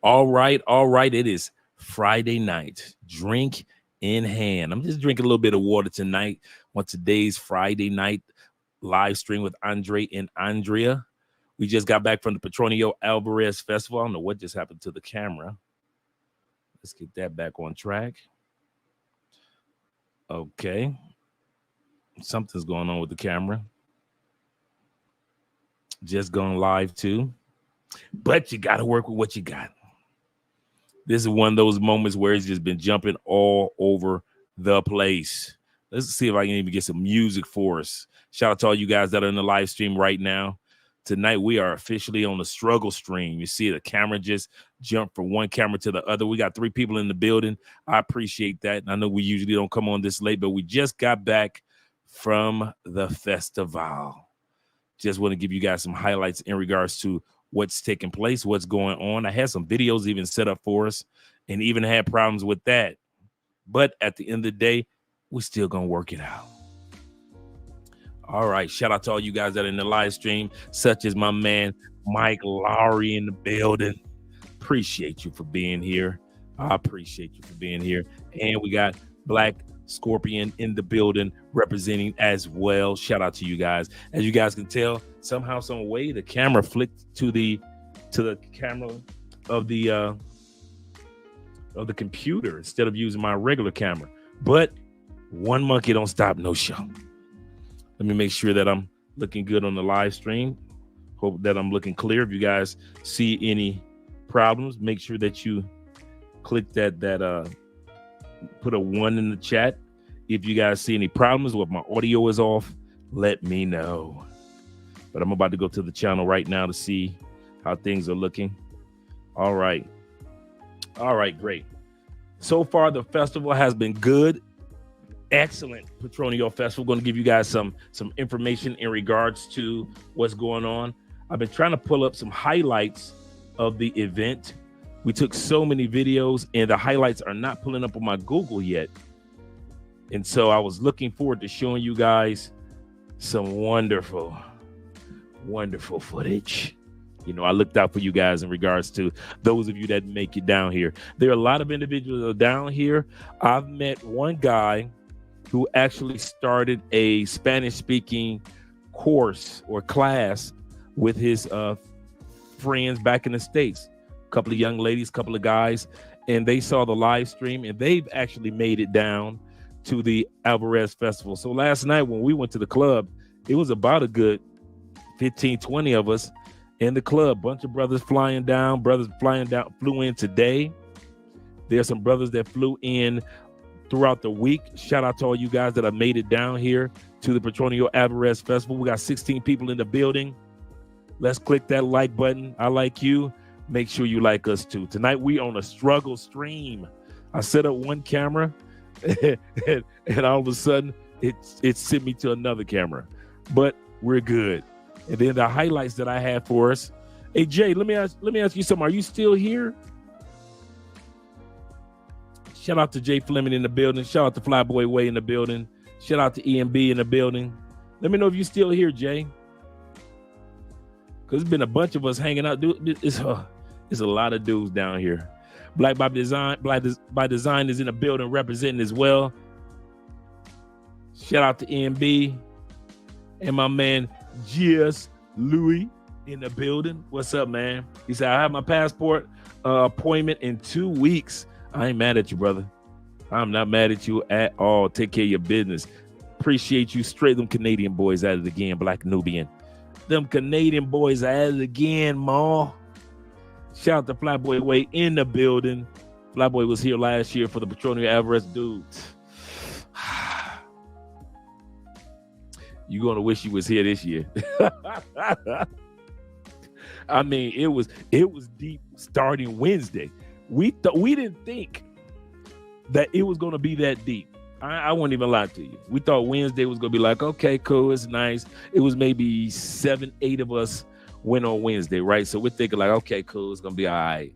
All right, all right. It is Friday night. Drink in hand. I'm just drinking a little bit of water tonight on today's Friday night live stream with Andre and Andrea. We just got back from the Petronio Alvarez Festival. I don't know what just happened to the camera. Let's get that back on track. Okay. Something's going on with the camera. Just going live too. But you got to work with what you got. This is one of those moments where it's just been jumping all over the place. Let's see if I can even get some music for us. Shout out to all you guys that are in the live stream right now. Tonight, we are officially on the struggle stream. You see the camera just jump from one camera to the other. We got 3 people in the building. I appreciate that. And I know we usually don't come on this late, but we just got back from the festival. Just want to give you guys some highlights in regards to what's taking place, what's going on. I had some videos even set up for us and even had problems with that. But at the end of the day, we're still going to work it out. All right. Shout out to all you guys that are in the live stream, such as my man, Mike Lowry in the building. Appreciate you for being here. I appreciate you for being here. And we got Black Scorpion in the building representing as well. Shout out to you guys. As you guys can tell, somehow, some way, the camera flicked to the camera of the computer instead of using my regular camera. But one monkey don't stop no show. Let me make sure that I'm looking good on the live stream. Hope that I'm looking clear. If you guys see any problems, make sure that you click that put a 1 in the chat. If you guys see any problems or if my audio is off, let me know. But I'm about to go to the channel right now to see how things are looking. All right. All right, great. So far, the festival has been good. Excellent Petronio Festival. Going to give you guys some information in regards to what's going on. I've been trying to pull up some highlights of the event. We took so many videos and the highlights are not pulling up on my Google yet. And so I was looking forward to showing you guys some wonderful, wonderful footage. You know, I looked out for you guys in regards to those of you that make it down here. There are a lot of individuals that are down here. I've met one guy who actually started a Spanish-speaking course or class with his friends back in the States. A couple of young ladies, a couple of guys, and they saw the live stream, and they've actually made it down to the Alvarez Festival. So last night when we went to the club, it was about a good 15, 20 of us in the club. Bunch of brothers flying down, flew in today. There's some brothers that flew in throughout the week. Shout out to all you guys that have made it down here to the Petronio Alvarez Festival. We got 16 people in the building. Let's click that like button. I like you. Make sure you like us too. Tonight we on a struggle stream. I set up one camera and all of a sudden it sent me to another camera. But we're good. And then the highlights that I have for us. Hey Jay, let me ask you something. Are you still here? Shout out to Jay Fleming in the building. Shout out to Flyboy Way in the building. Shout out to EMB in the building. Let me know if you're still here, Jay. Because there's been a bunch of us hanging out. Dude, it's a lot of dudes down here. Black by Design is in the building representing as well. Shout out to EMB. And my man, G.S. Louis in the building. What's up, man? He said, I have my passport appointment in 2 weeks. I ain't mad at you, brother. I'm not mad at you at all. Take care of your business. Appreciate you. Straight them Canadian boys at it again, Black Nubian. Them Canadian boys at it again, ma. Shout out to Flyboy Way in the building. Flyboy was here last year for the Petronio Alvarez dudes. You're going to wish you was here this year. I mean, it was deep starting Wednesday. We didn't think that it was going to be that deep. I won't even lie to you. We thought Wednesday was going to be like, okay, cool, it's nice. It was maybe 7, 8 of us went on Wednesday, right? So we're thinking like, okay, cool, it's going to be all right.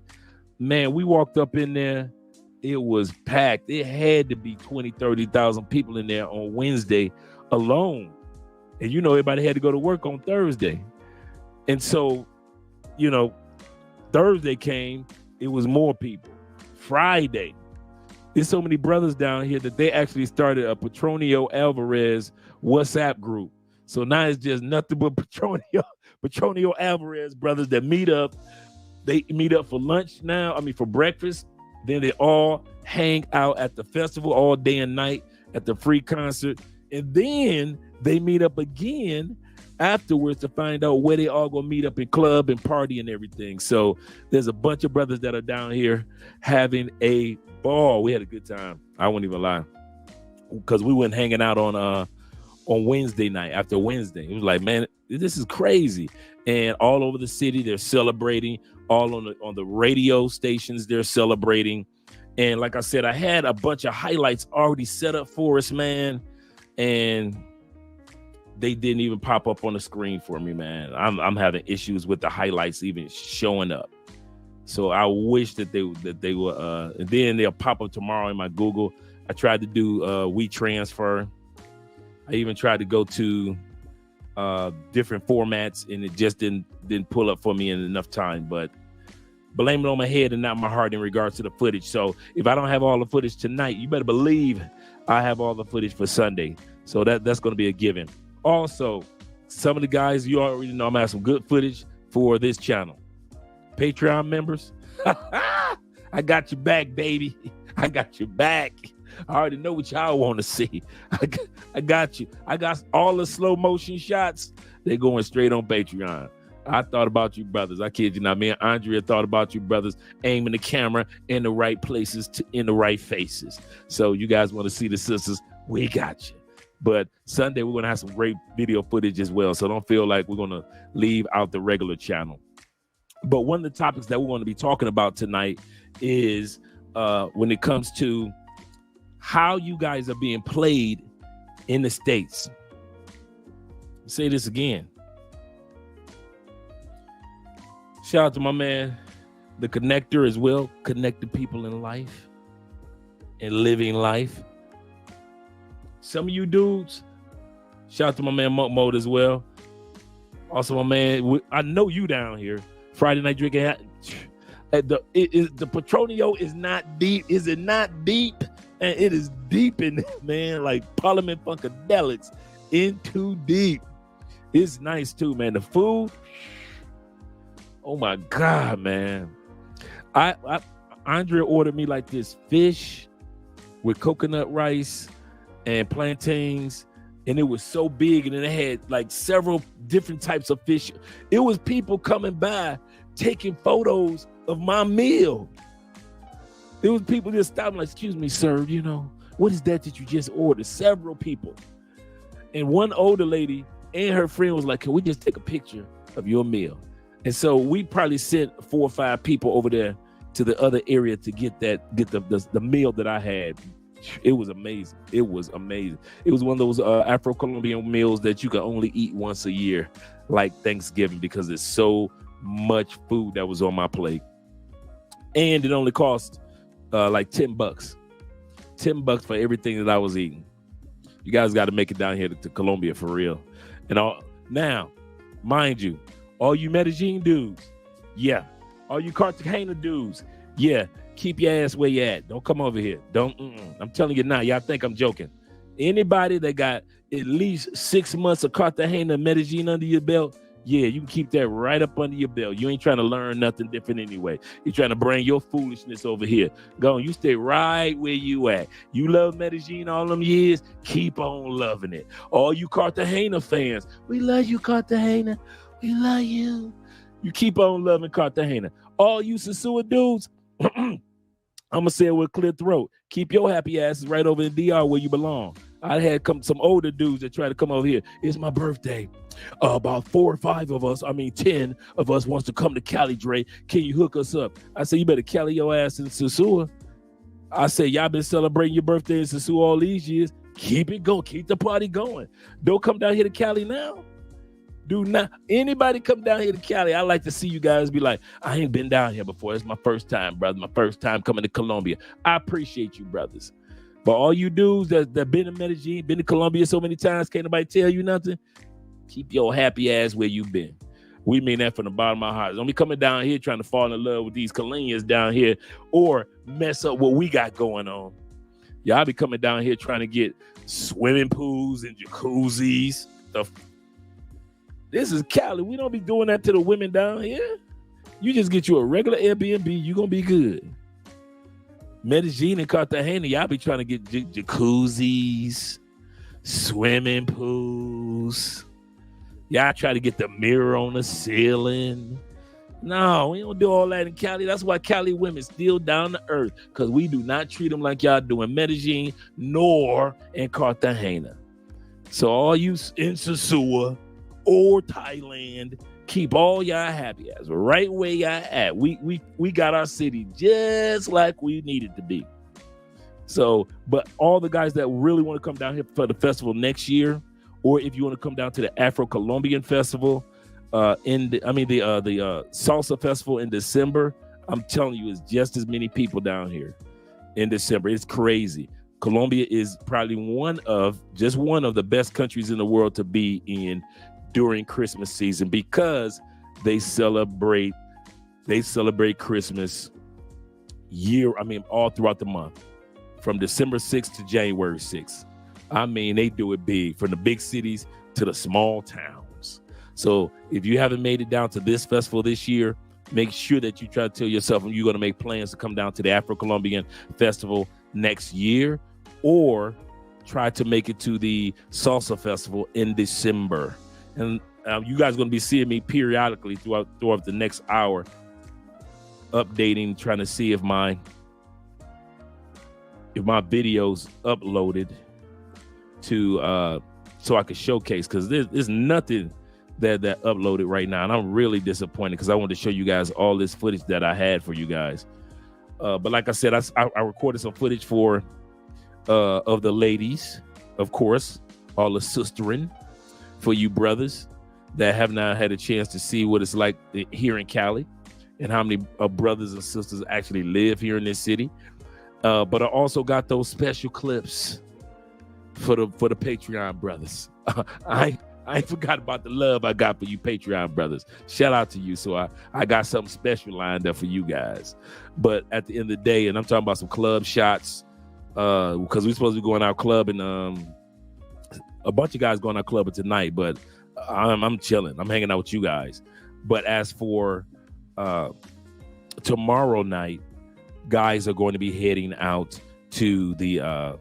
Man, we walked up in there. It was packed. It had to be 20, 30,000 people in there on Wednesday alone. And, you know, everybody had to go to work on Thursday. And so, you know, Thursday came. it was more people. Friday, there's so many brothers down here that they actually started a Petronio Alvarez WhatsApp group. So now it's just nothing but Petronio Alvarez brothers that meet up. They meet up for lunch now. For breakfast. Then they all hang out at the festival all day and night at the free concert. And then they meet up again afterwards to find out where they all gonna meet up in club and party and everything. So there's a bunch of brothers that are down here having a ball. We had a good time. I won't even lie, because we went hanging out on Wednesday night. After Wednesday, it was like, man, this is crazy. And all over the city, they're celebrating. All on the radio stations, they're celebrating. And like I said, I had a bunch of highlights already set up for us, man. And they didn't even pop up on the screen for me, man. I'm having issues with the highlights even showing up. So I wish that they were. And then they'll pop up tomorrow in my Google. I tried to do WeTransfer. I even tried to go to different formats, and it just didn't pull up for me in enough time. But blame it on my head and not my heart in regards to the footage. So if I don't have all the footage tonight, you better believe I have all the footage for Sunday. So that's going to be a given. Also, some of the guys, you already know, I'm gonna have some good footage for this channel. Patreon members, I got your back, baby. I got your back. I already know what y'all want to see. I got you. I got all the slow motion shots. They're going straight on Patreon. I thought about you brothers. I kid you not. Me and Andrea thought about you brothers, aiming the camera in the right places, in the right faces. So you guys want to see the sisters? We got you. But Sunday, we're going to have some great video footage as well. So don't feel like we're going to leave out the regular channel. But one of the topics that we're going to be talking about tonight is when it comes to how you guys are being played in the States. I'll say this again. Shout out to my man, the connector as well, connecting people in life and living life. Some of you dudes, shout out to my man Monk Mode as well. Also, my man, I know you down here. Friday night drinking. The Petronio is not deep. Is it not deep? And it is deep in there, man. Like Parliament Funkadelics, in too deep. It's nice too, man. The food. Oh my God, man. Andrea ordered me like this fish with coconut rice and plantains, and it was so big, and then it had like several different types of fish. It was people coming by taking photos of my meal. There was people just stopping like, excuse me, sir, you know, what is that you just ordered? Several people. And one older lady and her friend was like, can we just take a picture of your meal? And so we probably sent 4 or 5 people over there to the other area to get the meal that I had. It was amazing. It was amazing. It was one of those Afro Colombian meals that you can only eat once a year, like Thanksgiving, because there's so much food that was on my plate. And it only cost like $10. $10 for everything that I was eating. You guys got to make it down here to Colombia for real. And now, mind you, all you Medellin dudes, yeah. All you Cartagena dudes, yeah. Keep your ass where you at. Don't come over here. I'm telling you now, y'all think I'm joking. Anybody that got at least 6 months of Cartagena, Medellin under your belt, yeah, you can keep that right up under your belt. You ain't trying to learn nothing different anyway. You're trying to bring your foolishness over here. Go on, you stay right where you at. You love Medellin all them years, keep on loving it. All you Cartagena fans, we love you, Cartagena. We love you. You keep on loving Cartagena. All you Sosua dudes, I'm going to say it with a clear throat. Keep your happy asses right over in DR where you belong. I had some older dudes that try to come over here. It's my birthday. About 4 or 5 of us, 10 of us wants to come to Cali, Dre. Can you hook us up? I say, you better Cali your ass in Sosua. I say, y'all been celebrating your birthday in Sosua all these years. Keep it going. Keep the party going. Don't come down here to Cali now. Do not anybody come down here to Cali. I like to see you guys be like, I ain't been down here before. It's my first time, brother. My first time coming to Colombia. I appreciate you, brothers. But all you dudes that been in Medellin, been to Colombia so many times, can't nobody tell you nothing. Keep your happy ass where you been. We mean that from the bottom of our hearts. Don't be coming down here trying to fall in love with these Colombians down here or mess up what we got going on. Y'all be coming down here trying to get swimming pools and jacuzzis. This is Cali. We don't be doing that to the women down here. You just get you a regular Airbnb, you're going to be good. Medellin and Cartagena, y'all be trying to get jacuzzis, swimming pools. Y'all try to get the mirror on the ceiling. No, we don't do all that in Cali. That's why Cali women still down to earth, because we do not treat them like y'all do in Medellin nor in Cartagena. So all you in Sosua or Thailand, keep all y'all happy as right where y'all at. We got our city just like we need it to be. So, but all the guys that really want to come down here for the festival next year, or if you want to come down to the Afro Colombian Festival, the Salsa Festival in December, I'm telling you, it's just as many people down here in December. It's crazy. Colombia is probably one of the best countries in the world to be in during Christmas season, because they celebrate Christmas all throughout the month, from December 6th to January 6th. I mean, they do it big, from the big cities to the small towns. So if you haven't made it down to this festival this year, make sure that you try to tell yourself you're going to make plans to come down to the Afro Colombian Festival next year, or try to make it to the Salsa Festival in December. And you guys are going to be seeing me periodically throughout the next hour, updating, trying to see if my videos uploaded to so I could showcase, because there's nothing that uploaded right now, and I'm really disappointed, because I wanted to show you guys all this footage that I had for you guys. But like I said, I recorded some footage for of the ladies, of course, all the sistering, for you brothers that have not had a chance to see what it's like here in Cali, and how many brothers and sisters actually live here in this city. But I also got those special clips for the Patreon brothers. I forgot about the love I got for you Patreon brothers. Shout out to you. So I got something special lined up for you guys. But at the end of the day, and I'm talking about some club shots, because we're supposed to be going out clubbing. A bunch of guys going out clubbing tonight, but I'm chilling. I'm hanging out with you guys. But as for tomorrow night, guys are going to be heading out to the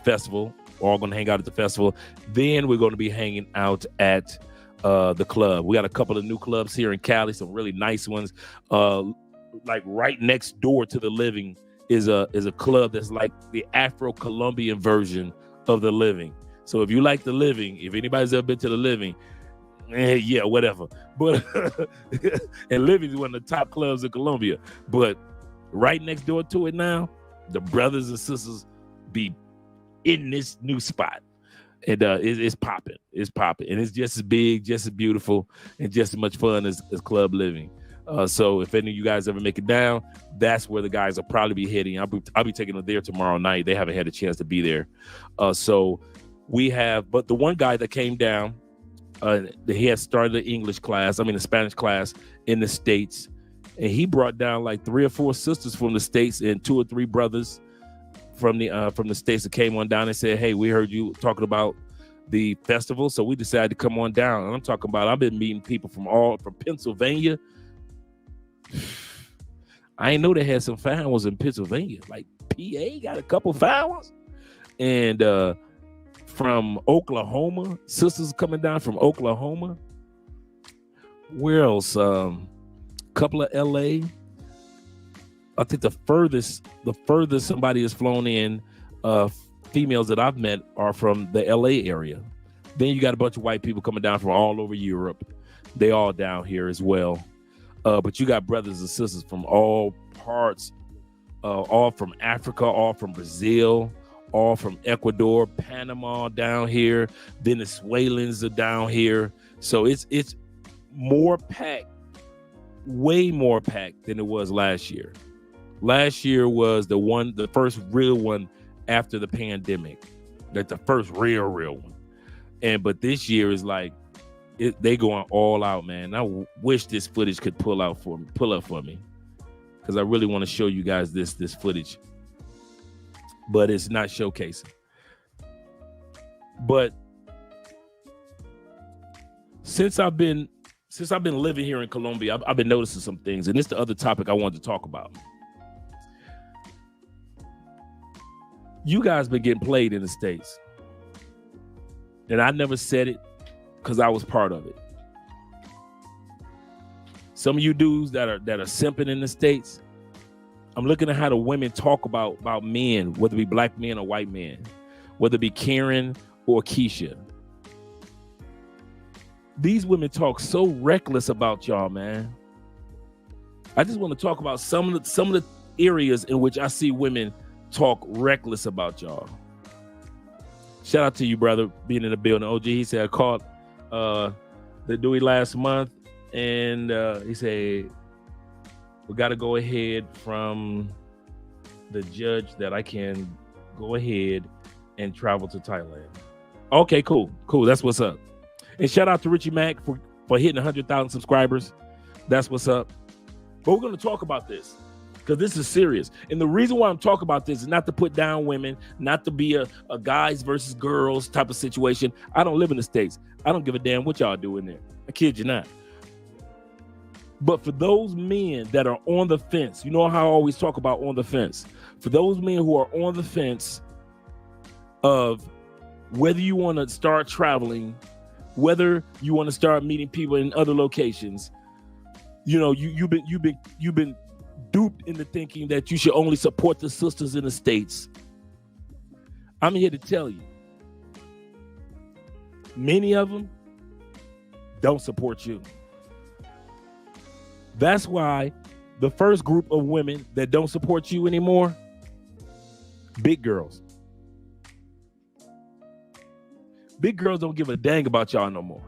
festival. We're all going to hang out at the festival. Then we're going to be hanging out at the club. We got a couple of new clubs here in Cali, some really nice ones. Like right next door to the Living is a club that's like the Afro Colombian version of the Living. So if you like the Living, if anybody's ever been to the Living, yeah, whatever. But and Living is one of the top clubs in Colombia. But right next door to it now, the brothers and sisters be in this new spot. And it's popping. It's popping. And it's just as big, just as beautiful, and just as much fun as Club Living. So if any of you guys ever make it down, that's where the guys will probably be heading. I'll be taking them there tomorrow night. They haven't had a chance to be there. So we have, but the one guy that came down, he had started a Spanish class in the States. And he brought down like 3 or 4 sisters from the States and 2 or 3 brothers from the States that came on down and said, hey, we heard you talking about the festival, so we decided to come on down. And I'm talking about, I've been meeting people from Pennsylvania. I didn't know they had some fine ones in Pennsylvania. Like PA got a couple fine ones. And from Oklahoma, sisters coming down from Oklahoma. Where else? Couple of LA. I think the furthest somebody has flown in, females that I've met are from the LA area. Then you got a bunch of white people coming down from all over Europe. They all down here as well. But you got brothers and sisters from all parts, all from Africa, all from Brazil, all from Ecuador, Panama down here. Venezuelans are down here. So it's more packed, way more packed than it was last year. Last year was the first real one after the pandemic, like the first real one. But this year is like they going all out, man. I wish this footage could pull up for me, because I really want to show you guys this footage, but it's not showcasing. But since I've been living here in Colombia, I've been noticing some things, and it's the other topic I wanted to talk about. You guys been getting played in the States, and I never said it because I was part of it. Some of you dudes that are simping in the States, I'm looking at how the women talk about men, whether it be black men or white men, whether it be Karen or Keisha. These women talk so reckless about y'all, man. I just want to talk about some of the areas in which I see women talk reckless about y'all. Shout out to you, brother, being in the building. OG, he said I caught the Dewey last month, and he said we got to go ahead from the judge that I can go ahead and travel to Thailand. Okay, cool. That's what's up. And shout out to Richie Mack for hitting 100,000 subscribers. That's what's up. But we're going to talk about this because this is serious. And the reason why I'm talking about this is not to put down women, not to be a guys versus girls type of situation. I don't live in the States. I don't give a damn what y'all do in there. I kid you not. But for those men that are on the fence, you know how I always talk about on the fence. For those men who are on the fence of whether you want to start traveling, whether you want to start meeting people in other locations, you know, you've been duped into thinking that you should only support the sisters in the States. I'm here to tell you, many of them don't support you. That's why the first group of women that don't support you anymore, big girls. Big girls don't give a dang about y'all no more.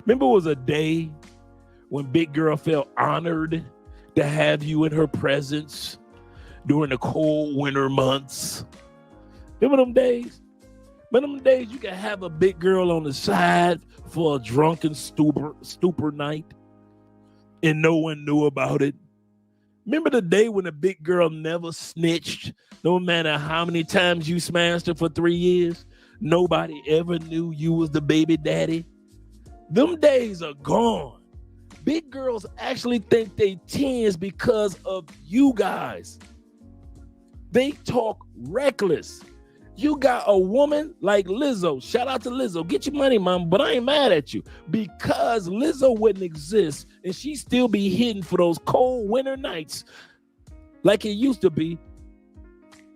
Remember, it was a day when big girl felt honored to have you in her presence during the cold winter months. Remember them days? Remember them days you could have a big girl on the side for a drunken stupor night and no one knew about it? Remember the day when a big girl never snitched, no matter how many times you smashed her for 3 years? Nobody ever knew you was the baby daddy. Them days are gone. Big girls actually think they tens because of you guys. They talk reckless. You got a woman like Lizzo. Shout out to Lizzo. Get your money, mom, but I ain't mad at you because Lizzo wouldn't exist and she still be hidden for those cold winter nights like it used to be.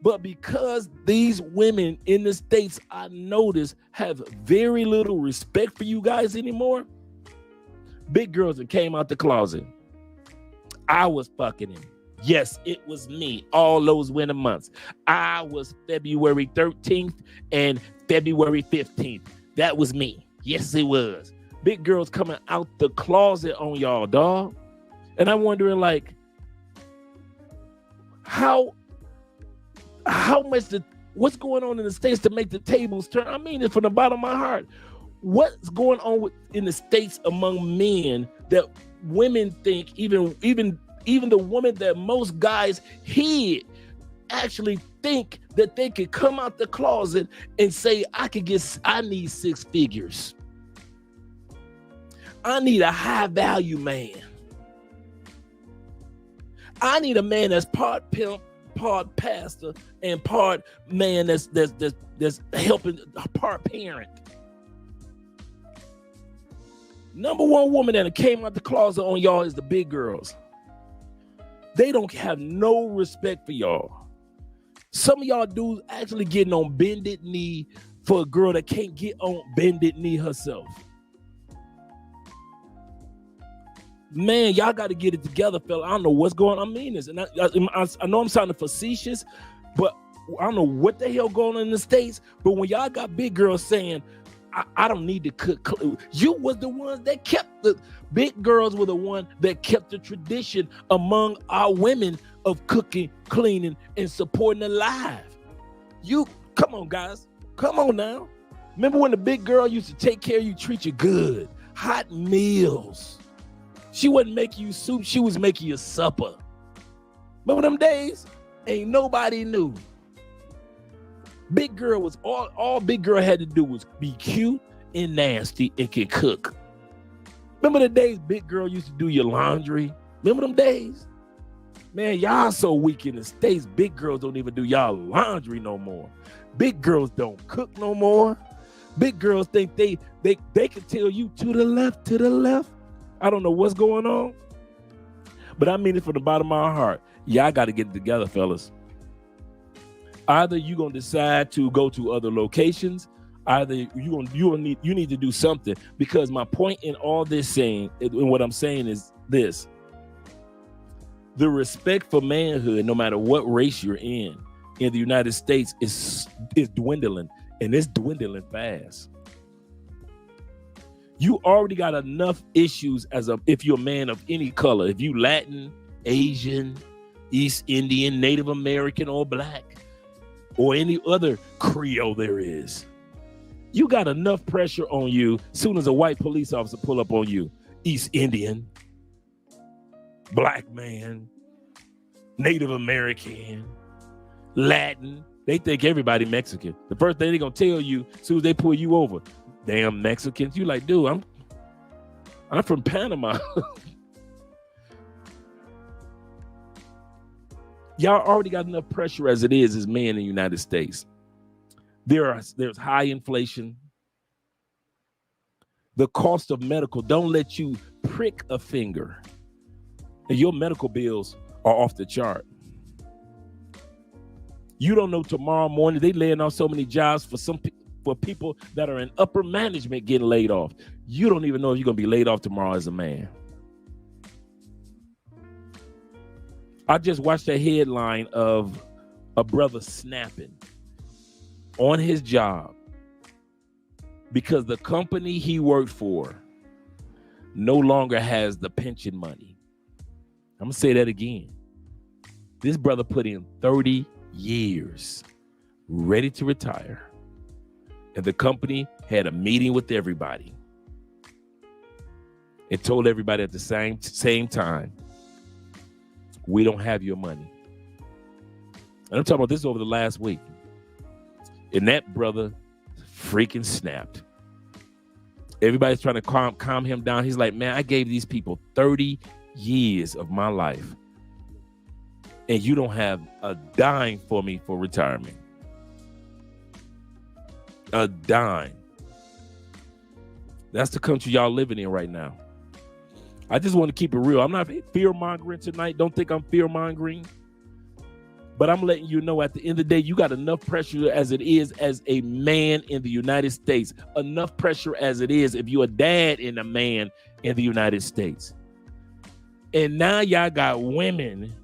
But because these women in the States, I notice, have very little respect for you guys anymore, big girls that came out the closet. I was fucking him. Yes, it was me all those winter months. I was February 13th and February 15th. That was me. Yes, it was. Big girls coming out the closet on y'all, dog. And I'm wondering, like, how much what's going on in the States to make the tables turn? I mean it from the bottom of my heart. What's going on in the States among men that women think, even the woman that most guys hid, actually think that they could come out the closet and say, I need 6 figures. I need a high value man. I need a man that's part pimp, part pastor, and part man that's helping, part parent. Number one woman that came out the closet on y'all is the big girls. They don't have no respect for y'all. Some of y'all dudes actually getting on bended knee for a girl that can't get on bended knee herself. Man, y'all got to get it together, fella. I don't know what's going on. I mean this, and I know I'm sounding facetious, but I don't know what the hell going on in the States. But when y'all got big girls saying, I don't need to cook. You was the ones that kept the big girls were the one that kept the tradition among our women of cooking, cleaning, and supporting alive. You come on, guys. Come on now. Remember when the big girl used to take care of you, treat you good, hot meals. She wasn't making you soup. She was making you supper. Remember them days? Ain't nobody knew. Big girl was all big girl had to do was be cute and nasty and can cook. Remember the days big girl used to do your laundry? Remember them days? Man, y'all so weak in the States, big girls don't even do y'all laundry no more. Big girls don't cook no more. Big girls think they can tell you to the left, to the left. I don't know what's going on. But I mean it from the bottom of my heart. Y'all got to get it together, fellas. Either you're going to decide to go to other locations, either you need to do something. Because my point in all this saying, and what I'm saying is this. The respect for manhood, no matter what race you're in the United States, is dwindling, and it's dwindling fast. You already got enough issues if you're a man of any color. If you Latin, Asian, East Indian, Native American, or Black, or any other Creole there is, you got enough pressure on you soon as a white police officer pull up on you. East Indian, Black man, Native American, Latin. They think everybody Mexican. The first thing they're going to tell you as soon as they pull you over, damn Mexicans. You like, dude, I'm from Panama. Y'all already got enough pressure as it is as men in the United States. There's high inflation. The cost of medical, don't let you prick a finger. And your medical bills are off the chart. You don't know tomorrow morning, they laying off so many jobs for people that are in upper management getting laid off. You don't even know if you're going to be laid off tomorrow as a man. I just watched a headline of a brother snapping on his job because the company he worked for no longer has the pension money. I'm going to say that again. This brother put in 30 years ready to retire. And the company had a meeting with everybody and told everybody at the same time, we don't have your money. And I'm talking about this over the last week. And that brother freaking snapped. Everybody's trying to calm him down. He's like, man, I gave these people 30 years of my life. And you don't have a dime for me for retirement. A dime. That's the country y'all living in right now. I just want to keep it real. I'm not fear-mongering tonight. Don't think I'm fear-mongering. But I'm letting you know at the end of the day, you got enough pressure as it is as a man in the United States. Enough pressure as it is if you're a dad and a man in the United States. And now y'all got women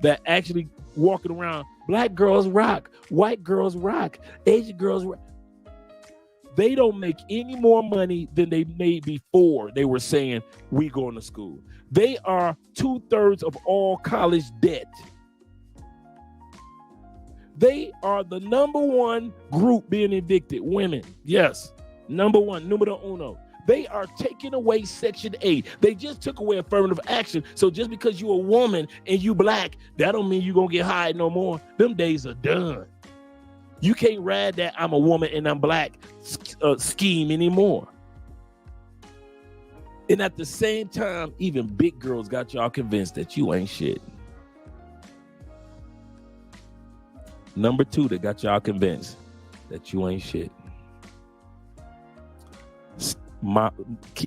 that actually walking around. Black girls rock. White girls rock. Asian girls rock. They don't make any more money than they made before they were saying we going to school. They are 2/3 of all college debt. They are the number one group being evicted. Women. Yes. Number one. Numero uno. They are taking away Section 8. They just took away affirmative action. So just because you're a woman and you Black, that don't mean you're going to get hired no more. Them days are done. You can't ride that I'm a woman and I'm Black scheme anymore. And at the same time, even big girls got y'all convinced that you ain't shit. Number two that got y'all convinced that you ain't shit.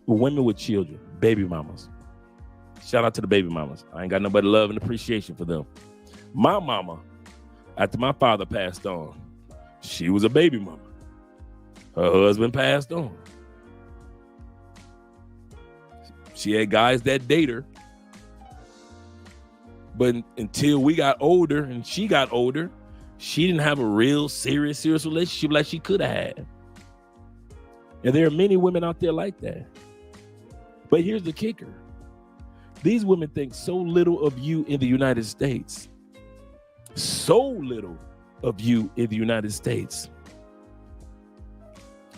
Women with children, baby mamas. Shout out to the baby mamas. I ain't got nobody love and appreciation for them. My mama, after my father passed on, she was a baby mama. Her husband passed on. She had guys that date her. But until we got older and she got older, she didn't have a real serious relationship like she could have had. And there are many women out there like that. But here's the kicker. These women think so little of you in the United States. So little of you in the United States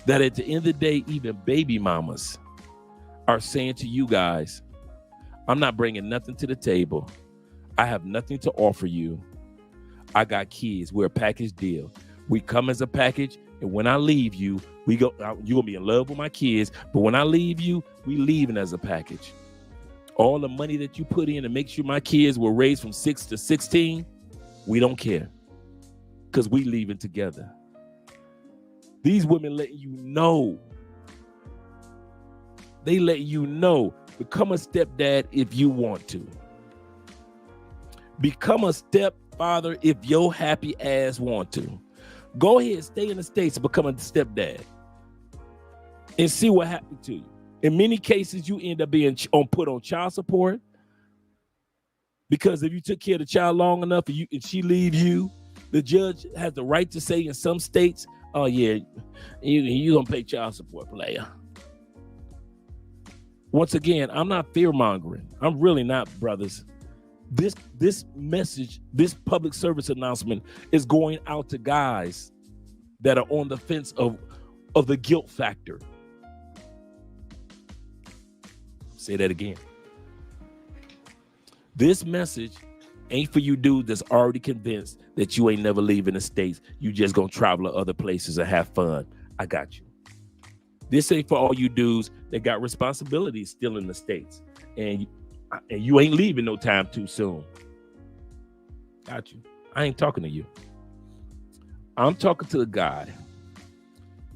that at the end of the day, even baby mamas are saying to you guys, I'm not bringing nothing to the table. I have nothing to offer you. I got kids. We're a package deal. We come as a package, and when I leave you, you're going to be in love with my kids, but when I leave you, we leaving as a package. All the money that you put in to make sure my kids were raised from 6 to 16, we don't care, because we leaving together. These women letting you know. They let you know. Become a stepdad if you want to. Become a stepfather if your happy ass want to. Go ahead, stay in the States and become a stepdad and see what happens to you. In many cases, you end up being put on child support, because if you took care of the child long enough and she leave you, the judge has the right to say in some states, oh yeah, you gonna pay child support, player. Once again, I'm not fear-mongering. I'm really not, brothers. This message, this public service announcement is going out to guys that are on the fence of the guilt factor. Say that again. This message ain't for you dudes that's already convinced that you ain't never leaving the States. You just gonna travel to other places and have fun. I got you. This ain't for all you dudes that got responsibilities still in the States. And you ain't leaving no time too soon. Got you. I ain't talking to you. I'm talking to a guy.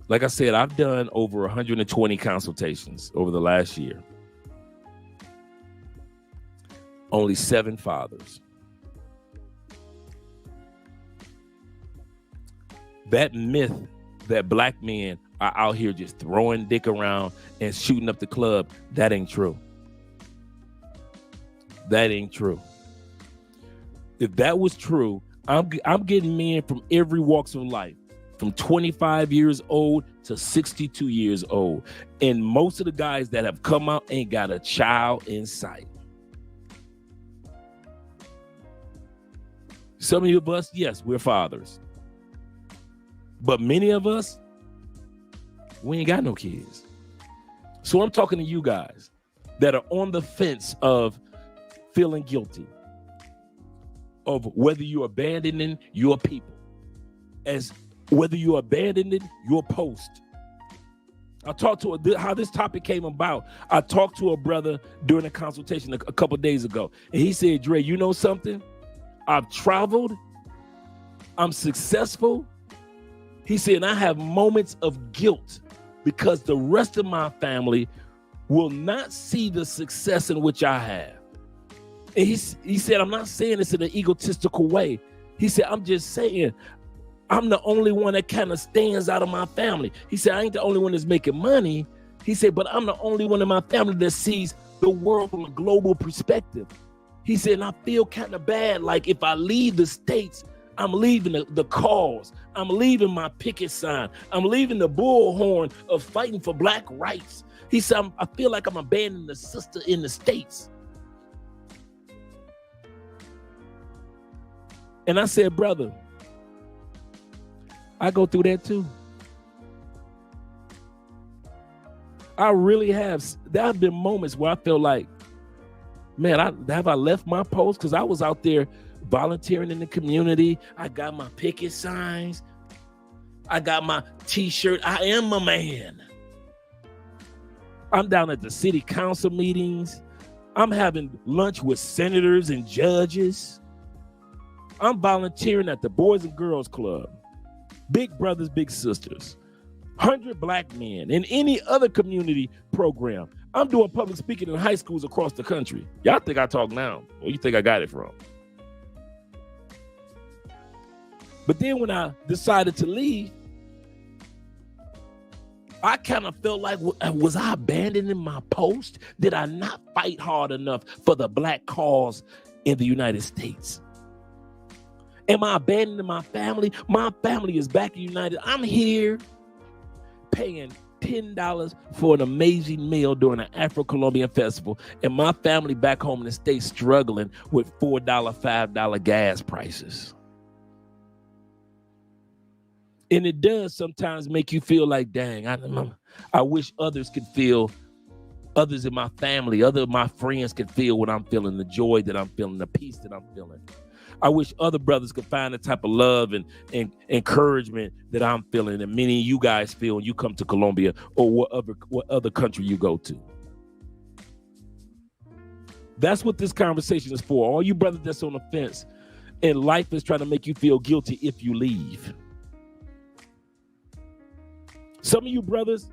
Like I said, I've done over 120 consultations over the last year. Only 7 fathers. That myth that black men are out here just throwing dick around and shooting up the club, that ain't true. That ain't true. If that was true, I'm getting men from every walks of life, from 25 years old to 62 years old. And most of the guys that have come out ain't got a child in sight. Some of us, yes, we're fathers. But many of us, we ain't got no kids. So I'm talking to you guys that are on the fence of feeling guilty, of whether you're abandoning your people, as whether you're abandoning your post. I talked to how this topic came about. I talked to a brother during a consultation a couple days ago, and he said, Dre, you know something? I've traveled. I'm successful. He said, I have moments of guilt because the rest of my family will not see the success in which I have. And he said, I'm not saying this in an egotistical way. He said, I'm just saying, I'm the only one that kind of stands out of my family. He said, I ain't the only one that's making money. He said, but I'm the only one in my family that sees the world from a global perspective. He said, and I feel kind of bad. Like if I leave the States, I'm leaving the cause. I'm leaving my picket sign. I'm leaving the bullhorn of fighting for black rights. He said, I feel like I'm abandoning the sister in the States. And I said, brother, I go through that too. I really have. There have been moments where I feel like, man, have I left my post? Because I was out there volunteering in the community. I got my picket signs. I got my t-shirt. I am a man. I'm down at the city council meetings. I'm having lunch with senators and judges. I'm volunteering at the Boys and Girls Club. Big brothers, big sisters. 100 black men in any other community program. I'm doing public speaking in high schools across the country. Y'all think I talk now? Where you think I got it from? But then when I decided to leave, I kind of felt like, was I abandoning my post? Did I not fight hard enough for the black cause in the United States? Am I abandoning my family? My family is back united. I'm here paying $10 for an amazing meal during an Afro Colombian festival, and my family back home in the States struggling with $4, $5 gas prices. And it does sometimes make you feel like, dang, I wish others could feel Others in my family, other of my friends can feel what I'm feeling, the joy that I'm feeling, the peace that I'm feeling. I wish other brothers could find the type of love and encouragement that I'm feeling, and many of you guys feel when you come to Colombia or what other country you go to. That's what this conversation is for. All you brothers that's on the fence, and life is trying to make you feel guilty if you leave. Some of you brothers,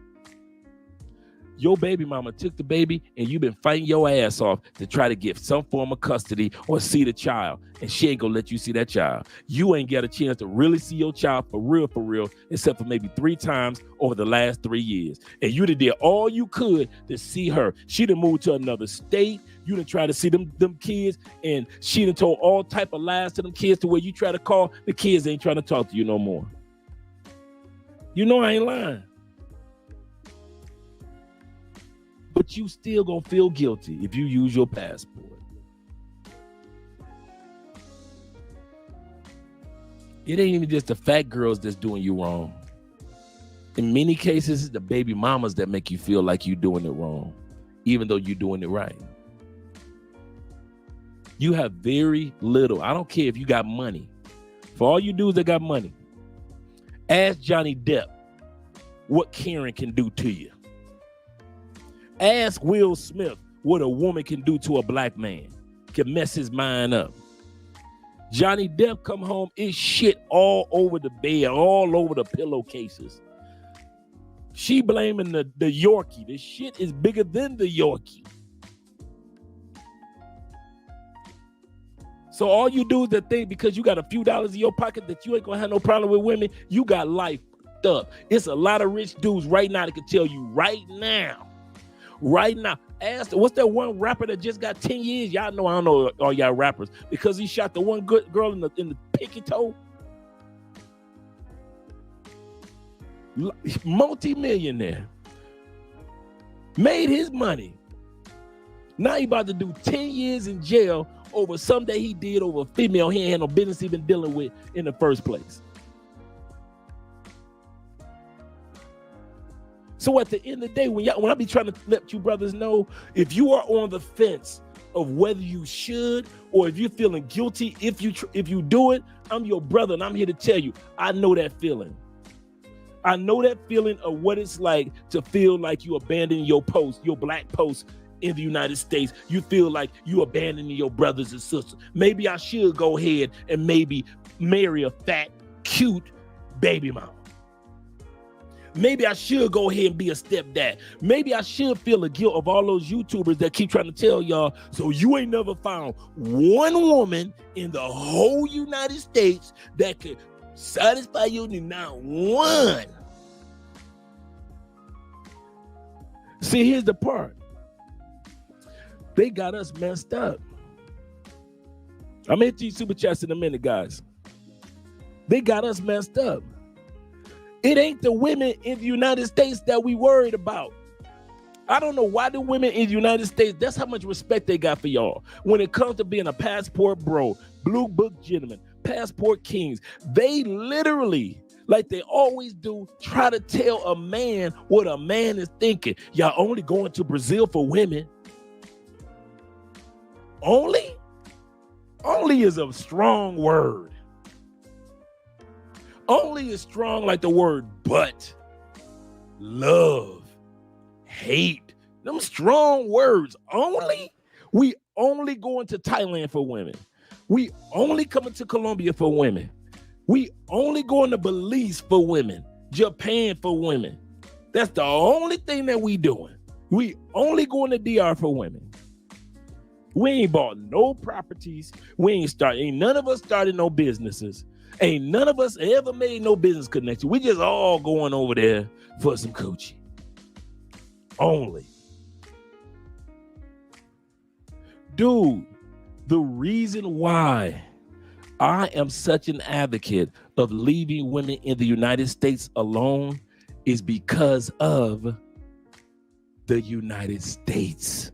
your baby mama took the baby and you've been fighting your ass off to try to get some form of custody or see the child, and she ain't gonna let you see that child. You ain't got a chance to really see your child for real, except for maybe 3 times over the last 3 years. And you done did all you could to see her. She done moved to another state. You done tried to see them kids, and she done told all type of lies to them kids to where you try to call, the kids ain't trying to talk to you no more. You know I ain't lying. But you still gonna feel guilty if you use your passport. It ain't even just the fat girls that's doing you wrong. In many cases, it's the baby mamas that make you feel like you're doing it wrong, even though you're doing it right. You have very little. I don't care if you got money. For all you dudes that got money, ask Johnny Depp what Karen can do to you. Ask Will Smith what a woman can do to a black man. Can mess his mind up. Johnny Depp come home, it's shit all over the bed, all over the pillowcases. She blaming the Yorkie. The shit is bigger than the Yorkie. So all you do is that thing because you got a few dollars in your pocket that you ain't gonna have no problem with women. You got life fucked up. It's a lot of rich dudes right now that can tell you right now. Ask, what's that one rapper that just got 10 years? Y'all know I don't know all y'all rappers because he shot the one good girl in the pinky toe. Multi-millionaire. Made his money. Now he about to do 10 years in jail over something that he did over a female he ain't had no business even dealing with in the first place. So at the end of the day, when I be trying to let you brothers know, if you are on the fence of whether you should or if you're feeling guilty if you do it, I'm your brother and I'm here to tell you, I know that feeling. I know that feeling of what it's like to feel like you abandon your post, your black post in the United States. You feel like you abandoning your brothers and sisters. Maybe I should go ahead and maybe marry a fat, cute baby mama. Maybe I should go ahead and be a stepdad. Maybe I should feel the guilt of all those YouTubers that keep trying to tell y'all, so you ain't never found one woman in the whole United States that could satisfy your need, not one. See, here's the part. They got us messed up. I'm gonna hit these super chats in a minute, guys. They got us messed up. It ain't the women in the United States that we worried about. I don't know why the women in the United States, that's how much respect they got for y'all. When it comes to being a passport bro, blue book gentleman, passport kings, they literally, like they always do, try to tell a man what a man is thinking. Y'all only going to Brazil for women. Only? Only is a strong word. Only is strong like the word but, love, hate. Them strong words. Only? We only going to Thailand for women. We only coming to Colombia for women. We only going to Belize for women. Japan for women. That's the only thing that we doing. We only going to DR for women. We ain't bought no properties. Ain't none of us started no businesses. Ain't none of us ever made no business connection. We just all going over there for some coochie. Only. Dude, the reason why I am such an advocate of leaving women in the United States alone is because of the United States.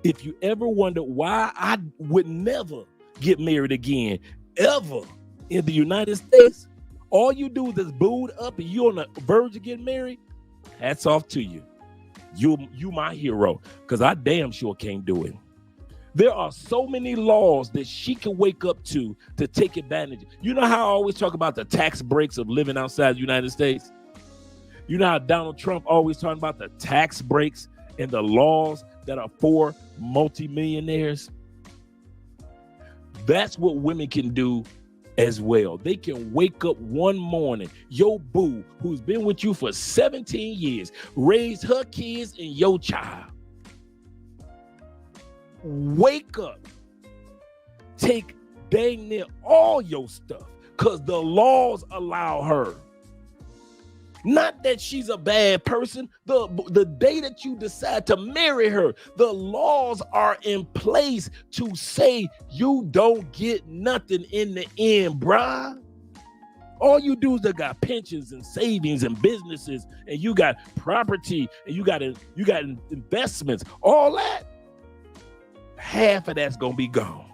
If you ever wonder why I would never get married again, ever in the United States, all you do is booed up and you're on the verge of getting married, hats off to you. You my hero, because I damn sure can't do it. There are so many laws that she can wake up to take advantage. You know how I always talk about the tax breaks of living outside the United States? You know how Donald Trump always talking about the tax breaks and the laws that are for multimillionaires? That's what women can do as well. They can wake up one morning, your boo, who's been with you for 17 years, raised her kids and your child. Wake up, take dang near all your stuff, because the laws allow her. Not that she's a bad person. The day that you decide to marry her, the laws are in place to say you don't get nothing in the end, bruh. All you do is they got pensions and savings and businesses, and you got property, and you got investments, all that. Half of that's gonna be gone.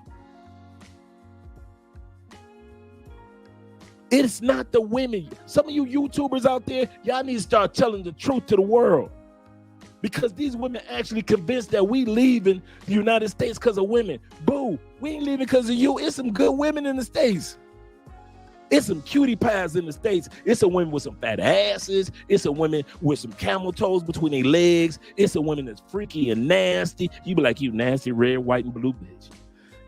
It's not the women. Some of you YouTubers out there, y'all need to start telling the truth to the world, because these women actually convinced that we leaving the United States because of women. Boo, we ain't leaving because of you. It's some good women in the States. It's some cutie pies in the States. It's a women with some fat asses. It's a women with some camel toes between their legs. It's a woman that's freaky and nasty. You be like, you nasty red, white, and blue bitch.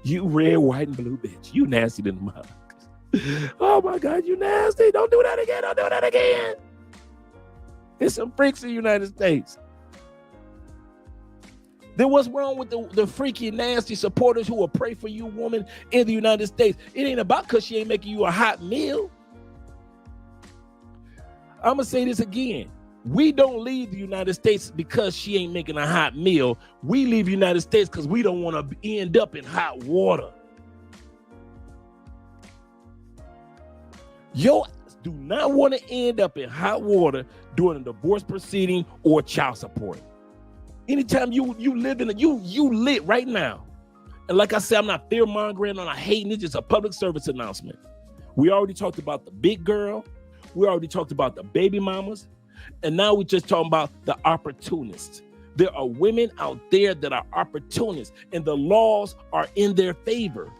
You red, white, and blue bitch. You nasty than the mother. Oh my God, you nasty. Don't do that again. Don't do that again. There's some freaks in the United States. Then what's wrong with the freaky, nasty supporters who will pray for you, woman, in the United States? It ain't about because she ain't making you a hot meal. I'm going to say this again. We don't leave the United States because she ain't making a hot meal. We leave the United States because we don't want to end up in hot water. Yo, do not want to end up in hot water during a divorce proceeding or child support. Anytime you live in you lit right now. And like I said, I'm not fear mongering, I'm not hating. It's just a public service announcement. We already talked about the big girl. We already talked about the baby mamas. And now we're just talking about the opportunists. There are women out there that are opportunists, and the laws are in their favor.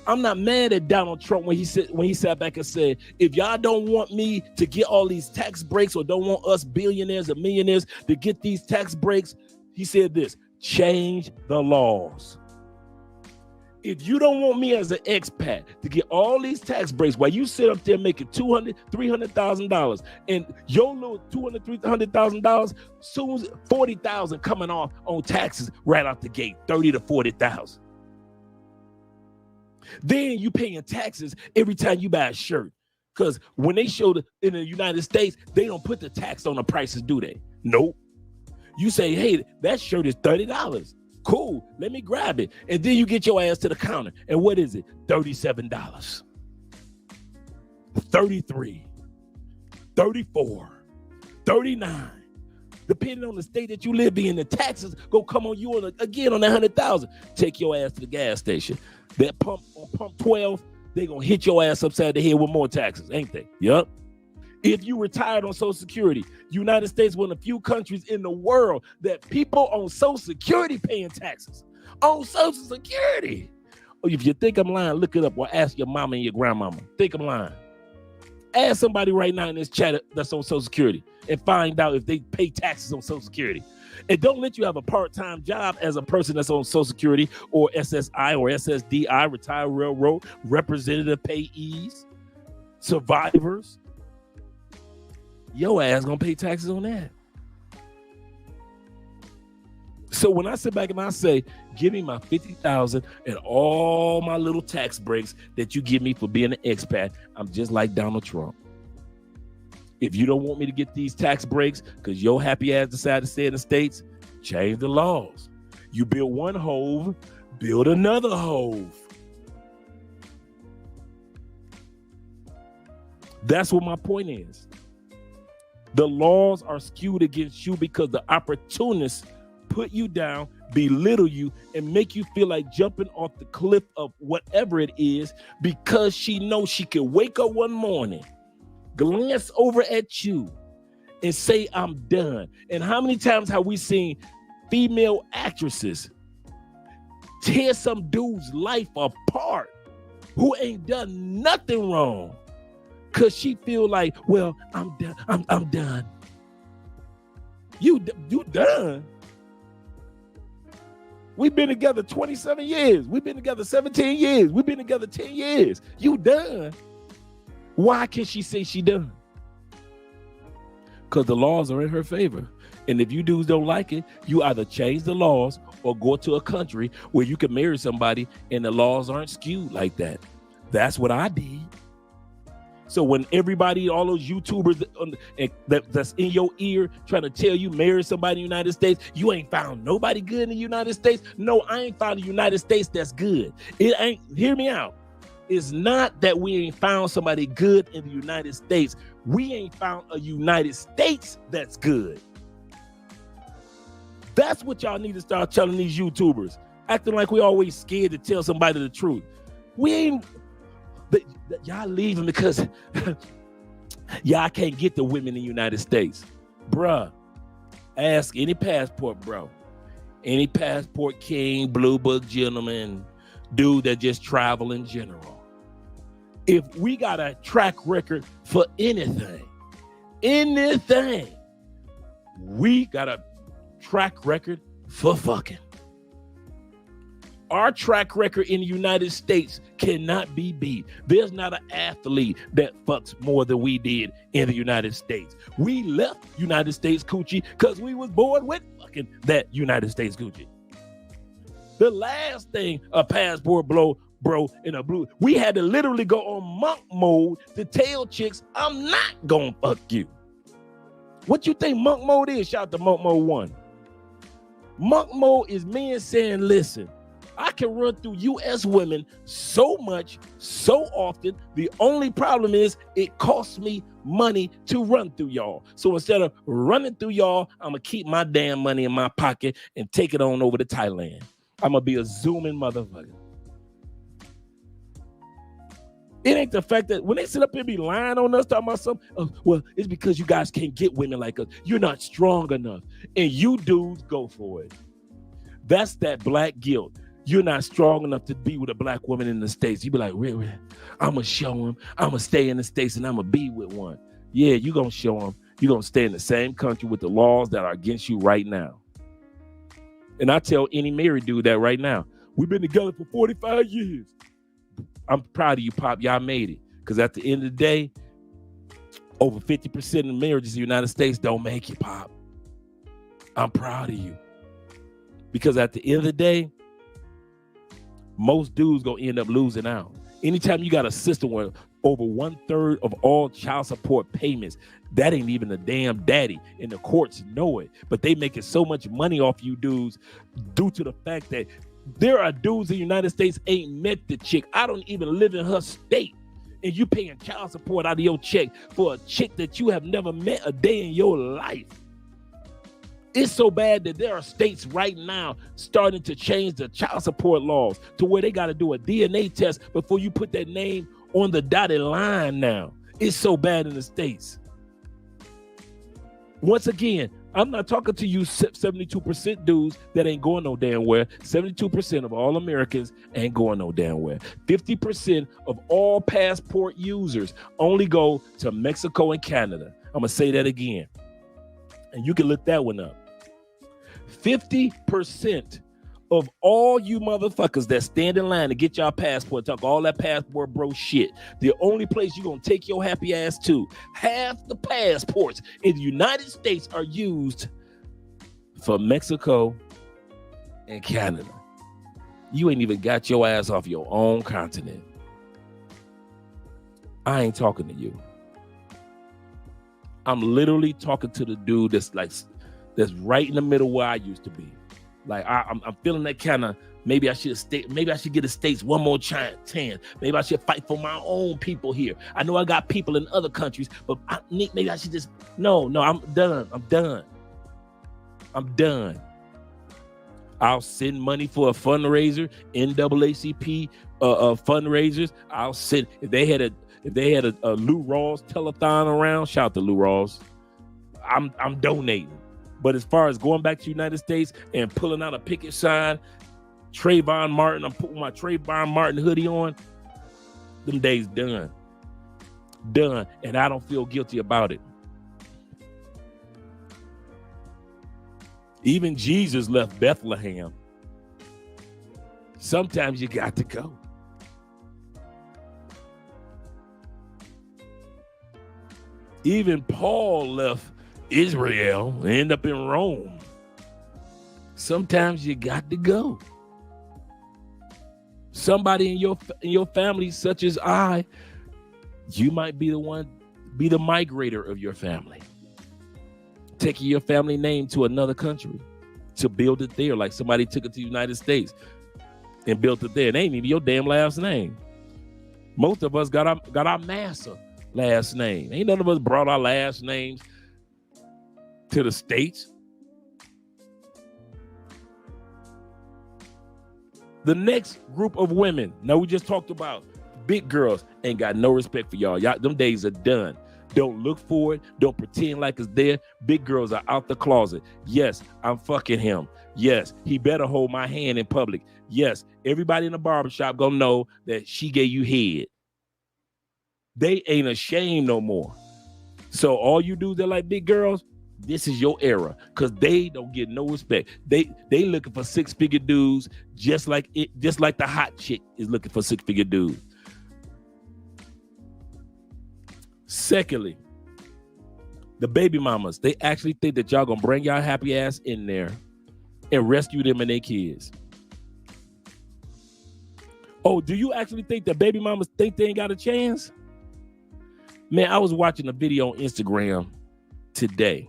I'm not mad at Donald Trump when he sat back and said, if y'all don't want me to get all these tax breaks, or don't want us billionaires and millionaires to get these tax breaks, he said this: change the laws. If you don't want me as an expat to get all these tax breaks while you sit up there making $200,000, $300,000, and your little $200,000, $300,000, soon $40,000 coming off on taxes right out the gate, $30,000 to $40,000. Then you paying taxes every time you buy a shirt, because when they show in the United States, they don't put the tax on the prices, do they? Nope. You say, hey, that shirt is $30. Cool, let me grab it. And then you get your ass to the counter. And what is it? $37, $33, $34, $39. Depending on the state that you live in, the taxes go come on you again on that $100,000. Take your ass to the gas station. That pump on pump 12, they're gonna hit your ass upside the head with more taxes, ain't they? Yup. If you retired on Social Security, United States one of the few countries in the world that people on Social Security paying taxes. On Social Security. Or if you think I'm lying, look it up, or ask your mama and your grandmama. Think I'm lying. Ask somebody right now in this chat that's on Social Security and find out if they pay taxes on Social Security. And don't let you have a part-time job as a person that's on Social Security or SSI or SSDI, retired railroad, representative payees, survivors. Your ass gonna pay taxes on that. So when I sit back and I say, give me my $50,000 and all my little tax breaks that you give me for being an expat, I'm just like Donald Trump. If you don't want me to get these tax breaks because your happy ass decided to stay in the States, change the laws. You build one hove, build another hove. That's what my point is. The laws are skewed against you because the opportunists put you down, belittle you, and make you feel like jumping off the cliff of whatever it is, because she knows she can wake up one morning, glance over at you, and say I'm done. And how many times have we seen female actresses tear some dude's life apart who ain't done nothing wrong because she feel like, well, I'm done. I'm done. You done. We've been together 27 years. We've been together 17 years. We've been together 10 years. You done. Why can she say she done? Because the laws are in her favor. And if you dudes don't like it, you either change the laws or go to a country where you can marry somebody and the laws aren't skewed like that. That's what I did. So when everybody, all those YouTubers that's in your ear trying to tell you marry somebody in the United States, you ain't found nobody good in the United States. No, I ain't found a United States that's good. It ain't, hear me out. It's not that we ain't found somebody good in the United States. We ain't found a United States that's good. That's what y'all need to start telling these YouTubers. Acting like we always scared to tell somebody the truth. We ain't, y'all leaving because y'all can't get the women in the United States. Bruh, ask any passport, bro. Any passport king, blue book gentleman, dude that just travel in general. If we got a track record for anything, we got a track record for fucking. Our track record in the United States cannot be beat. There's not an athlete that fucks more than we did in the United States. We left United States coochie because we was born with fucking that United States coochie. The last thing a passport bro in a blue, we had to literally go on monk mode to tell chicks, I'm not gonna fuck you. What you think monk mode is? Shout out to monk mode 1. Monk mode is men saying, listen, I can run through U.S. women so much, so often. The only problem is it costs me money to run through y'all. So instead of running through y'all, I'm going to keep my damn money in my pocket and take it on over to Thailand. I'm going to be a zooming motherfucker. It ain't the fact that when they sit up here and be lying on us, talking about something, well, it's because you guys can't get women like us. You're not strong enough. And you dudes go for it. That's that black guilt. You're not strong enough to be with a black woman in the States. You be like, really? I'm going to show him. I'm going to stay in the States and I'm going to be with one. Yeah, you're going to show him. You're going to stay in the same country with the laws that are against you right now. And I tell any married dude that right now. We've been together for 45 years. I'm proud of you, Pop. Y'all made it. Because at the end of the day, over 50% of marriages in the United States don't make it, Pop. I'm proud of you. Because at the end of the day, most dudes gonna end up losing out. Anytime you got a system where over 1/3 of all child support payments, that ain't even a damn daddy, and the courts know it. But they making so much money off you dudes due to the fact that there are dudes in the United States ain't met the chick. I don't even live in her state, and you paying child support out of your check for a chick that you have never met a day in your life. It's so bad that there are states right now starting to change the child support laws to where they got to do a DNA test before you put that name on the dotted line now. It's so bad in the States. Once again, I'm not talking to you 72% dudes that ain't going no damn where. 72% of all Americans ain't going no damn where. 50% of all passport users only go to Mexico and Canada. I'm going to say that again. And you can look that one up. 50% of all you motherfuckers that stand in line to get your passport, talk all that passport bro shit, the only place you're going to take your happy ass to, half the passports in the United States are used for Mexico and Canada. You ain't even got your ass off your own continent. I ain't talking to you. I'm literally talking to the dude that's right in the middle where I used to be. Like I'm feeling that kind of, maybe I should get the States one more chance. Maybe I should fight for my own people here. I know I got people in other countries, but maybe I should just, no, I'm done. I'm done. I'll send money for a fundraiser, NAACP fundraisers. I'll send, if they had a Lou Rawls telethon around, shout out to Lou Rawls. I'm donating. But as far as going back to the United States and pulling out a picket sign, Trayvon Martin, I'm putting my Trayvon Martin hoodie on, them days done. Done. And I don't feel guilty about it. Even Jesus left Bethlehem. Sometimes you got to go. Even Paul left Israel and ended up in Rome. Sometimes you got to go. Somebody in your family, such as I, you might be the one, be the migrator of your family. Taking your family name to another country to build it there, like somebody took it to the United States and built it there. It ain't even your damn last name. Most of us got our massa last name. Ain't none of us brought our last names to the States. The next group of women, now we just talked about big girls, ain't got no respect for y'all. Y'all, them days are done. Don't look for it. Don't pretend like it's there. Big girls are out the closet. Yes, I'm fucking him. Yes, he better hold my hand in public. Yes, everybody in the barbershop gonna know that she gave you head. They ain't ashamed no more. So all you dudes that like big girls, this is your era, because they don't get no respect. They looking for six-figure dudes, just like the hot chick is looking for six-figure dudes. Secondly, the baby mamas, they actually think that y'all gonna bring y'all happy ass in there and rescue them and their kids. Oh, do you actually think that baby mamas think they ain't got a chance? Man, I was watching a video on Instagram today.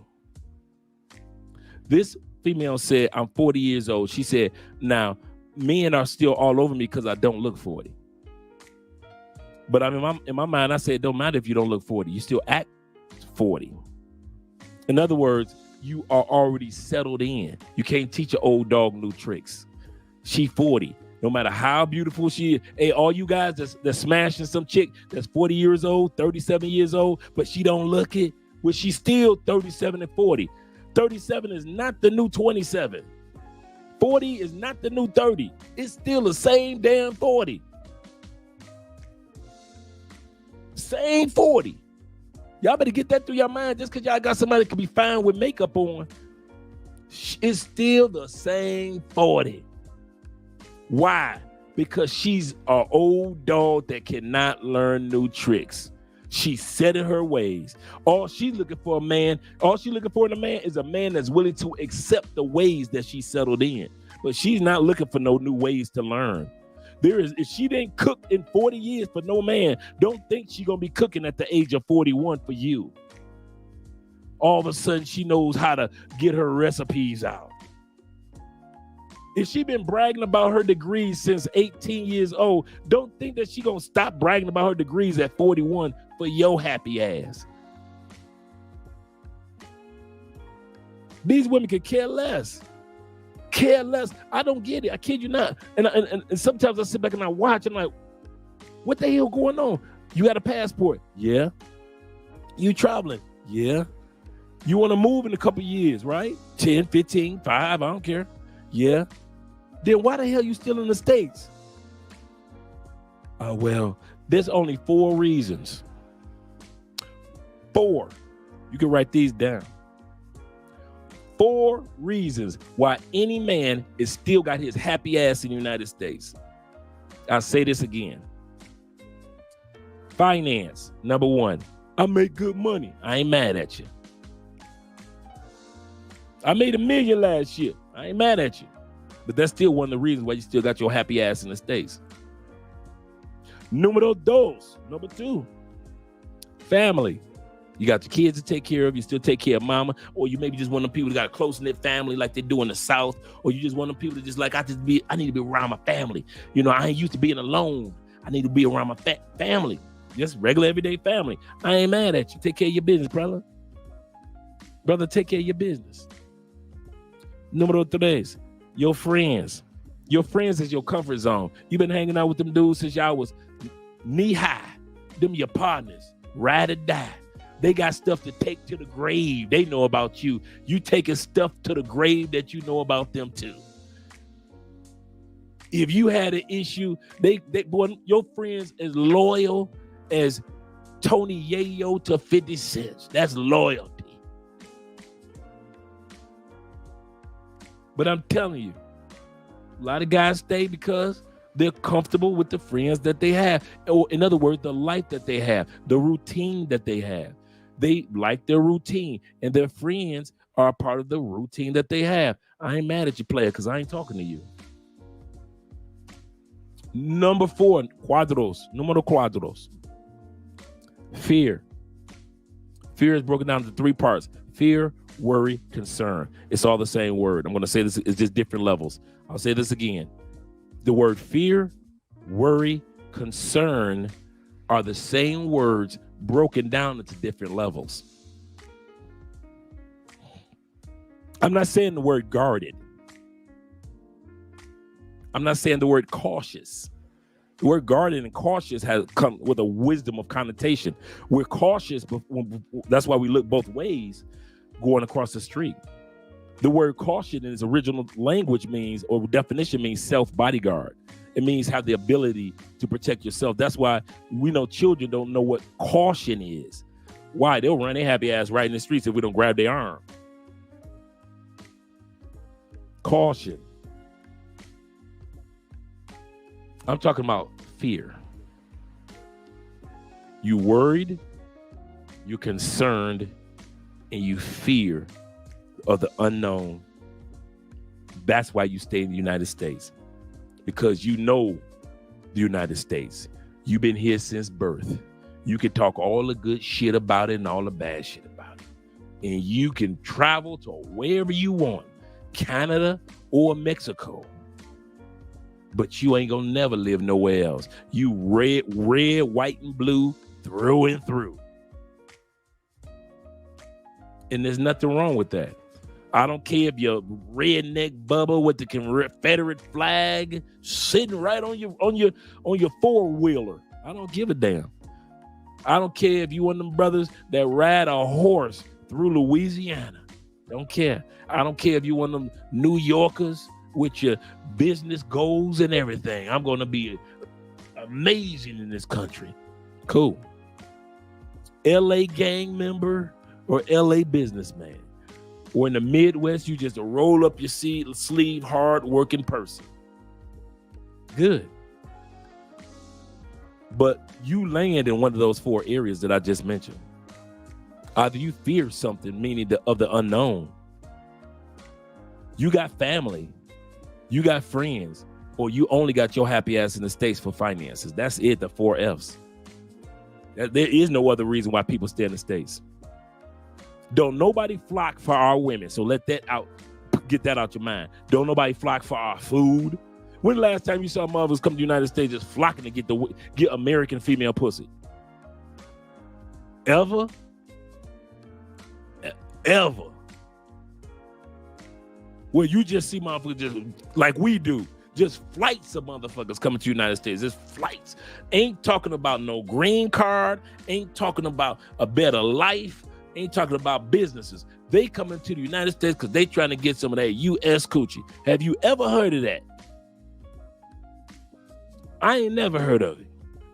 This female said, I'm 40 years old. She said, now, men are still all over me because I don't look 40. But I mean, in my mind, I said, it don't matter if you don't look 40. You still act 40. In other words, you are already settled in. You can't teach an old dog new tricks. She 40. No matter how beautiful she is. Hey, all you guys that's smashing some chick that's 40 years old, 37 years old, but she don't look it, well, she's still 37 and 40. 37 is not the new 27. 40 is not the new 30. It's still the same damn 40. Same 40. Y'all better get that through your mind. Just because y'all got somebody that can be fine with makeup on, it's still the same 40. Why? Because she's an old dog that cannot learn new tricks. She's set in her ways. All she's looking for in a man is a man that's willing to accept the ways that she settled in. But she's not looking for no new ways to learn. If she didn't cook in 40 years for no man, don't think she's gonna be cooking at the age of 41 for you. All of a sudden, she knows how to get her recipes out. If she been bragging about her degrees since 18 years old, don't think that she gonna stop bragging about her degrees at 41 for your happy ass. These women could care less. Care less. I don't get it. I kid you not. And sometimes I sit back and I watch and I'm like, what the hell going on? You got a passport? Yeah. You traveling? Yeah. You want to move in a couple years, right? 10, 15, 5, I don't care. Yeah. Then why the hell you still in the States? Well, there's only 4 reasons. 4. You can write these down. 4 reasons why any man is still got his happy ass in the United States. I'll say this again. Finance, number 1. I make good money. I ain't mad at you. I made $1 million last year. I ain't mad at you. But that's still one of the reasons why you still got your happy ass in the States. Numero 2. Number 2. Family. You got your kids to take care of. You still take care of mama. Or you maybe just one of them people that got a close-knit family like they do in the South. Or you just one of them people that just like, I need to be around my family. You know, I ain't used to being alone. I need to be around my family. Just regular, everyday family. I ain't mad at you. Take care of your business, brother. Brother, take care of your business. Numero 3. Your friends. Your friends is your comfort zone. You've been hanging out with them dudes since y'all was knee high. Them your partners. Ride or die. They got stuff to take to the grave. They know about you. You taking stuff to the grave that you know about them too. If you had an issue, boy, your friends as loyal as Tony Yayo to 50 cents. That's loyalty. But I'm telling you, a lot of guys stay because they're comfortable with the friends that they have. Or in other words, the life that they have, the routine that they have. They like their routine, and their friends are a part of the routine that they have. I ain't mad at you, player, because I ain't talking to you. Number 4, número cuadros. Fear. Fear is broken down into 3 parts. Fear, worry, concern. It's all the same word. I'm going to say this, it's just different levels. I'll say this again. The word fear, worry, concern are the same words broken down into different levels. I'm not saying the word guarded. I'm not saying the word cautious. The word guarded and cautious has come with a wisdom of connotation. We're cautious, but that's why we look both ways going across the street. The word caution in its original language means, or definition means, self-bodyguard. It means have the ability to protect yourself. That's why we know children don't know what caution is. Why? They'll run their happy ass right in the streets if we don't grab their arm. Caution. I'm talking about fear. You worried, you're concerned, and you fear of the unknown. That's why you stay in the United States, because you know the United States. You've been here since birth. You can talk all the good shit about it and all the bad shit about it. And you can travel to wherever you want, Canada or Mexico. But you ain't gonna never live nowhere else. You red, white, and blue through and through. And there's nothing wrong with that. I don't care if you're redneck Bubba with the Confederate flag sitting right on your four-wheeler. I don't give a damn. I don't care if you one of them brothers that ride a horse through Louisiana. Don't care. I don't care if you one of them New Yorkers with your business goals and everything. I'm going to be amazing in this country. Cool. LA gang member or LA businessman. Or in the Midwest, you just a roll up your sleeve, hard working person. Good. But you land in one of those 4 areas that I just mentioned. Either you fear something, meaning of the unknown. You got family. You got friends. Or you only got your happy ass in the States for finances. That's it, the 4 Fs. There is no other reason why people stay in the States. Don't nobody flock for our women. So let that out. Get that out your mind. Don't nobody flock for our food. When the last time you saw mothers come to the United States just flocking to get American female pussy? Ever? Ever? Where you just see motherfuckers just like we do. Just flights of motherfuckers coming to the United States. Just flights. Ain't talking about no green card. Ain't talking about a better life. Ain't talking about businesses. They coming to the United States because they trying to get some of that U.S. coochie. Have you ever heard of that? I ain't never heard of it.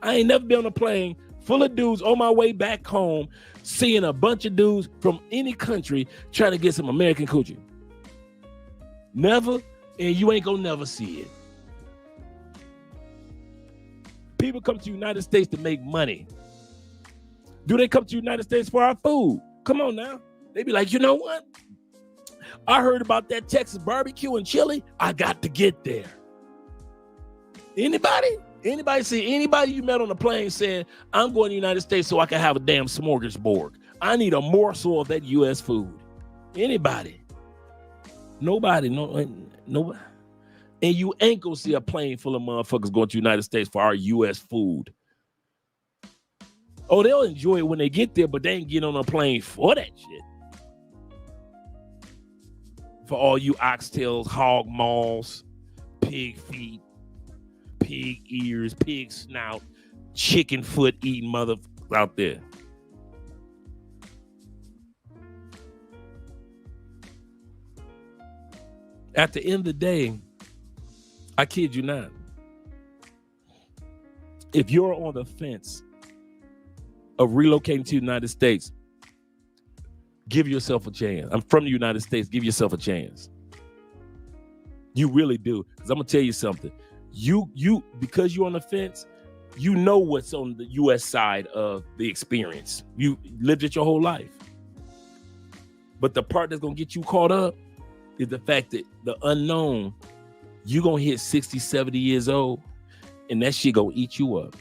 I ain't never been on a plane full of dudes on my way back home, seeing a bunch of dudes from any country trying to get some American coochie. Never, and you ain't gonna never see it. People come to the United States to make money. Do they come to the United States for our food? Come on now. They be like, you know what? I heard about that Texas barbecue and chili. I got to get there. Anybody? Anybody see anybody you met on the plane saying, I'm going to the United States so I can have a damn smorgasbord. I need a morsel of that U.S. food. Anybody? Nobody. Nobody. And you ain't gonna see a plane full of motherfuckers going to the United States for our U.S. food. Oh, they'll enjoy it when they get there, but they ain't get on a plane for that shit. For all you oxtails, hog maws, pig feet, pig ears, pig snout, chicken foot eating motherfuckers out there. At the end of the day, I kid you not, if you're on the fence of relocating to the United States, give yourself a chance. I'm from the United States. Give yourself a chance. You really do. Because I'm going to tell you something. You because you're on the fence, you know what's on the U.S. side of the experience. You lived it your whole life. But the part that's going to get you caught up is the fact that the unknown, you're going to hit 60, 70 years old, and that shit going to eat you up.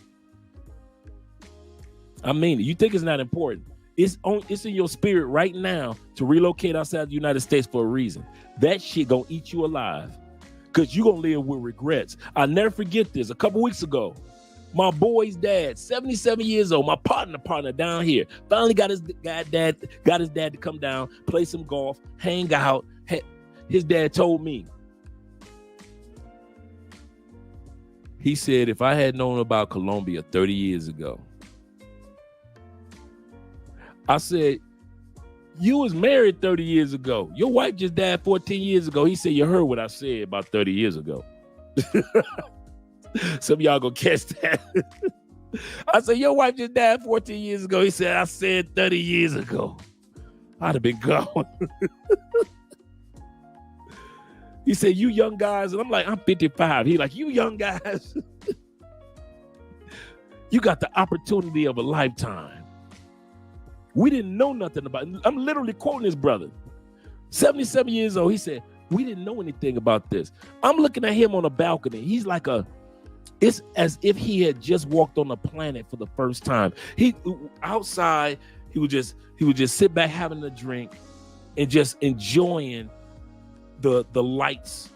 I mean, you think it's not important. It's in your spirit right now to relocate outside the United States for a reason. That shit going to eat you alive because you're going to live with regrets. I'll never forget this. A couple weeks ago, my boy's dad, 77 years old, my partner down here, finally got his dad to come down, play some golf, hang out. His dad told me, he said, if I had known about Colombia 30 years ago, I said, you was married 30 years ago. Your wife just died 14 years ago. He said, you heard what I said about 30 years ago. Some of y'all gonna catch that. I said, your wife just died 14 years ago. He said, I said 30 years ago. I'd have been gone. He said, you young guys. And I'm like, I'm 55. He like, you young guys. You got the opportunity of a lifetime. We didn't know nothing about it. I'm literally quoting his brother. 77 years old. He said, we didn't know anything about this. I'm looking at him on a balcony. He's like it's as if he had just walked on the planet for the first time. He outside, he would just sit back having a drink and just enjoying the lights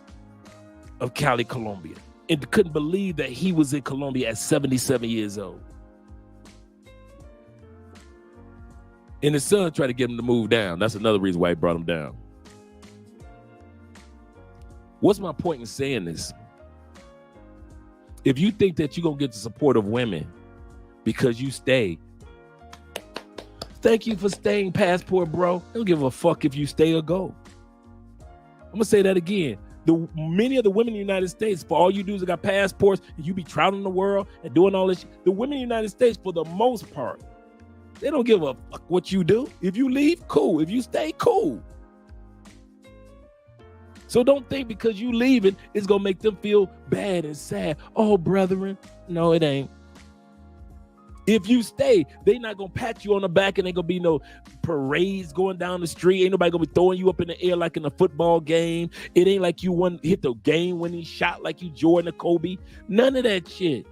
of Cali, Colombia. And couldn't believe that he was in Colombia at 77 years old. And his son tried to get him to move down. That's another reason why he brought him down. What's my point in saying this? If you think that you're going to get the support of women because you stay, thank you for staying, passport, bro. I don't give a fuck if you stay or go. I'm going to say that again. Many of the women in the United States, for all you do is got passports, and you be traveling the world and doing all this shit. The women in the United States, for the most part, they don't give a fuck what you do. If you leave, cool. If you stay, cool. So don't think because you leaving, it's going to make them feel bad and sad. Oh, brethren. No, it ain't. If you stay, they not going to pat you on the back and ain't going to be no parades going down the street. Ain't nobody going to be throwing you up in the air like in a football game. It ain't like you hit the game-winning shot like you Jordan or Kobe. None of that shit.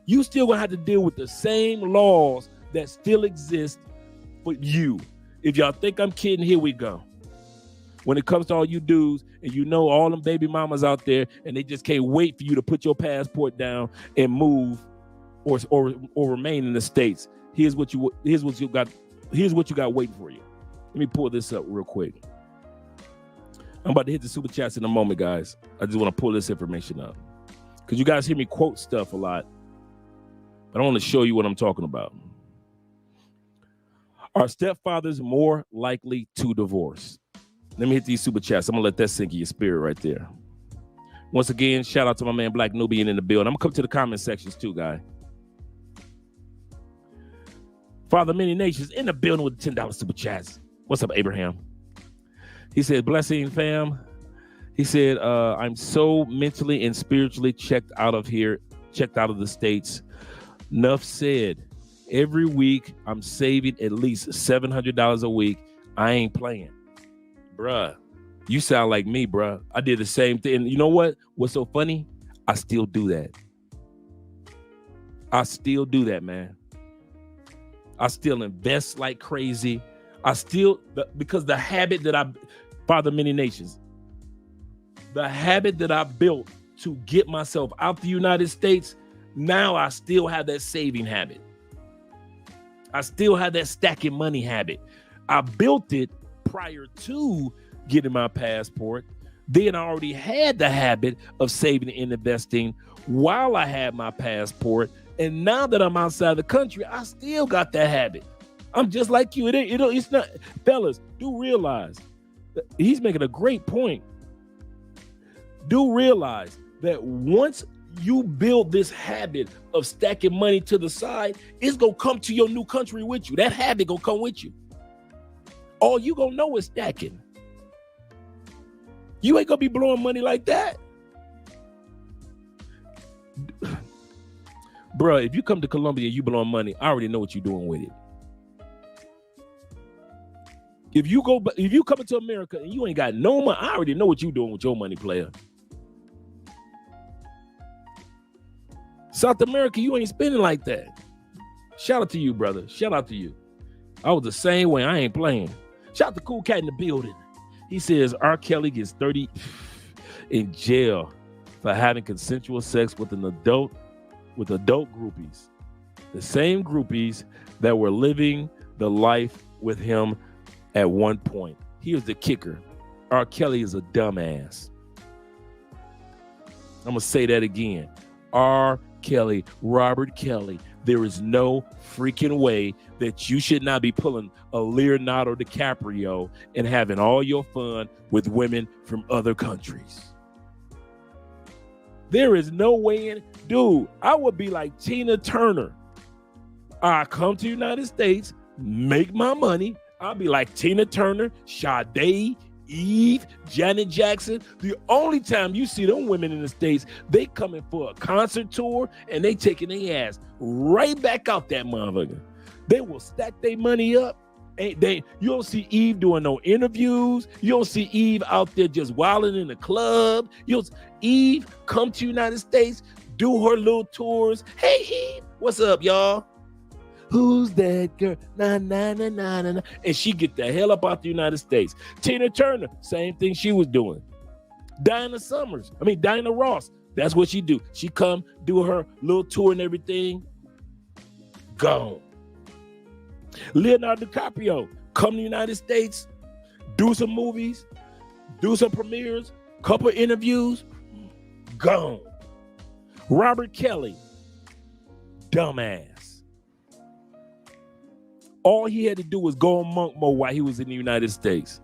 You still going to have to deal with the same laws that still exist for you. If y'all think I'm kidding, here we go. When it comes to all you dudes, and you know all them baby mamas out there, and they just can't wait for you to put your passport down and move or remain in the States. Here's what you got waiting for you. Let me pull this up real quick. I'm about to hit the super chats in a moment, guys. I just want to pull this information up because you guys hear me quote stuff a lot, but I want to show you what I'm talking about. Are stepfathers more likely to divorce? Let me hit these super chats. I'm going to let that sink in your spirit right there. Once again, shout out to my man Black Nubian in the building. I'm going to come to the comment sections too, guy. Father Many Nations in the building with the $10 super chats. What's up, Abraham? He said, blessing, fam. He said, I'm so mentally and spiritually checked out of the States. Nuff said, every week I'm saving at least $700 a week. I ain't playing. Bruh, you sound like me, bruh. I did the same thing. And you know what? What's so funny? I still do that. I still do that, man. I still invest like crazy. Because the habit that Father Many Nations, the habit that I built to get myself out the United States, now I still have that saving habit. I still have that stacking money habit. I built it prior to getting my passport. Then I already had the habit of saving and investing while I had my passport. And now that I'm outside the country, I still got that habit. I'm just like you. It's not, fellas, do realize he's making a great point. Do realize that once you build this habit of stacking money to the side, it's gonna come to your new country with you. That habit gonna come with you. All you gonna know is stacking. You ain't gonna be blowing money like that. Bruh, if you come to Colombia and you blowing money, I already know what you're doing with it. If you come into America and you ain't got no money, I already know what you're doing with your money, player. South America, you ain't spending like that. Shout out to you, brother. Shout out to you. I was the same way. I ain't playing. Shout out to Cool Cat in the building. He says R. Kelly gets 30 in jail for having consensual sex with adult groupies. The same groupies that were living the life with him at one point. Here's the kicker. R. Kelly is a dumbass. I'm going to say that again. R. Kelly, Robert Kelly, there is no freaking way that you should not be pulling a Leonardo DiCaprio and having all your fun with women from other countries. There is no way in, dude, I would be like Tina Turner. I come to the United States, make my money. I'll be like Tina Turner, Sade, Eve, Janet Jackson. The only time you see them women in the States, they coming for a concert tour and they taking their ass right back out that motherfucker. They will stack their money up. You don't see Eve doing no interviews. You don't see Eve out there just wilding in the club. Eve come to United States, do her little tours. Hey Eve, what's up, y'all? Who's that girl? Nah, nah, nah, nah, nah. And she get the hell up out the United States. Tina Turner, same thing she was doing. Diana Ross, that's what she do. She come, do her little tour and everything. Gone. Leonardo DiCaprio, come to the United States, do some movies, do some premieres, couple interviews, gone. Robert Kelly, dumbass. All he had to do was go on monk mode while he was in the United States.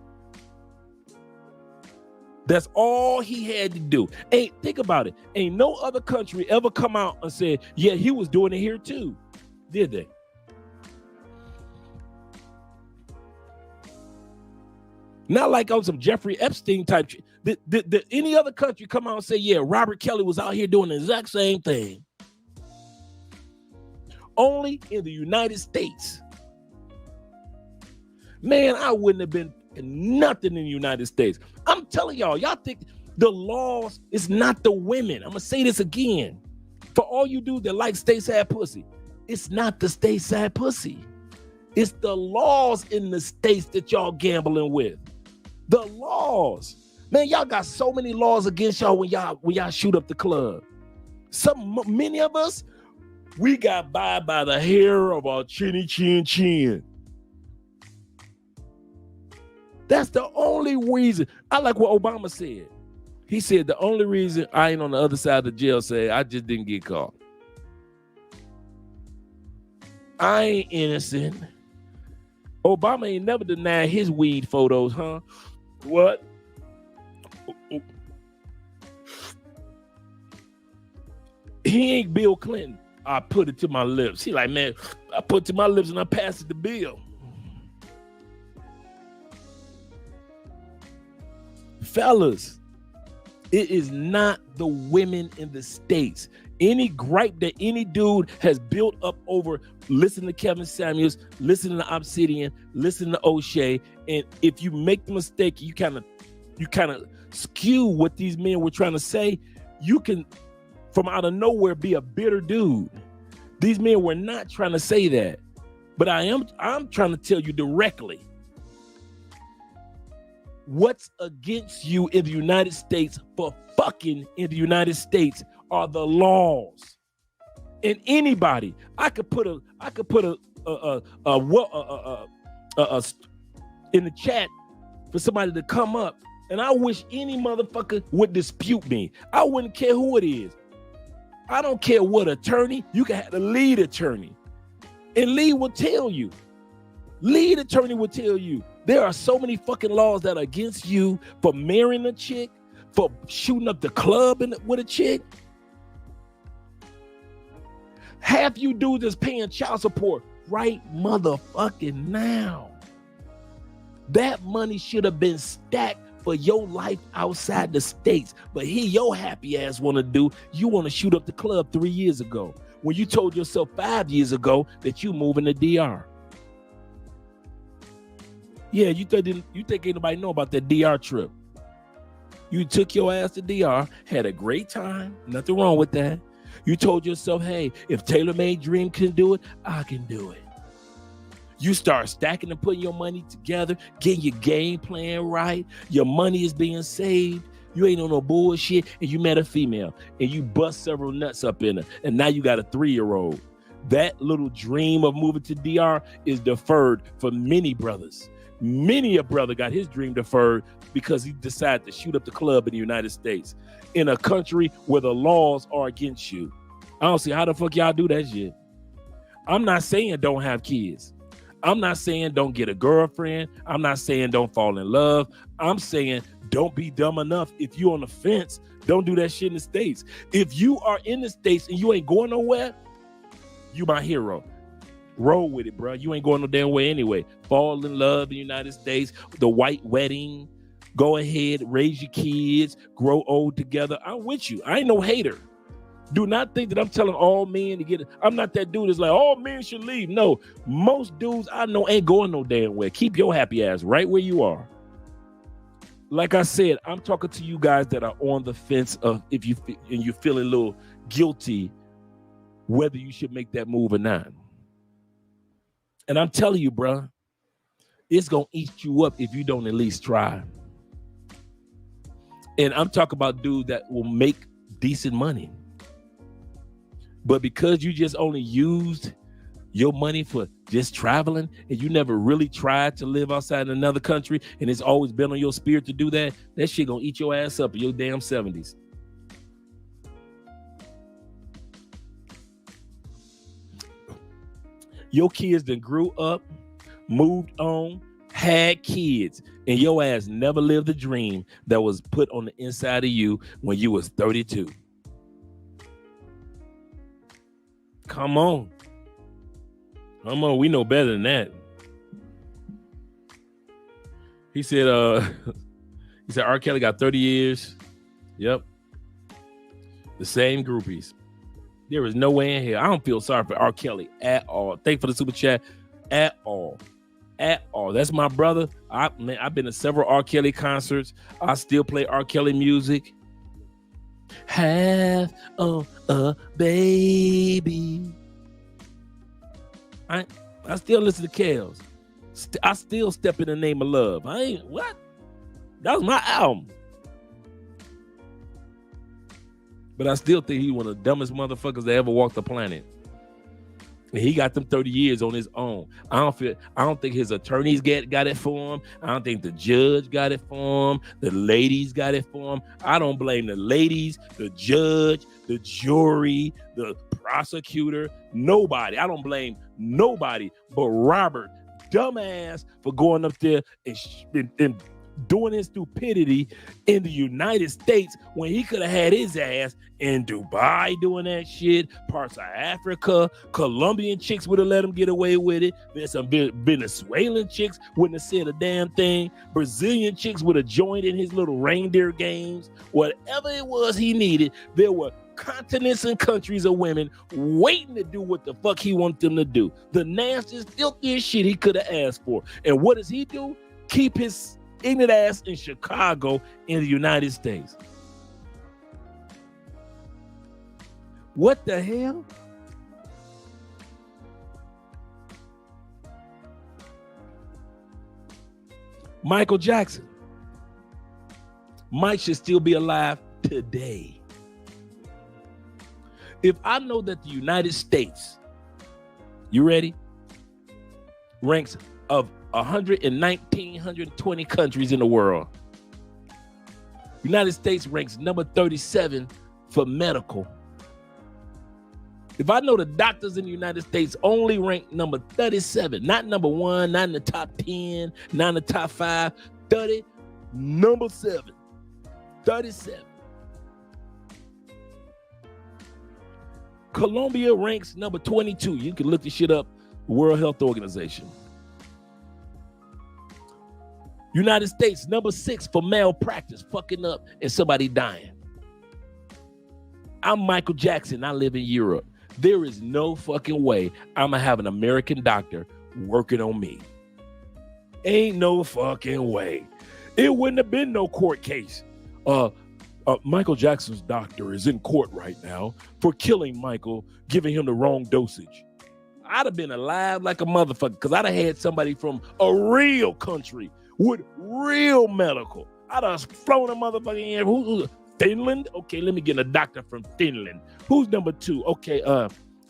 That's all he had to do. Think about it. Ain't no other country ever come out and said, yeah, he was doing it here too. Did they? Not like on some Jeffrey Epstein type. Did any other country come out and say, yeah, Robert Kelly was out here doing the exact same thing? Only in the United States. Man, I wouldn't have been nothing in the United States. I'm telling y'all think the laws is not the women. I'm going to say this again. For all you dudes that like stateside pussy, it's not the stateside pussy. It's the laws in the states that y'all gambling with. The laws. Man, y'all got so many laws against y'all when y'all shoot up the club. Many of us, we got by the hair of our chinny chin. That's the only reason. I like what Obama said. He said the only reason I ain't on the other side of the jail cell, I just didn't get caught. I ain't innocent. Obama ain't never denied his weed photos, huh? What? He ain't Bill Clinton. I put it to my lips. He like, man, I put it to my lips and I passed it to Bill. Fellas, it is not the women in the States. Any gripe that any dude has built up over listening to Kevin Samuels, listening to Obsidian, listening to O'Shea, and if you make the mistake, you kind of skew what these men were trying to say, you can, from out of nowhere, be a bitter dude. These men were not trying to say that, but I'm trying to tell you directly. What's against you in the United States for fucking in the United States are the laws. And anybody, I could put a in the chat for somebody to come up, and I wish any motherfucker would dispute me. I wouldn't care who it is. I don't care what attorney. You can have the lead attorney, and Lee will tell you. Lead attorney will tell you. There are so many fucking laws that are against you for marrying a chick, for shooting up the club with a chick. Half you dudes is paying child support right motherfucking now. That money should have been stacked for your life outside the States. But here your happy ass want to do, you want to shoot up the club 3 years ago when you told yourself 5 years ago that you moving to DR. Yeah, you think ain't nobody know about that DR trip. You took your ass to DR, had a great time, nothing wrong with that. You told yourself, hey, if Taylor Made Dream can do it, I can do it. You start stacking and putting your money together, getting your game plan right. Your money is being saved. You ain't on no bullshit, and you met a female, and you bust several nuts up in her, and now you got a 3-year-old. That little dream of moving to DR is deferred for many brothers. Many a brother got his dream deferred because he decided to shoot up the club in the United States, in a country where the laws are against you. I don't see how the fuck y'all do that shit. I'm not saying don't have kids. I'm not saying don't get a girlfriend. I'm not saying don't fall in love. I'm saying don't be dumb enough. If you on the fence, don't do that shit in the States. If you are in the States and you ain't going nowhere, you my hero. Roll with it, bro. You ain't going no damn way anyway. Fall in love in the United States, the white wedding. Go ahead, raise your kids, grow old together. I'm with you. I ain't no hater. Do not think that I'm telling all men to get it. I'm not that dude that's like, all men should leave. No, most dudes I know ain't going no damn way. Keep your happy ass right where you are. Like I said, I'm talking to you guys that are on the fence of if you and you're feeling a little guilty whether you should make that move or not. And I'm telling you, bro, it's going to eat you up if you don't at least try. And I'm talking about dudes that will make decent money. But because you just only used your money for just traveling and you never really tried to live outside another country and it's always been on your spirit to do that, that shit gonna eat your ass up in your damn 70s. Your kids done grew up, moved on, had kids, and your ass never lived the dream that was put on the inside of you when you was 32. Come on. Come on, we know better than that. He said R. Kelly got 30 years. Yep. The same groupies. There is no way in here. I don't feel sorry for R. Kelly at all. Thank you for the super chat. At all. At all. That's my brother. I've been to several R. Kelly concerts. I still play R. Kelly music. Have a baby. I still listen to Kels. I still Step in the Name of Love. I ain't what? That was my album. But I still think he's one of the dumbest motherfuckers that ever walked the planet. And he got them 30 years on his own. I don't think his attorneys got it for him. I don't think the judge got it for him. The ladies got it for him. I don't blame the ladies, the judge, the jury, the prosecutor, nobody. I don't blame nobody but Robert, dumbass, for going up there and doing his stupidity in the United States when he could have had his ass in Dubai doing that shit, parts of Africa. Colombian chicks would have let him get away with it. Then some Venezuelan chicks wouldn't have said a damn thing. Brazilian chicks would have joined in his little reindeer games. Whatever it was he needed, there were continents and countries of women waiting to do what the fuck he wanted them to do. The nastiest, filthiest shit he could have asked for. And what does he do? Keep his ignorant ass in Chicago in the United States. What the hell? Michael Jackson. Mike should still be alive today. If I know that the United States, you ready, ranks of 119, 120 countries in the world, United States ranks number 37 for medical. If I know the doctors in the United States only rank number 37, not number 1, not in the top 10, not in the top 5, 30, number 7, 37. Colombia ranks number 22. You can look this shit up, World Health Organization. United States, number 6 for malpractice, fucking up and somebody dying. I'm Michael Jackson. I live in Europe. There is no fucking way I'm gonna have an American doctor working on me. Ain't no fucking way. It wouldn't have been no court case. Michael Jackson's doctor is in court right now for killing Michael, giving him the wrong dosage. I'd have been alive like a motherfucker because I'd have had somebody from a real country with real medical. I'd have flown a motherfucker in. Who's Finland? Okay, let me get a doctor from Finland. Who's number 2? Okay,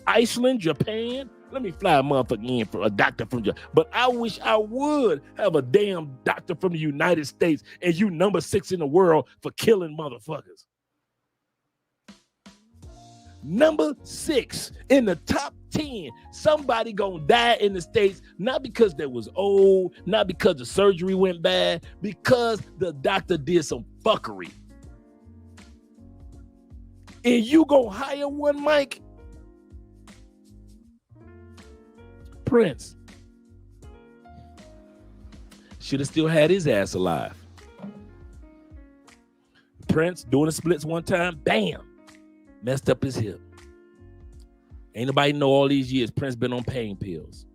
Iceland, Japan. Let me fly a motherfucker in for a doctor from Japan. But I wish I would have a damn doctor from the United States and you number 6 in the world for killing motherfuckers. Number 6 in the top 10. Somebody gonna die in the States, not because they was old, not because the surgery went bad, because the doctor did some fuckery. And you gonna hire one, Mike? Prince should have still had his ass alive. Prince doing the splits one time, bam, messed up his hip. Ain't nobody know all these years Prince been on pain pills.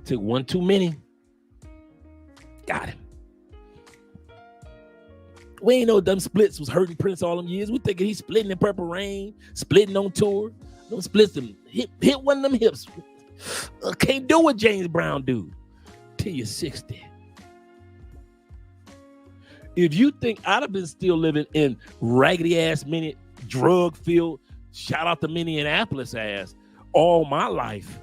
Took one too many. Got him. We ain't know them splits was hurting Prince all them years. We thinking he's splitting in Purple Rain, splitting on tour. Them splits them hit one of them hips. Can't do what James Brown do till you're 60. If you think I'd have been still living in raggedy ass mini drug filled, shout out to Minneapolis ass all my life,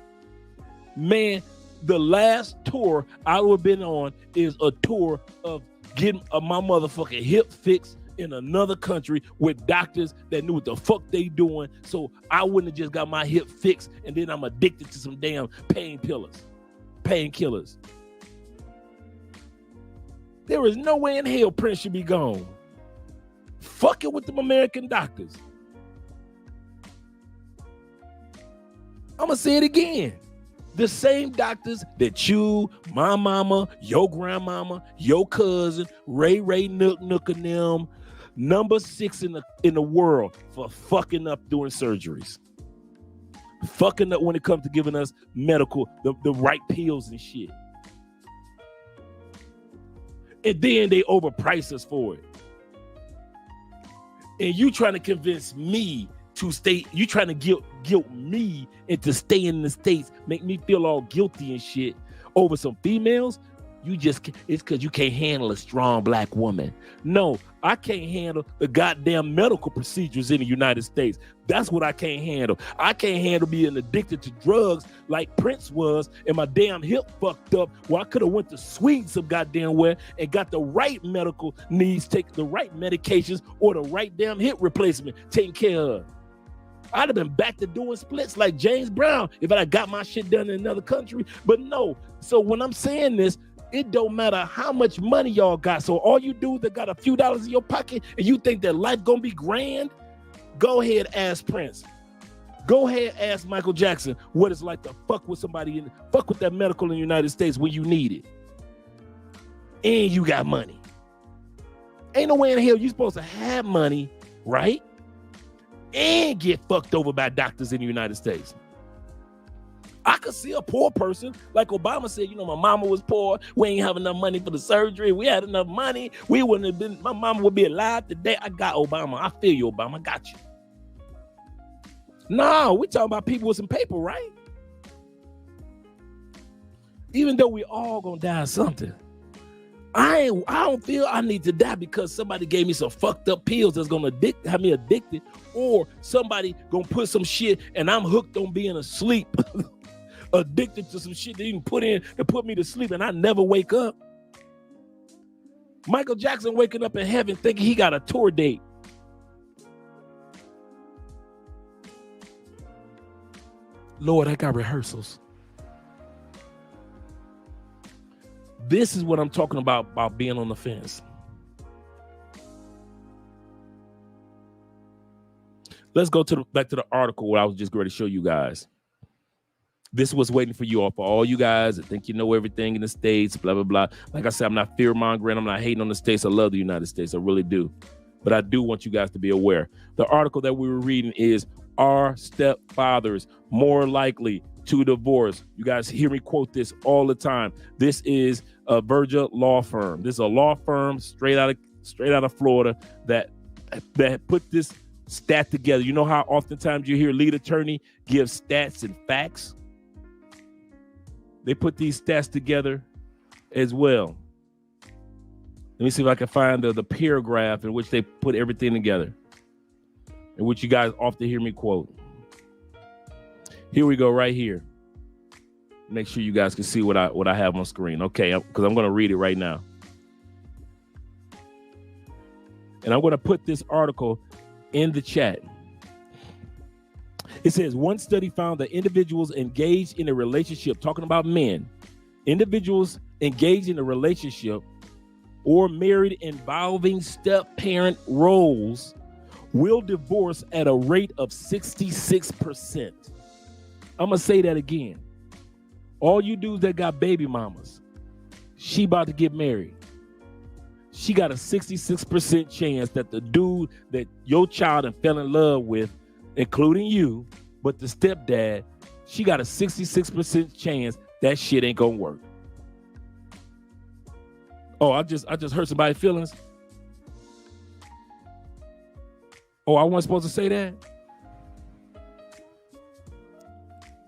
man, the last tour I would have been on is a tour of getting my motherfucking hip fixed in another country with doctors that knew what the fuck they doing, so I wouldn't have just got my hip fixed and then I'm addicted to some damn painkillers. There is no way in hell Prince should be gone. Fuck it with them American doctors. I'm gonna say it again. The same doctors that you, my mama, your grandmama, your cousin, Ray Nook and them, number 6 in the world for fucking up doing surgeries. Fucking up when it comes to giving us medical, the right pills and shit. And then they overprice us for it. And you trying to convince me to stay, you trying to guilt me into staying in the States, make me feel all guilty and shit over some females. It's because you can't handle a strong black woman. No, I can't handle the goddamn medical procedures in the United States. That's what I can't handle. I can't handle being addicted to drugs like Prince was and my damn hip fucked up where I could have went to Sweden some goddamn where and got the right medical needs, take the right medications or the right damn hip replacement taken care of. I'd have been back to doing splits like James Brown if I got my shit done in another country. But no. So when I'm saying this, it don't matter how much money y'all got. So all you dudes that got a few dollars in your pocket and you think that life gonna be grand, go ahead, ask Prince. Go ahead, ask Michael Jackson what it's like to fuck with somebody, fuck with that medical in the United States when you need it. And you got money. Ain't no way in hell you supposed to have money, right? And get fucked over by doctors in the United States. I could see a poor person, like Obama said, you know, my mama was poor. We ain't have enough money for the surgery. We had enough money. We wouldn't have been, my mama would be alive today. I got Obama. I feel you, Obama. I got you. No, we talking about people with some paper, right? Even though we all gonna die of something. I don't feel I need to die because somebody gave me some fucked up pills that's gonna have me addicted, or somebody gonna put some shit and I'm hooked on being asleep. Addicted to some shit that you can put in to put me to sleep and I never wake up. Michael Jackson waking up in heaven thinking he got a tour date. Lord, I got rehearsals. This is what I'm talking about being on the fence. Let's go back to the article where I was just going to show you guys. This was waiting for you all, for all you guys that think you know everything in the States, blah, blah, blah. Like I said, I'm not fear-mongering. I'm not hating on the States. I love the United States. I really do. But I do want you guys to be aware. The article that we were reading is, are stepfathers more likely to divorce? You guys hear me quote this all the time. This is a Virgia law firm. This is a law firm straight out of Florida that put this stat together. You know how oftentimes you hear lead attorney give stats and facts? They put these stats together as well. Let me see if I can find the paragraph in which they put everything together, in which you guys often hear me quote. Here we go, right here. Make sure you guys can see what I have on screen. Okay, because I'm going to read it right now. And I'm going to put this article in the chat. It says, one study found that individuals engaged in a relationship, talking about men, individuals engaged in a relationship or married involving step-parent roles will divorce at a rate of 66%. I'm going to say that again. All you dudes that got baby mamas, she about to get married. She got a 66% chance that the dude that your child and fell in love with, including you, but the stepdad, she got a 66% chance that shit ain't gonna work. Oh, I just hurt somebody's feelings. Oh, I wasn't supposed to say that?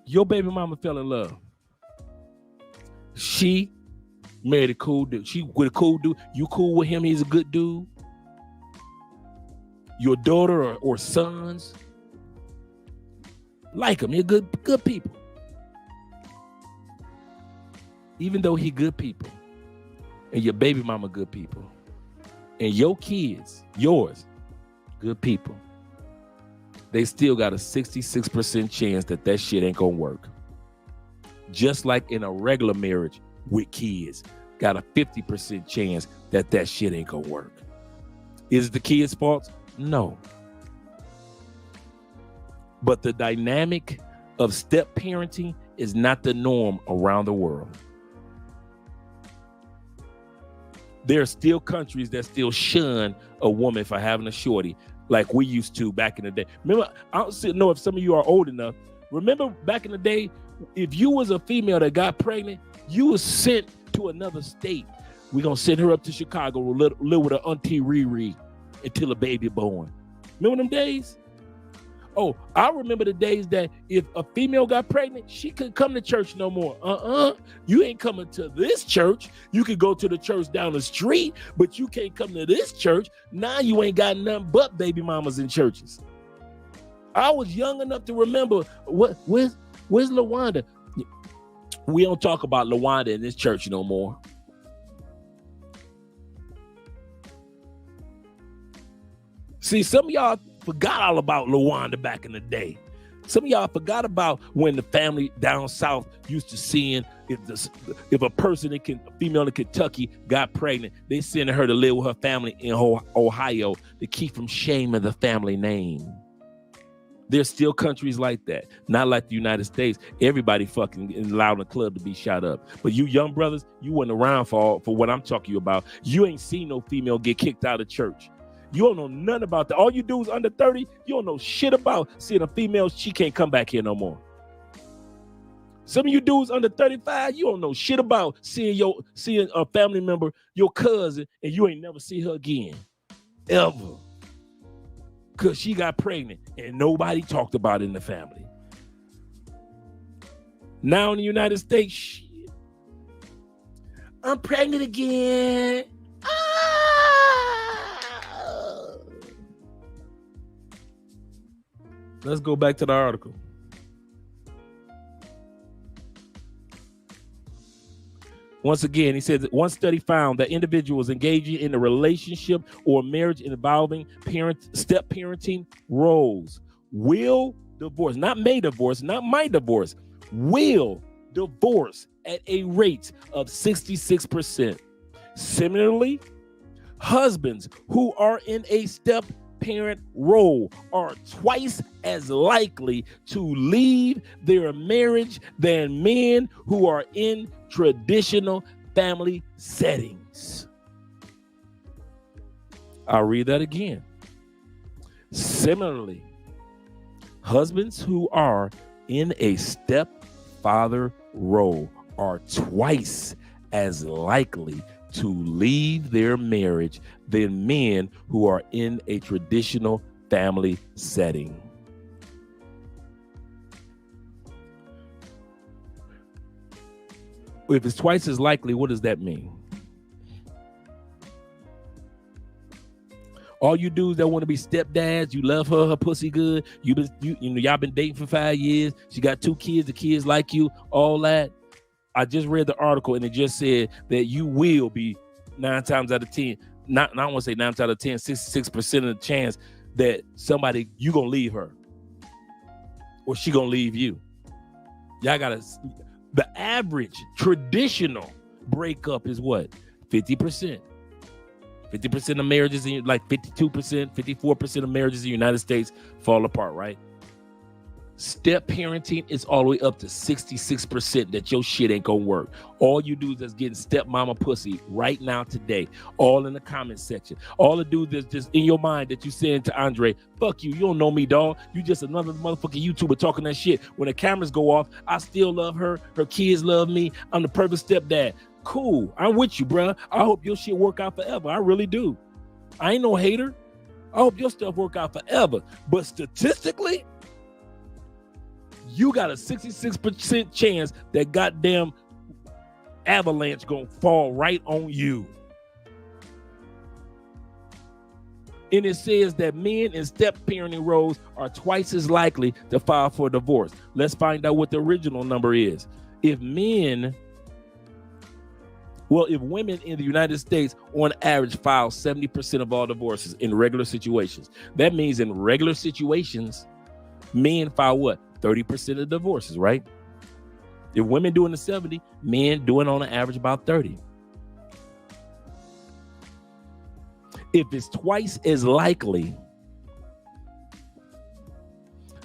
Your baby mama fell in love. She married a cool dude. She with a cool dude. You cool with him? He's a good dude. Your daughter or sons like him. They're good people. Even though he good people, and your baby mama good people, and your kids, yours, good people, they still got a 66% chance that shit ain't gonna work. Just like in a regular marriage with kids, got a 50% chance that shit ain't gonna work. Is it the kids' fault? No. But the dynamic of step parenting is not the norm around the world. There are still countries that still shun a woman for having a shorty like we used to back in the day. Remember, I don't know if some of you are old enough. Remember back in the day, if you was a female that got pregnant, you was sent to another state. We're going to send her up to Chicago, live with her auntie Riri until a baby born. Remember them days? Oh, I remember the days that if a female got pregnant, she couldn't come to church no more. You ain't coming to this church. You could go to the church down the street, but you can't come to this church. Now you ain't got nothing but baby mamas in churches. I was young enough to remember, where's LaWanda? We don't talk about LaWanda in this church no more. See, some of y'all forgot all about LaWanda back in the day. Some of y'all forgot about when the family down south used to seeing if a person, a female in Kentucky got pregnant, they sending her to live with her family in Ohio to keep from shaming the family name. There's still countries like that, not like the United States. Everybody fucking allowed in the club to be shot up. But you young brothers, you weren't around for what I'm talking about. You ain't seen no female get kicked out of church. You don't know nothing about that. All you do is under 30. You don't know shit about seeing a female. She can't come back here no more. Some of you dudes under 35, you don't know shit about seeing a family member, your cousin, and you ain't never see her again, ever, because she got pregnant and nobody talked about it in the family. Now in the United States, shit, I'm pregnant again. Let's go back to the article. Once again, he says that one study found that individuals engaging in a relationship or marriage involving step parenting roles will divorce, not may divorce, not might divorce, will divorce at a rate of 66%. Similarly, husbands who are in a step parent role are twice as likely to leave their marriage than men who are in traditional family settings. I'll read that again. Similarly, husbands who are in a stepfather role are twice as likely to leave their marriage than men who are in a traditional family setting. If it's twice as likely, what does that mean? All you dudes that want to be stepdads, you love her pussy good. Y'all been dating for 5 years. She got 2 kids, the kids like you, all that. I just read the article and it just said that you will be 9 times out of 10. I don't want to say 9 times out of 10, 66% of the chance that you gonna leave her or she gonna leave you. Y'all the average traditional breakup is what? 50%. 50% of marriages, like 52%, 54% of marriages in the United States fall apart, right? Step parenting is all the way up to 66% that your shit ain't gonna work. All you do is just getting stepmama pussy right now today, all in the comment section. All the dudes that's just in your mind that you saying to Andre, fuck you don't know me, dog. You just another motherfucking YouTuber talking that shit. When the cameras go off, I still love her. Her kids love me. I'm the perfect stepdad. Cool, I'm with you, bruh. I hope your shit work out forever. I really do. I ain't no hater. I hope your stuff work out forever. But statistically, you got a 66% chance that goddamn avalanche gonna fall right on you. And it says that men in step parenting roles are twice as likely to file for divorce. Let's find out what the original number is. If women in the United States on average file 70% of all divorces in regular situations, that means in regular situations, men file what? 30% of divorces, right? If women doing the 70, men doing on an average about 30. If it's twice as likely,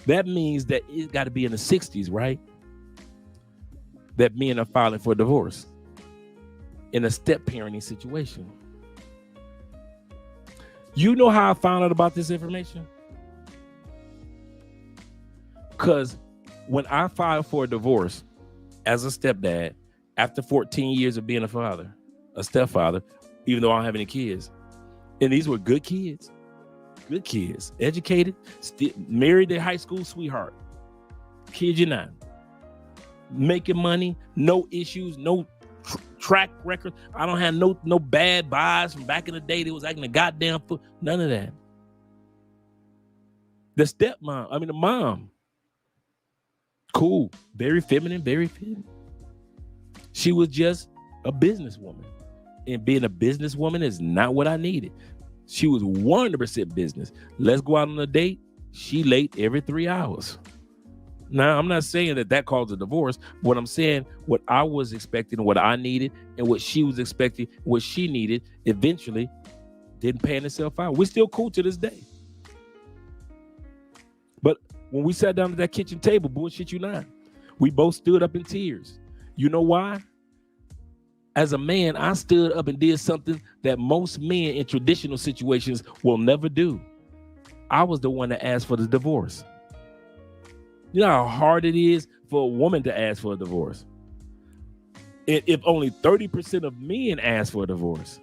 that means that it got to be in the 60s, right? That men are filing for divorce in a step parenting situation. You know how I found out about this information? Because when I filed for a divorce as a stepdad, after 14 years of being a stepfather, even though I don't have any kids, and these were good kids, educated, married their high school sweetheart, kid you not, making money, no issues, no track record. I don't have no bad buys from back in the day. They was acting a goddamn fool. None of that. The mom, cool, very feminine, She was just a businesswoman. And being a businesswoman is not what I needed. She was 100% business. Let's go out on a date. She late every 3 hours. Now, I'm not saying that caused a divorce. What I'm saying, what I was expecting, what I needed, and what she was expecting, what she needed, eventually didn't pan itself out. We're still cool to this day. But when we sat down at that kitchen table, bullshit you not, we both stood up in tears. You know why? As a man, I stood up and did something that most men in traditional situations will never do. I was the one that asked for the divorce. You know how hard it is for a woman to ask for a divorce? And if only 30% of men ask for a divorce,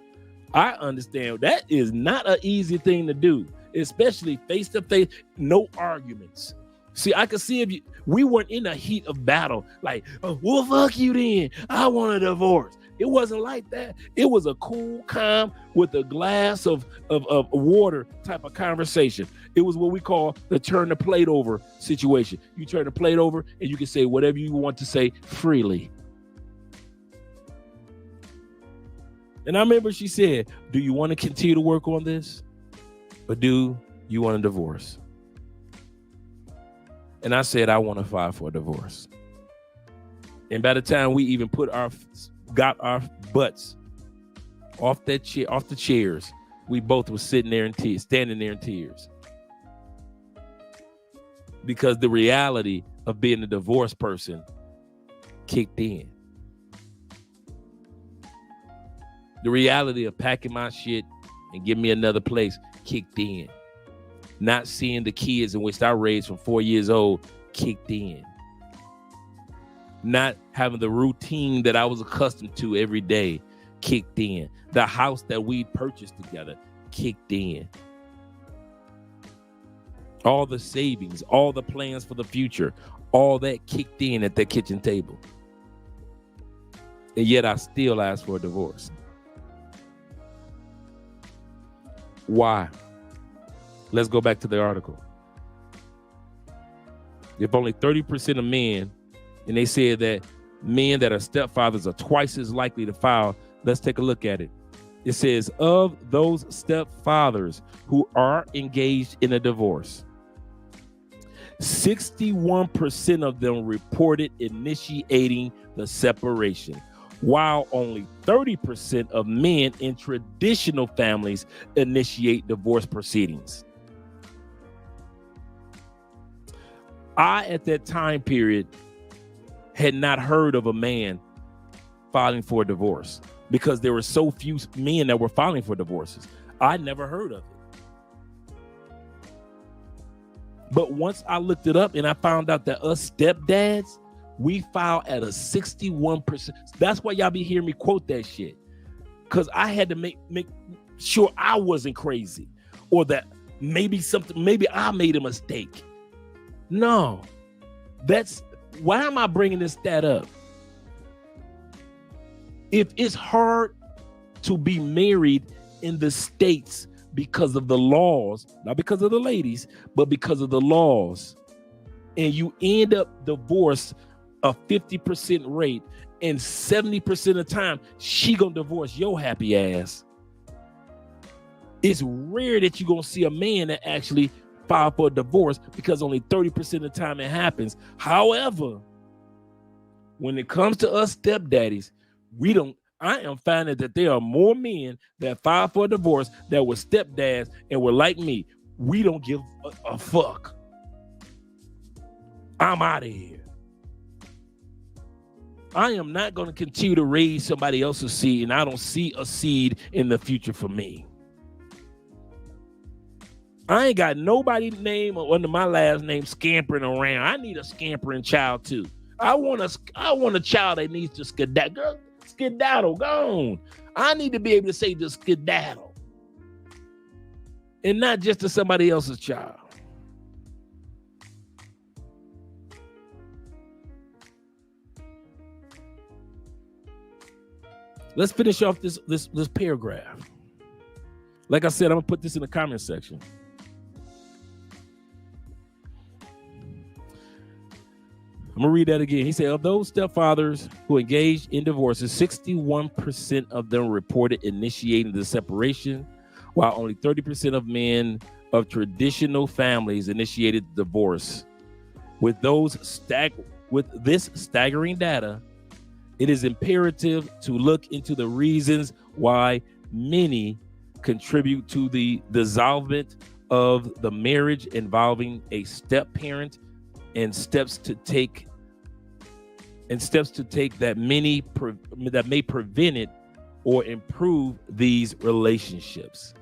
I understand that is not an easy thing to do, especially face to face, no arguments. See, I could see we weren't in the heat of battle, like, oh, well, fuck you then. I want a divorce. It wasn't like that. It was a cool, calm, with a glass of water type of conversation. It was what we call the turn the plate over situation. You turn the plate over and you can say whatever you want to say freely. And I remember she said, do you want to continue to work on this? Or do you want a divorce? And I said, I want to file for a divorce. And by the time we even got our butts off the chairs, we both were sitting there in tears, standing there in tears. Because the reality of being a divorced person kicked in. The reality of packing my shit and give me another place kicked in. Not seeing the kids in which I raised from 4 years old kicked in. Not having the routine that I was accustomed to every day kicked in. The house that we purchased together kicked in. All the savings, all the plans for the future, all that kicked in at that kitchen table. And yet I still asked for a divorce. Why? Let's go back to the article. If only 30% of men, and they said that men that are stepfathers are twice as likely to file. Let's take a look at it. It says, of those stepfathers who are engaged in a divorce, 61% of them reported initiating the separation, while only 30% of men in traditional families initiate divorce proceedings. I, at that time period, had not heard of a man filing for a divorce because there were so few men that were filing for divorces. I never heard of it. But once I looked it up and I found out that us stepdads, we file at a 61%. That's why y'all be hearing me quote that shit. Because I had to make sure I wasn't crazy or that maybe I made a mistake. No, why am I bringing this stat up? If it's hard to be married in the States because of the laws, not because of the ladies, but because of the laws, and you end up divorced a 50% rate, and 70% of the time, she gonna divorce your happy ass. It's rare that you're gonna see a man that actually file for a divorce because only 30% of the time it happens. However, when it comes to us stepdaddies, I am finding that there are more men that file for a divorce that were stepdads and were like me. We don't give a fuck. I'm out of here. I am not going to continue to raise somebody else's seed, and I don't see a seed in the future for me. I ain't got nobody's name under my last name scampering around. I need a scampering child too. I want a child that needs to skedaddle. Girl, skedaddle, go on. I need to be able to say just skedaddle. And not just to somebody else's child. Let's finish off this paragraph. Like I said, I'm gonna put this in the comment section. I'm gonna read that again. He said, of those stepfathers who engaged in divorces, 61% of them reported initiating the separation, while only 30% of men of traditional families initiated divorce. With this staggering data, it is imperative to look into the reasons why many contribute to the dissolvement of the marriage involving a step parent, and steps to take that may prevent it or improve these relationships.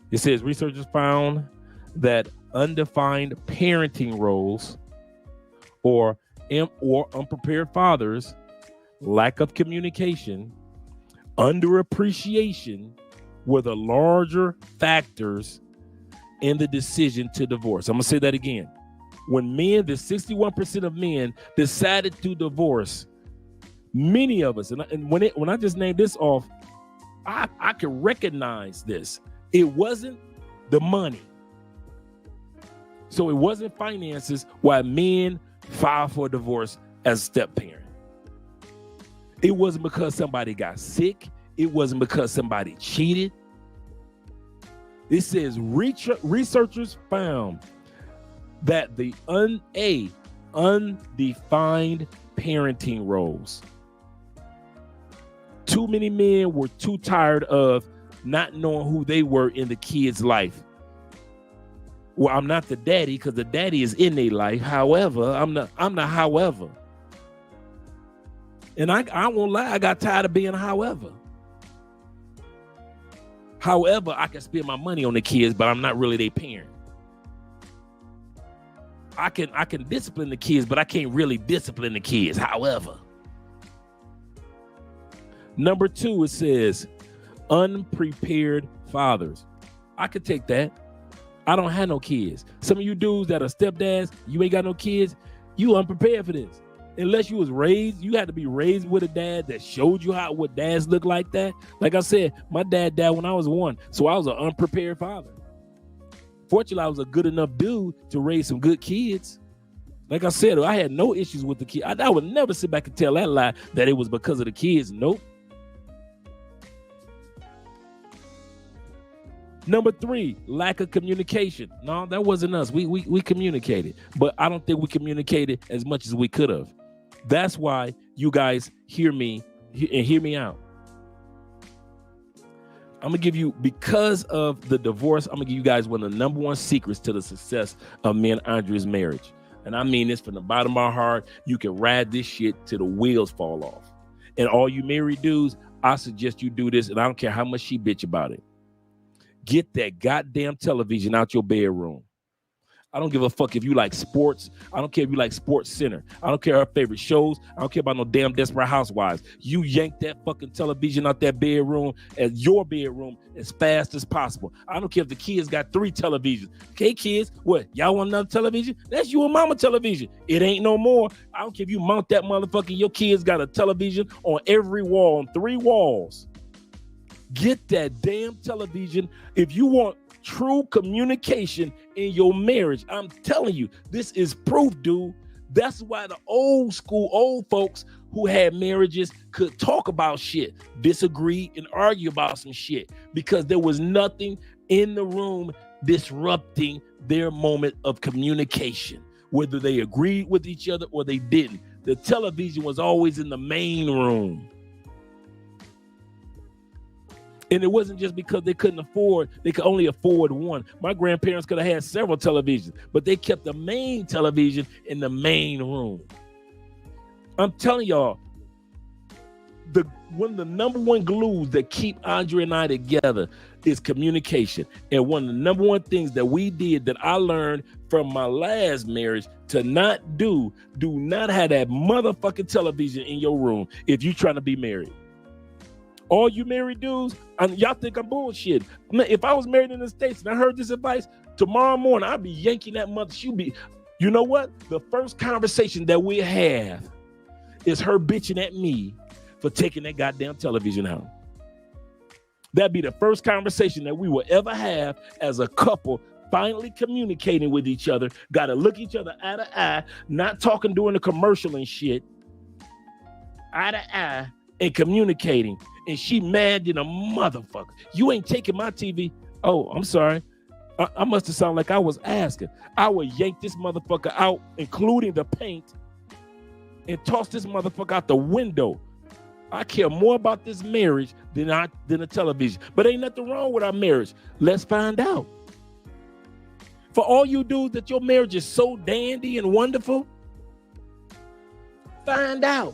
It says researchers found that undefined parenting roles or unprepared fathers, lack of communication, underappreciation were the larger factors in the decision to divorce. I'm gonna say that again. When the 61% of men decided to divorce, many of us, and when I just named this off, I can recognize this. It wasn't the money. So it wasn't finances why men filed for a divorce as a step parent. It wasn't because somebody got sick. It wasn't because somebody cheated. It says researchers found that the undefined parenting roles. Too many men were too tired of not knowing who they were in the kid's life. Well, I'm not the daddy because the daddy is in their life. However, I'm not however. And I won't lie, I got tired of being however. However, I can spend my money on the kids, but I'm not really their parent. I can discipline the kids, but I can't really discipline the kids. However. Number 2, it says unprepared fathers. I could take that. I don't have no kids. Some of you dudes that are stepdads, you ain't got no kids, you unprepared for this. Unless you was raised, you had to be raised with a dad that showed you what dads look like that. Like I said, my dad died when I was 1, so I was an unprepared father. Fortunately, I was a good enough dude to raise some good kids. Like I said, I had no issues with the kids. I would never sit back and tell that lie that it was because of the kids. Nope. Number 3, lack of communication. No, that wasn't us. We communicated, but I don't think we communicated as much as we could have. That's why you guys hear me and hear me out. I'm gonna give you, because of the divorce, I'm gonna give you guys one of the number 1 secrets to the success of me and Andrea's marriage. And I mean this from the bottom of my heart. You can ride this shit till the wheels fall off. And all you married dudes, I suggest you do this, and I don't care how much she bitch about it. Get that goddamn television out your bedroom. I don't give a fuck if you like sports. I don't care if you like Sports Center. I don't care her favorite shows. I don't care about no damn Desperate Housewives. You yank that fucking television out that bedroom, as your bedroom, as fast as possible. I don't care if the kids got 3 televisions. Okay, kids, what? Y'all want another television? That's you and mama television. It ain't no more. I don't care if you mount that motherfucker. Your kids got a television on every wall, on 3 walls. Get that damn television. If you want true communication in your marriage, I'm telling you, this is proof, dude. That's why the old folks who had marriages could talk about shit, disagree, and argue about some shit, because there was nothing in the room disrupting their moment of communication, whether they agreed with each other or they didn't. The television was always in the main room. And it wasn't just because they could only afford one. My grandparents could have had several televisions, but they kept the main television in the main room. I'm telling y'all, one of the number 1 glues that keep Andre and I together is communication. And one of the number 1 things that we did, that I learned from my last marriage, to not do not have that motherfucking television in your room if you're trying to be married. All you married dudes, y'all think I'm bullshit. Man, if I was married in the States and I heard this advice, tomorrow morning I'd be yanking that mother. You know what? The first conversation that we have is her bitching at me for taking that goddamn television out. That'd be the first conversation that we will ever have as a couple, finally communicating with each other. Got to look each other eye to eye, not talking during the commercial and shit. Eye to eye and communicating. And she mad than a motherfucker. You ain't taking my TV. Oh, I'm sorry. I must have sounded like I was asking. I would yank this motherfucker out, including the paint, and toss this motherfucker out the window. I care more about this marriage than a television. But ain't nothing wrong with our marriage. Let's find out. For all you dudes that your marriage is so dandy and wonderful, find out.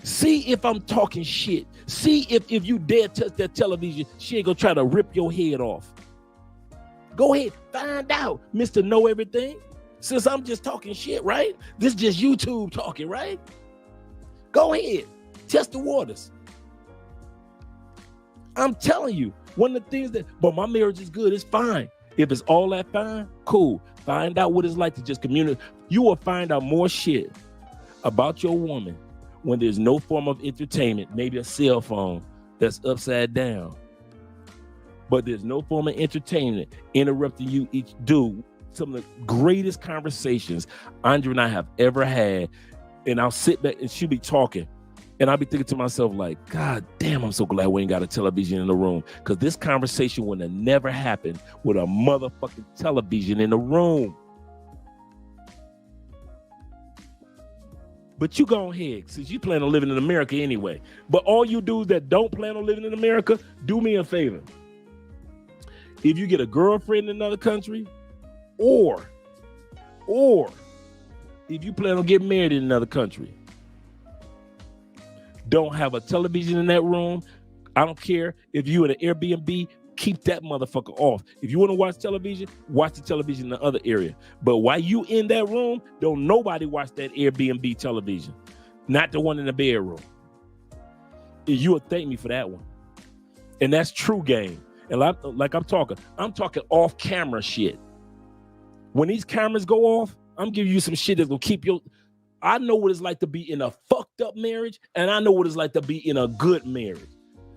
See if I'm talking shit. See if you dare touch that television, she ain't gonna try to rip your head off. Go ahead, find out, Mr. Know Everything. Since I'm just talking shit, right? This is just YouTube talking, right? Go ahead, test the waters. I'm telling you, one of the things but my marriage is good, it's fine. If it's all that fine, cool. Find out what it's like to just communicate. You will find out more shit about your woman when there's no form of entertainment, maybe a cell phone that's upside down, but there's no form of entertainment interrupting you each do some of the greatest conversations Andre and I have ever had. And I'll sit back and she'll be talking and I'll be thinking to myself like, God damn, I'm so glad we ain't got a television in the room, because this conversation would have never happened with a motherfucking television in the room. But you go ahead, since you plan on living in America anyway. But all you dudes that don't plan on living in America, do me a favor. If you get a girlfriend in another country, or if you plan on getting married in another country, don't have a television in that room. I don't care if you in an Airbnb, keep that motherfucker off. If you want to watch the television in the other area. But while you in that room, don't nobody watch that Airbnb television. Not the one in the bedroom. You will thank me for that one. And that's true game. And I'm talking off camera shit. When these cameras go off, I'm giving you some shit that's gonna keep your. I know what it's like to be in a fucked up marriage, and I know what it's like to be in a good marriage.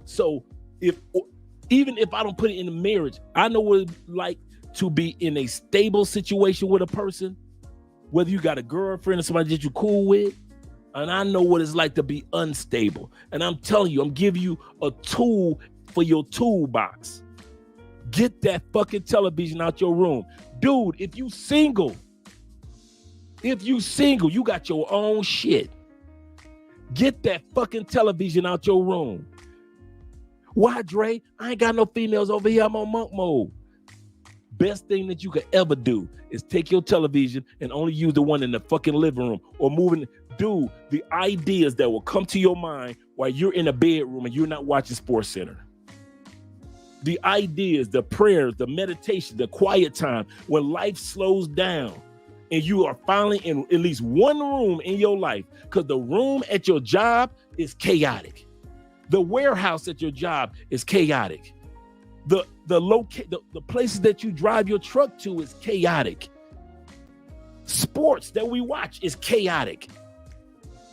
So even if I don't put it in a marriage, I know what it's like to be in a stable situation with a person, whether you got a girlfriend or somebody that you cool with, and I know what it's like to be unstable. And I'm telling you, I'm giving you a tool for your toolbox. Get that fucking television out your room. Dude, if you single, you got your own shit. Get that fucking television out your room. Why, Dre? I ain't got no females over here. I'm on monk mode. Best thing that you could ever do is take your television and only use the one in the fucking living room or moving. Dude, the ideas that will come to your mind while you're in a bedroom and you're not watching Sports Center. The ideas, the prayers, the meditation, the quiet time, when life slows down and you are finally in at least one room in your life, because the room at your job is chaotic. The warehouse at your job is chaotic. The places that you drive your truck to is chaotic. Sports that we watch is chaotic.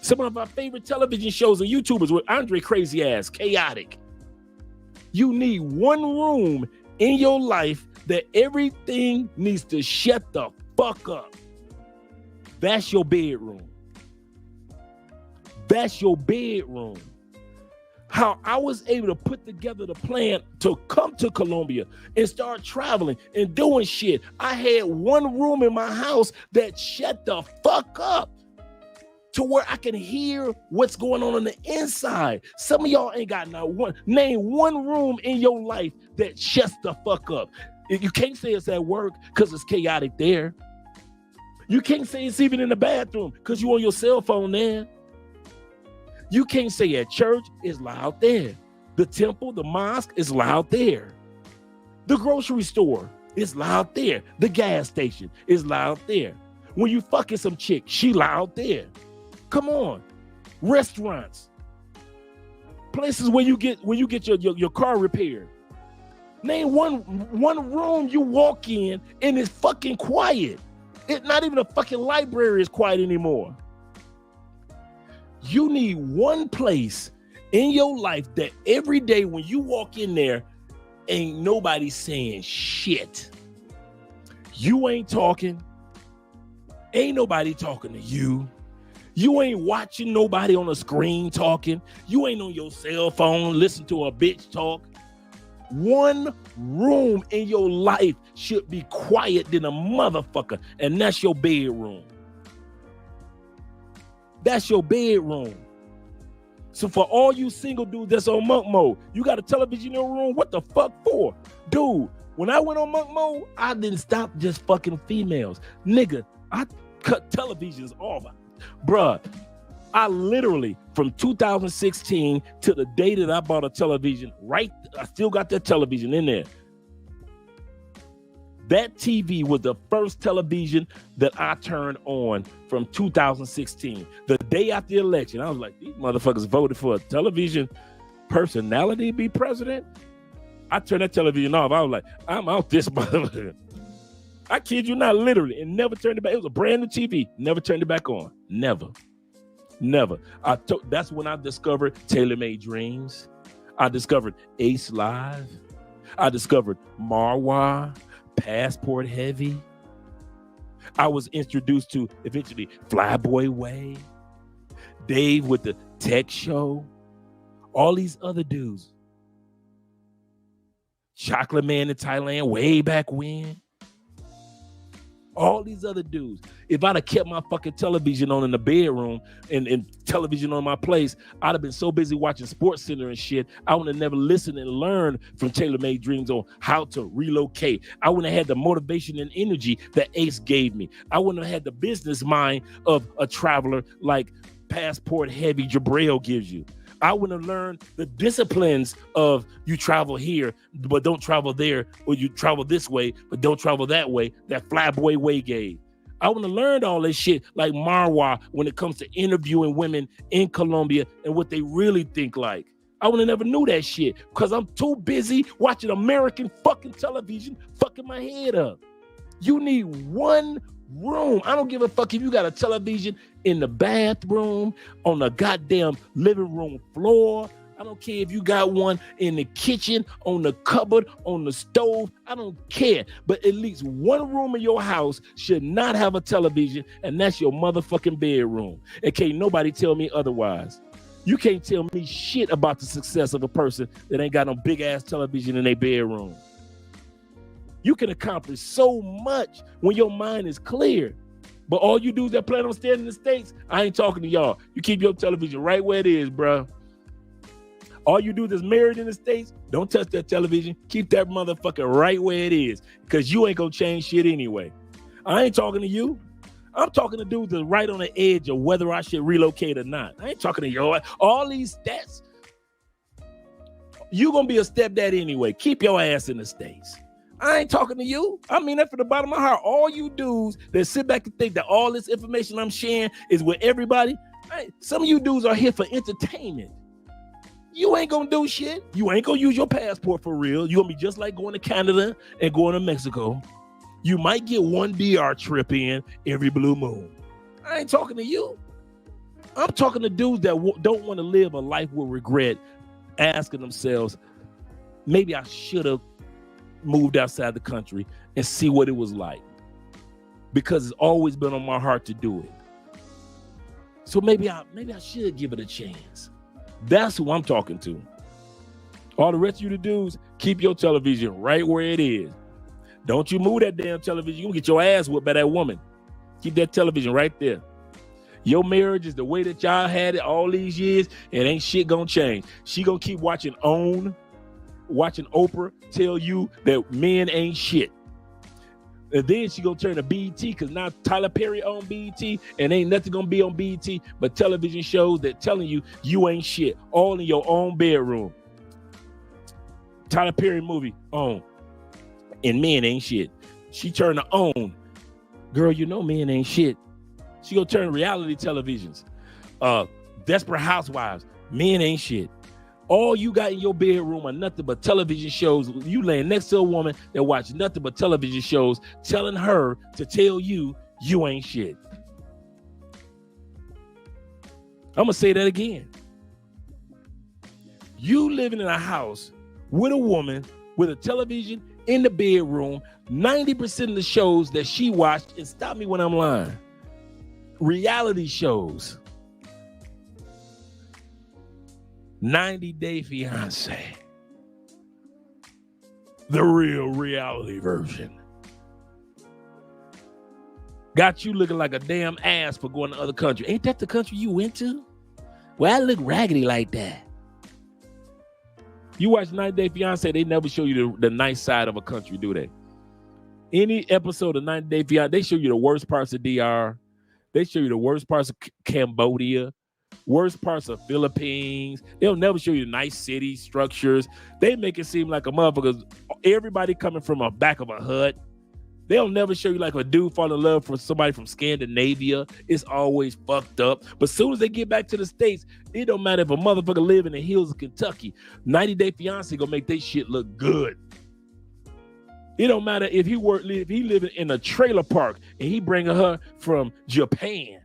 Some of our favorite television shows and YouTubers with Andre Crazy Ass, chaotic. You need one room in your life that everything needs to shut the fuck up. That's your bedroom. That's your bedroom. How I was able to put together the plan to come to Colombia and start traveling and doing shit. I had one room in my house that shut the fuck up to where I can hear what's going on the inside. Some of y'all ain't got name one room in your life that shuts the fuck up. You can't say it's at work because it's chaotic there. You can't say it's even in the bathroom because you on your cell phone there. You can't say at church, it's loud there. The temple, the mosque is loud there. The grocery store is loud there. The gas station is loud there. When you fucking some chick, she loud there. Come on. Restaurants. Places where you get your car repaired. Name one room you walk in and it's fucking quiet. It's not even a fucking library is quiet anymore. You need one place in your life that every day when you walk in there, ain't nobody saying shit. You ain't talking. Ain't nobody talking to you. You ain't watching nobody on a screen talking. You ain't on your cell phone listening to a bitch talk. One room in your life should be quiet than a motherfucker, and that's your bedroom. That's your bedroom. So for all you single dudes that's on monk mode, you got a television in your room, what the fuck for? Dude, when I went on monk mode, I didn't stop just fucking females. Nigga, I cut televisions off. Bruh, I literally, from 2016 to the day that I bought a television, I still got that television in there. That TV was the first television that I turned on from 2016. The day after the election, I was like, these motherfuckers voted for a television personality to be president. I turned that television off. I was like, I'm out this motherfucker. I kid you not, literally, and never turned it back. It was a brand new TV. Never turned it back on. Never. That's when I discovered Tailor Made Dreams. I discovered Ace Live. I discovered Marwa, Passport Heavy. I was introduced to eventually Flyboy Way, Dave with the Tech Show, all these other dudes. Chocolate Man in Thailand way back when. All these other dudes. If I'd have kept my fucking television on in the bedroom and television on my place, I'd have been so busy watching Sports Center and shit. I would have never listened and learned from Taylor Made Dreams on how to relocate. I wouldn't have had the motivation and energy that Ace gave me. I wouldn't have had the business mind of a traveler like Passport Heavy Jabril gives you. I wouldn't have learned the disciplines of you travel here, but don't travel there, or you travel this way, but don't travel that way, that Flyboy way gave. I wouldn't have learned all this shit like Marwa when it comes to interviewing women in Colombia and what they really think like. I would have never knew that shit because I'm too busy watching American fucking television fucking my head up. You need one room. I don't give a fuck if you got a television in the bathroom, on the goddamn living room floor. I don't care if you got one in the kitchen, on the cupboard, on the stove. I don't care. But at least one room in your house should not have a television, and that's your motherfucking bedroom. And can't nobody tell me otherwise. You can't tell me shit about the success of a person that ain't got no big ass television in their bedroom. You can accomplish so much when your mind is clear. But all you dudes that plan on staying in the States, I ain't talking to y'all. You keep your television right where it is, bro. All you do that's married in the States, don't touch that television. Keep that motherfucker right where it is, because you ain't gonna change shit anyway. I ain't talking to you. I'm talking to dudes that's right on the edge of whether I should relocate or not. I ain't talking to y'all. All these stats, you gonna be a stepdad anyway. Keep your ass in the States. I ain't talking to you. I mean that from the bottom of my heart. All you dudes that sit back and think that all this information I'm sharing is with everybody, some of you dudes are here for entertainment. You ain't gonna do shit. You ain't gonna use your passport for real. You gonna be just like going to Canada and going to Mexico. You might get one DR trip in every blue moon. I ain't talking to you. I'm talking to dudes that don't want to live a life with regret, asking themselves, maybe I should have moved outside the country and see what it was like, because it's always been on my heart to do it. So maybe I should give it a chance. That's who I'm talking to. All the rest of you the dudes, keep your television right where it is. Don't you move that damn television. You gonna get your ass whipped by that woman. Keep that television right there. Your marriage is the way that y'all had it all these years, and ain't shit gonna change. She gonna keep watching Oprah tell you that men ain't shit. And then she gonna turn to BET, because now Tyler Perry on BET, and ain't nothing gonna be on BET but television shows that telling you ain't shit, all in your own bedroom. Tyler Perry movie on, and men ain't shit. She turned to on, girl, you know men ain't shit. She gonna turn reality televisions, Desperate Housewives, men ain't shit. All you got in your bedroom are nothing but television shows. You laying next to a woman that watch nothing but television shows, telling her to tell you ain't shit. I'm gonna say that again. You living in a house with a woman with a television in the bedroom, 90% of the shows that she watched, and stop me when I'm lying, reality shows. 90 Day Fiancé, the real reality version. Got you looking like a damn ass for going to other country. Ain't that the country you went to? Well, I look raggedy like that. You watch 90 Day Fiancé, they never show you the nice side of a country, do they? Any episode of 90 Day Fiancé, they show you the worst parts of DR. They show you the worst parts of Cambodia. Worst parts of Philippines. They'll never show you nice city structures. They make it seem like a motherfucker, everybody coming from a back of a hut. They'll never show you like a dude fall in love with somebody from Scandinavia. It's always fucked up. But as soon as they get back to the States, it don't matter if a motherfucker live in the hills of Kentucky. 90 Day Fiancé gonna make they shit look good. It don't matter if he living in a trailer park and he bringing her from Japan.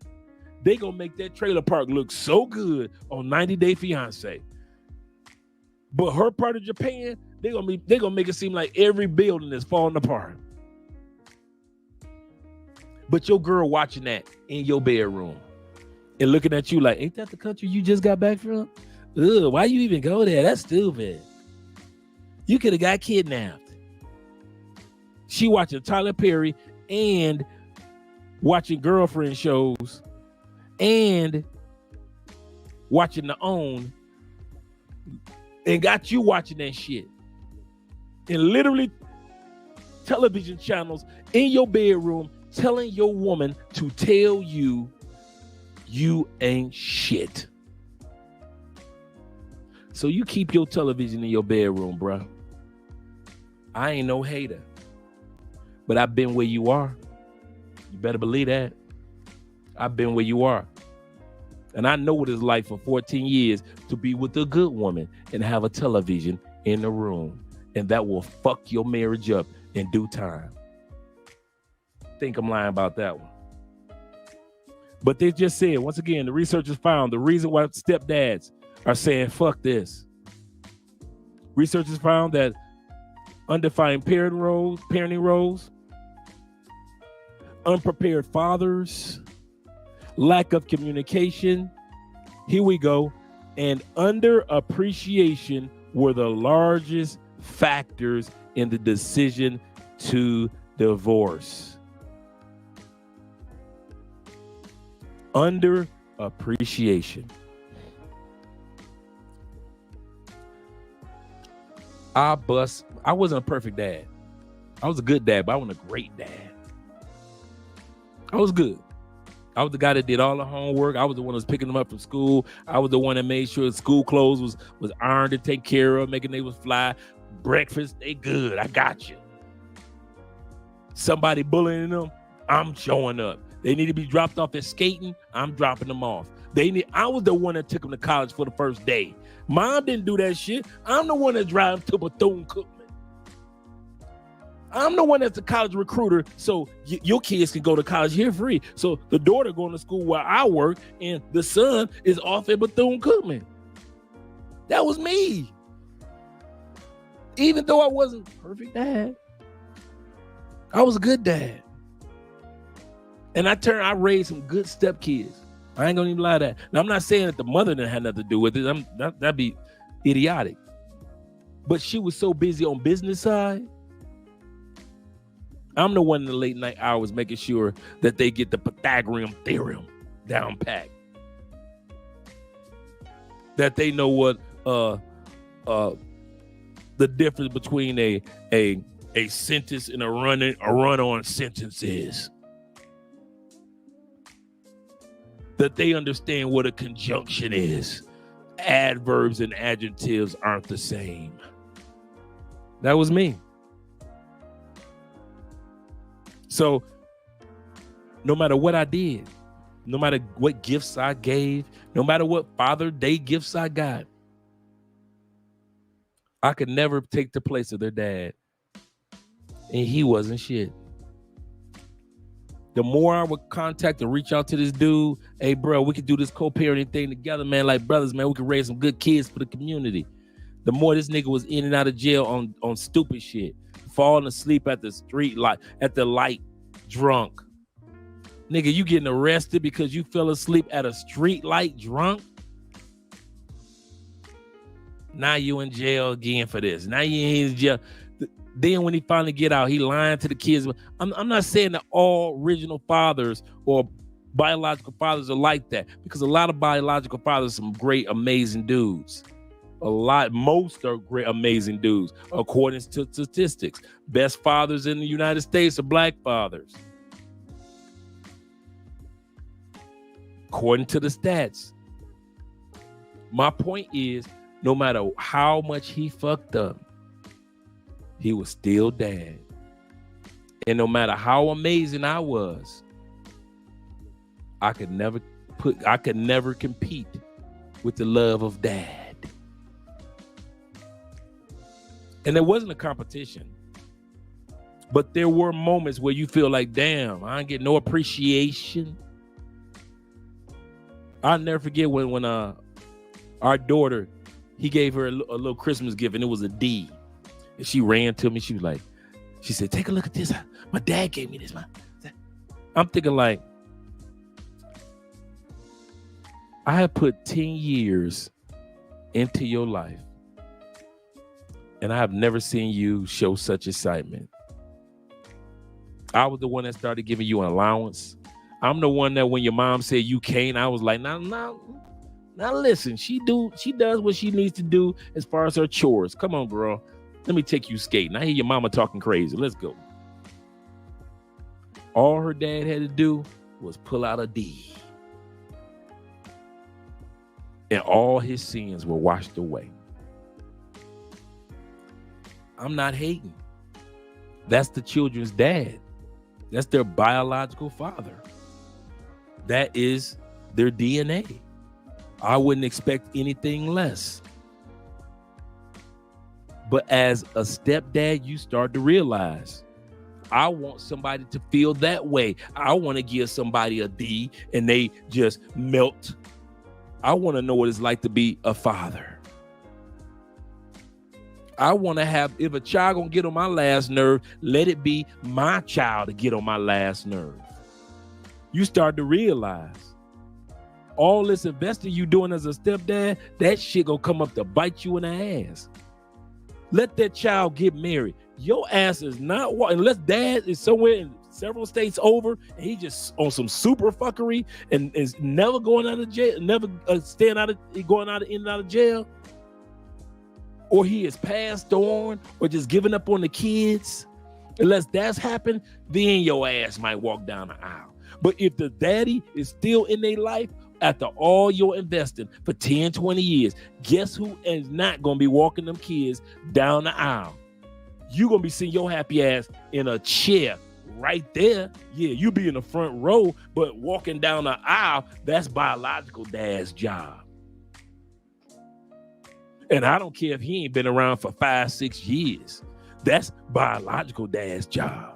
They gonna make that trailer park look so good on 90 Day Fiancé. But her part of Japan, they gonna make it seem like every building is falling apart. But your girl watching that in your bedroom and looking at you like, ain't that the country you just got back from? Ugh, why you even go there? That's stupid. You could have got kidnapped. She watching Tyler Perry and watching girlfriend shows and watching The OWN and got you watching that shit. And literally television channels in your bedroom telling your woman to tell you you ain't shit. So you keep your television in your bedroom, bro. I ain't no hater, but I've been where you are. You better believe that. I've been where you are. And I know what it's like for 14 years to be with a good woman and have a television in the room. And that will fuck your marriage up in due time. Think I'm lying about that one. But they just said, once again, the researchers found the reason why stepdads are saying fuck this. Researchers found that undefined parenting roles, unprepared fathers, lack of communication, here we go, and underappreciation were the largest factors in the decision to divorce. Underappreciation. I wasn't a perfect dad. I was a good dad, but I wasn't a great dad. I was good. I was the guy that did all the homework. I was the one that was picking them up from school. I was the one that made sure school clothes was ironed and taken care of, making they was fly. Breakfast, they good. I got you. Somebody bullying them, I'm showing up. They need to be dropped off at skating, I'm dropping them off. I was the one that took them to college for the first day. Mom didn't do that shit. I'm the one that drives to Bethune-Cookman. I'm the one that's a college recruiter, so your kids can go to college here free. So the daughter going to school where I work, and the son is off at Bethune-Cookman. That was me. Even though I wasn't a perfect dad, I was a good dad. And I raised some good stepkids. I ain't gonna even lie to that. Now, I'm not saying that the mother didn't have nothing to do with it. That'd be idiotic. But she was so busy on business side. I'm the one in the late night hours making sure that they get the Pythagorean theorem down packed. That they know what the difference between a sentence and a run-on sentence is. That they understand what a conjunction is. Adverbs and adjectives aren't the same. That was me. So no matter what I did, no matter what gifts I gave, no matter what Father's Day gifts I got, I could never take the place of their dad. And he wasn't shit. The more I would contact and reach out to this dude, hey, bro, we could do this co-parenting thing together, man, like brothers, man. We could raise some good kids for the community. The more this nigga was in and out of jail on stupid shit, falling asleep at the street light, at the light, drunk. Nigga, you getting arrested because you fell asleep at a street light drunk? Now you in jail again for this. Now you in jail. Then when he finally get out, he lying to the kids. I'm not saying that all original fathers or biological fathers are like that, because a lot of biological fathers are some great, amazing dudes. Most are great, amazing dudes, according to statistics. Best fathers in the United States are black fathers. According to the stats. My point is, no matter how much he fucked up, he was still dad. And no matter how amazing I was, I could never compete with the love of dad. And there wasn't a competition. But there were moments where you feel like, damn, I ain't get no appreciation. I'll never forget when our daughter, he gave her a little Christmas gift, and it was a D. And she ran to me. She said, take a look at this. My dad gave me this. I'm thinking like, I have put 10 years into your life, and I have never seen you show such excitement. I was the one that started giving you an allowance. I'm the one that when your mom said you can't, I was like, now listen, she does what she needs to do as far as her chores. Come on, girl. Let me take you skating. I hear your mama talking crazy. Let's go. All her dad had to do was pull out a D. And all his sins were washed away. I'm not hating. That's the children's dad. That's their biological father. That is their DNA. I wouldn't expect anything less. But as a stepdad, you start to realize, I want somebody to feel that way. I want to give somebody a D and they just melt. I want to know what it's like to be a father. I want to have, if a child gonna get on my last nerve, let it be my child to get on my last nerve. You start to realize all this investing you doing as a stepdad, that shit gonna come up to bite you in the ass. Let that child get married. Your ass is not, unless dad is somewhere in several states over and he just on some super fuckery and is never going out of jail, never going out and out of jail, or he is passed on or just giving up on the kids. Unless that's happened, then your ass might walk down the aisle. But if the daddy is still in their life after all your investing for 10, 20 years, guess who is not going to be walking them kids down the aisle? You're going to be seeing your happy ass in a chair right there. Yeah, you be in the front row, but walking down the aisle, that's biological dad's job. And I don't care if he ain't been around for 5, 6 years. That's biological dad's job.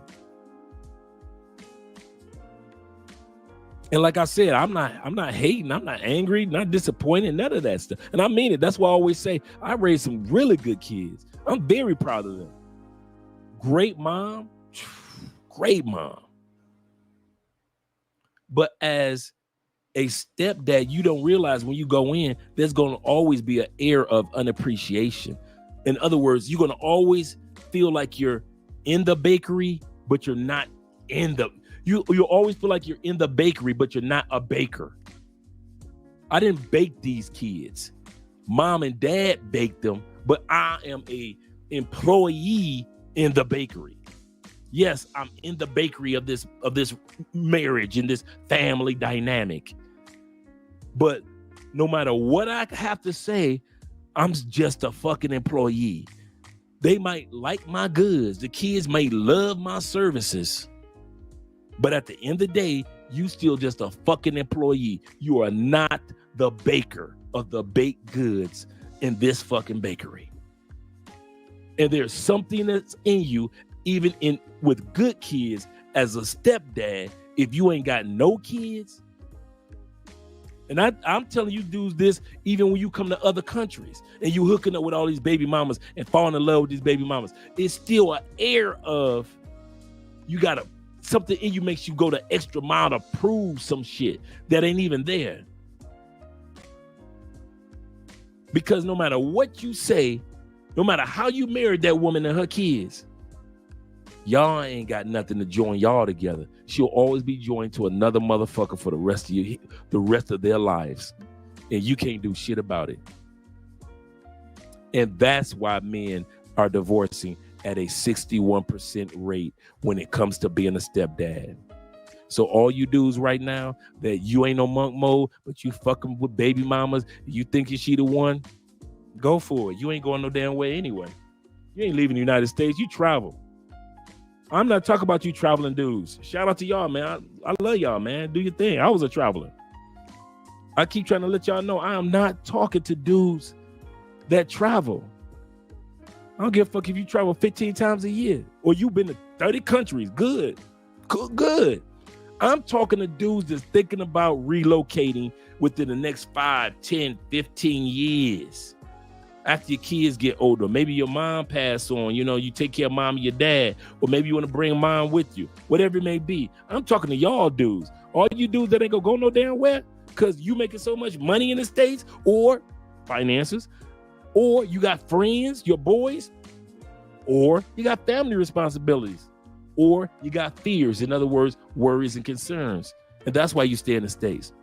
And like I said, I'm not hating, I'm not angry, not disappointed, none of that stuff. And I mean it. That's why I always say I raised some really good kids. I'm very proud of them. Great mom, great mom. But as a stepdad, you don't realize when you go in, there's going to always be an air of unappreciation. In other words, you're going to always feel like you're in the bakery, but you're not in the, you always feel like you're in the bakery, but you're not a baker. I didn't bake these kids. Mom and dad baked them, but I am a employee in the bakery. Yes, I'm in the bakery of this marriage and this family dynamic. But no matter what I have to say, I'm just a fucking employee. They might like my goods. The kids may love my services. But at the end of the day, you still just a fucking employee. You are not the baker of the baked goods in this fucking bakery. And there's something that's in you, even in with good kids, as a stepdad, if you ain't got no kids. And I'm telling you dudes this, even when you come to other countries and you hooking up with all these baby mamas and falling in love with these baby mamas, it's still an air of you gotta, something in you makes you go the extra mile to prove some shit that ain't even there. Because no matter what you say, no matter how you married that woman and her kids, y'all ain't got nothing to join y'all together. She'll always be joined to another motherfucker for the rest of their lives. And you can't do shit about it. And that's why men are divorcing at a 61% rate when it comes to being a stepdad. So all you dudes right now that you ain't no monk mode, but you fucking with baby mamas, you thinking she the one, go for it. You ain't going no damn way anyway. You ain't leaving the United States. You travel. I'm not talking about you traveling dudes. Shout out to y'all, man. I love y'all, man. Do your thing. I was a traveler. I keep trying to let y'all know I am not talking to dudes that travel. I don't give a fuck if you travel 15 times a year or you've been to 30 countries. Good. I'm talking to dudes that's thinking about relocating within the next 5, 10, 15 years. After your kids get older, maybe your mom pass on, you take care of mom and your dad, or maybe you want to bring mom with you, whatever it may be. I'm talking to y'all dudes. All you dudes that ain't gonna go no damn where because you making so much money in the States or finances, or you got friends, your boys, or you got family responsibilities. or you got fears. In other words, worries and concerns. And that's why you stay in the States.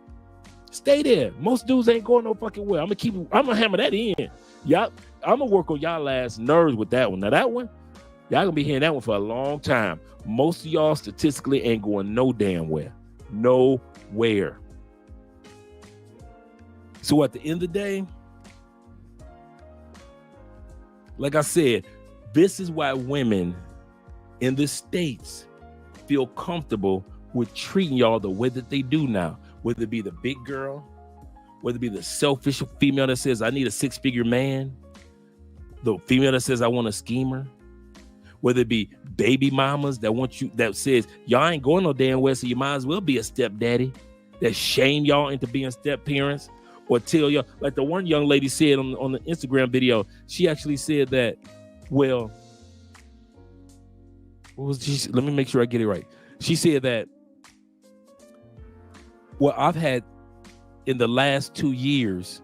Stay there. Most dudes ain't going no fucking way. I'm gonna hammer that in. Y'all, I'm gonna work on y'all ass nerves with that one. Now that one, y'all gonna be hearing that one for a long time. Most of y'all statistically ain't going no damn where. Nowhere. So at the end of the day, like I said, this is why women in the States feel comfortable with treating y'all the way that they do now, whether it be the big girl, whether it be the selfish female that says, I need a six-figure man, the female that says, I want a schemer, whether it be baby mamas that want you, that says, y'all ain't going no damn well, so you might as well be a stepdaddy, that shame y'all into being step parents, or tell y'all, like the one young lady said on the Instagram video, she actually said that, well, what was she? Let me make sure I get it right. She said that, well, I've had in the last 2 years,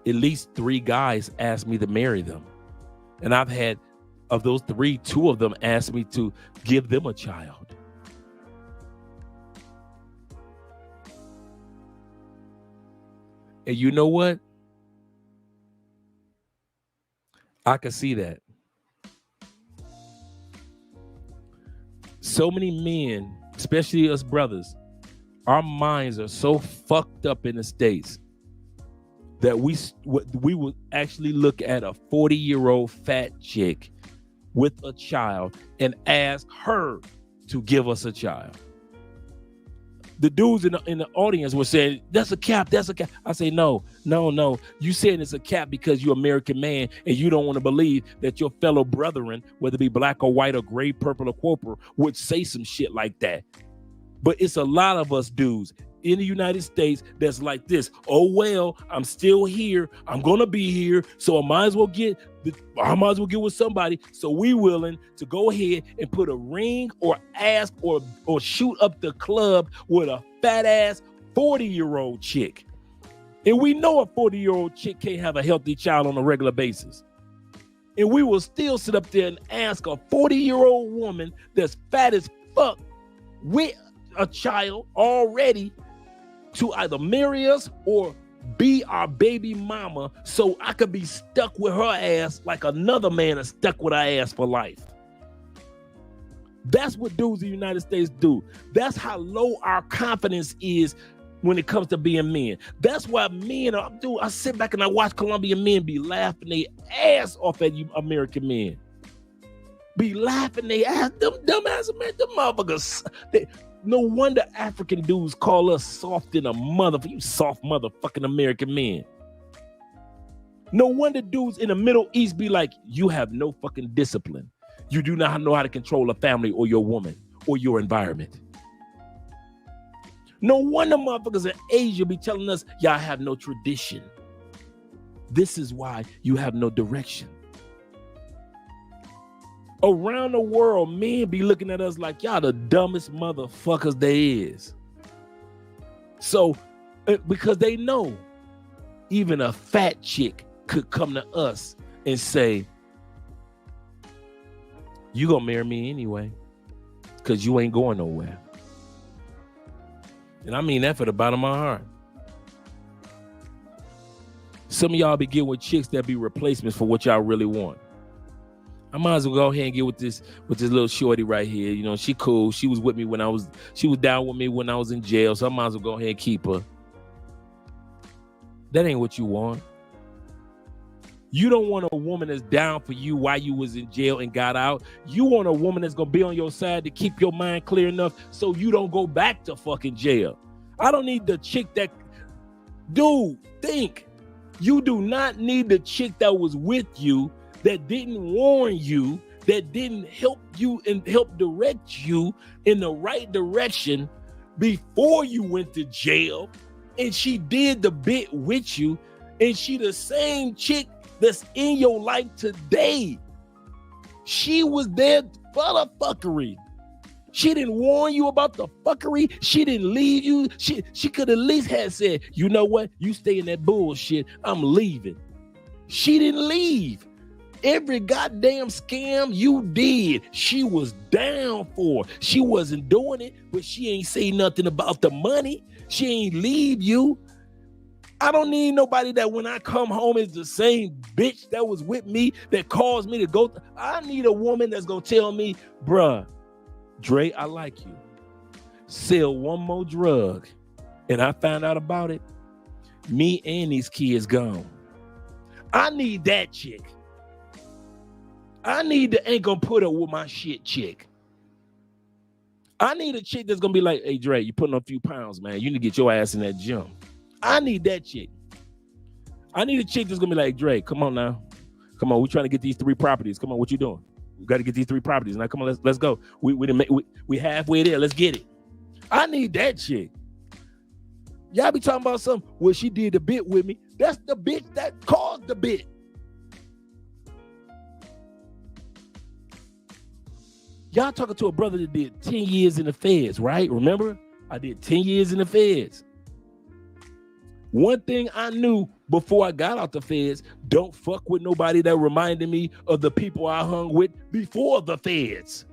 at least 3 guys asked me to marry them. And I've had, of those 3, 2 of them asked me to give them a child. And you know what? I can see that. So many men, especially us brothers, our minds are so fucked up in the States that we would actually look at a 40-year-old fat chick with a child and ask her to give us a child. The dudes in the audience were saying, that's a cap, that's a cap. I say, no. You saying it's a cap because you're an American man and you don't want to believe that your fellow brethren, whether it be black or white or gray, purple or purple, would say some shit like that. But it's a lot of us dudes in the United States that's like this. Oh, well, I'm still here. I'm going to be here. So I might as well get with somebody. So we willing to go ahead and put a ring or ask or shoot up the club with a fat ass 40-year-old chick. And we know a 40-year-old chick can't have a healthy child on a regular basis. And we will still sit up there and ask a 40-year-old woman that's fat as fuck with a child already to either marry us or be our baby mama so I could be stuck with her ass like another man is stuck with our ass for life. That's what dudes in the United States do. That's how low our confidence is when it comes to being men. That's why men I sit back and I watch Colombian men be laughing their ass off at you American men. Be laughing their ass, them dumbass men, them motherfuckers. No wonder African dudes call us soft in a motherfucker. You soft motherfucking American men. No wonder dudes in the Middle East be like, you have no fucking discipline. You do not know how to control a family or your woman or your environment. No wonder motherfuckers in Asia be telling us, y'all have no tradition. This is why you have no direction. Around the world, men be looking at us like y'all the dumbest motherfuckers there is. So, because they know even a fat chick could come to us and say, you gonna marry me anyway, because you ain't going nowhere. And I mean that for the bottom of my heart. Some of y'all be getting with chicks that be replacements for what y'all really want. I might as well go ahead and get with this little shorty right here. You know, she cool. She was with me she was down with me when I was in jail. So I might as well go ahead and keep her. That ain't what you want. You don't want a woman that's down for you while you was in jail and got out. You want a woman that's gonna be on your side to keep your mind clear enough so you don't go back to fucking jail. I don't need the chick that, dude, think. You do not need the chick that was with you, that didn't warn you, that didn't help you and help direct you in the right direction before you went to jail, and she did the bit with you, and she the same chick that's in your life today. She was there for the fuckery. She didn't warn you about the fuckery. She didn't leave you. She could at least have said, you know what? You stay in that bullshit. I'm leaving. She didn't leave. Every goddamn scam you did, she was down for. She wasn't doing it, but she ain't say nothing about the money. She ain't leave you. I don't need nobody that when I come home is the same bitch that was with me that caused me to go. I need a woman that's going to tell me, bruh, Dre, I like you. Sell one more drug. And I found out about it. Me and these kids gone. I need that chick. I need the ain't gonna put up with my shit chick. I need a chick that's gonna be like, hey, Dre, you putting on a few pounds, man. You need to get your ass in that gym. I need that chick. I need a chick that's gonna be like, Dre, come on now. Come on, we're trying to get these 3 properties. Come on, what you doing? We got to get these 3 properties. Now, come on, let's go. We halfway there. Let's get it. I need that chick. Y'all be talking about something. Well, she did the bit with me. That's the bitch that caused the bit. Y'all talking to a brother that did 10 years in the feds, right? Remember? I did 10 years in the feds. One thing I knew before I got out the feds, don't fuck with nobody that reminded me of the people I hung with before the feds.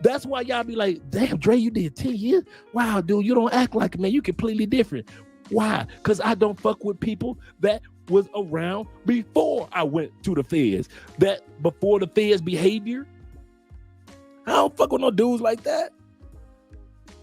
That's why y'all be like, damn, Dre, you did 10 years? Wow, dude, you don't act like it, man. You completely different. Why? Because I don't fuck with people that was around before I went to the feds. That before the feds behavior. I don't fuck with no dudes like that.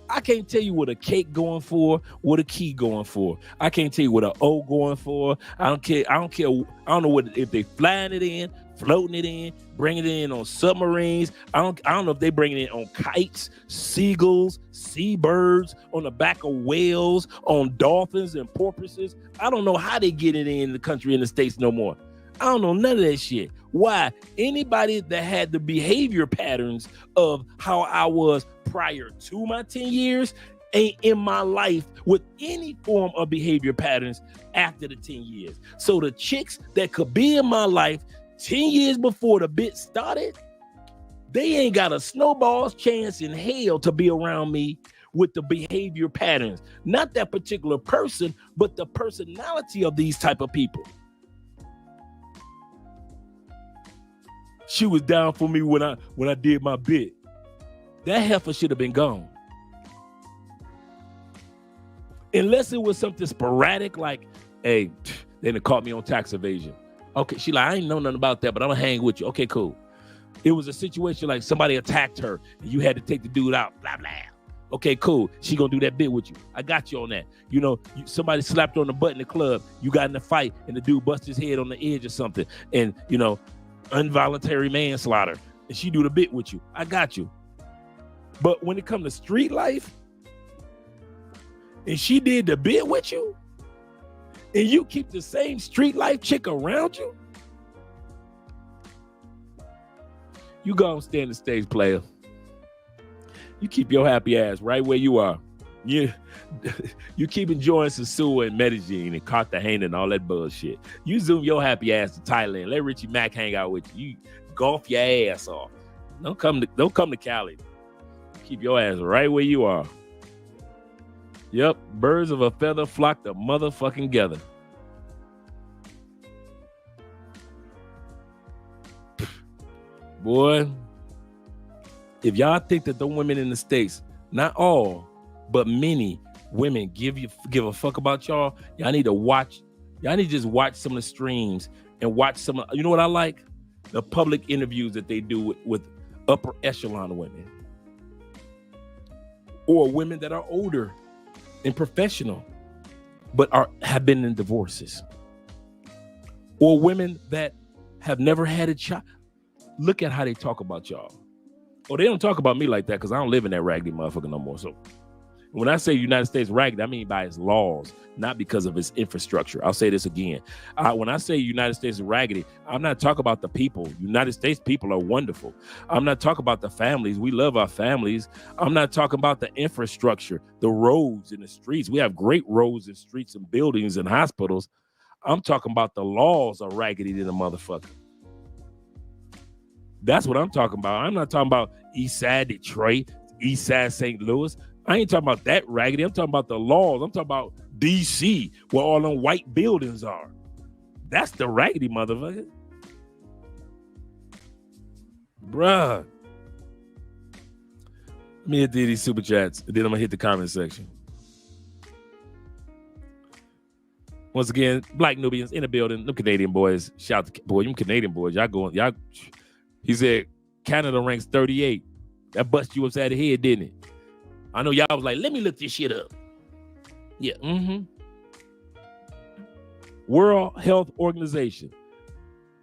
I can't tell you what a cake going for, what a key going for. I can't tell you what an O going for. I don't care. I don't know what if they flying it in, floating it in, bringing it in on submarines. I don't know if they bringing it in on kites, seagulls, seabirds, on the back of whales, on dolphins and porpoises. I don't know how they get it in the country in the States no more. I don't know none of that shit. Why? Anybody that had the behavior patterns of how I was prior to my 10 years ain't in my life with any form of behavior patterns after the 10 years. So the chicks that could be in my life 10 years before the bit started, they ain't got a snowball's chance in hell to be around me with the behavior patterns. Not that particular person, but the personality of these type of people. She was down for me when I did my bit. That heifer should have been gone. Unless it was something sporadic like, hey, they done caught me on tax evasion. Okay, she like, I ain't know nothing about that, but I'm gonna hang with you. Okay, cool. It was a situation like somebody attacked her and you had to take the dude out, blah, blah. Okay, cool. She gonna do that bit with you. I got you on that. You know, somebody slapped her on the butt in the club. You got in a fight and the dude bust his head on the edge or something. And, you know, involuntary manslaughter. And she do the bit with you. I got you. But when it comes to street life, and she did the bit with you, and you keep the same street life chick around you, you go and stand the stage, player. You keep your happy ass right where you are. You keep enjoying Sasua and Medellin and Cartagena and all that bullshit. You zoom your happy ass to Thailand. Let Richie Mack hang out with you. You golf your ass off. Don't come to Cali. Keep your ass right where you are. Yep, birds of a feather flock the motherfucking together. Boy, if y'all think that the women in the States, not all, but many women give a fuck about y'all, y'all need to watch. Y'all need to just watch some of the streams and watch some of, you know what I like? The public interviews that they do with upper echelon women. Or women that are older and professional, but have been in divorces. Or women that have never had a child. Look at how they talk about y'all. Oh, they don't talk about me like that because I don't live in that raggedy motherfucker no more. So when I say United States raggedy, I mean by its laws, not because of its infrastructure. I'll say this again. When I say United States is raggedy, I'm not talking about the people. United States people are wonderful. I'm not talking about the families. We love our families. I'm not talking about the infrastructure, the roads and the streets. We have great roads and streets and buildings and hospitals. I'm talking about the laws are raggedy than a motherfucker. That's what I'm talking about. I'm not talking about East Side Detroit, East Side St. Louis. I ain't talking about that raggedy. I'm talking about the laws. I'm talking about D.C., where all them white buildings are. That's the raggedy motherfucker. Bruh. Let me hit these super chats, and then I'm going to hit the comment section. Once again, Black Nubians in the building. Them Canadian boys. Shout out to boy, them Canadian boys. Y'all. He said Canada ranks 38. That bust you upside the head, didn't it? I know y'all was like, let me look this shit up. Yeah. World Health Organization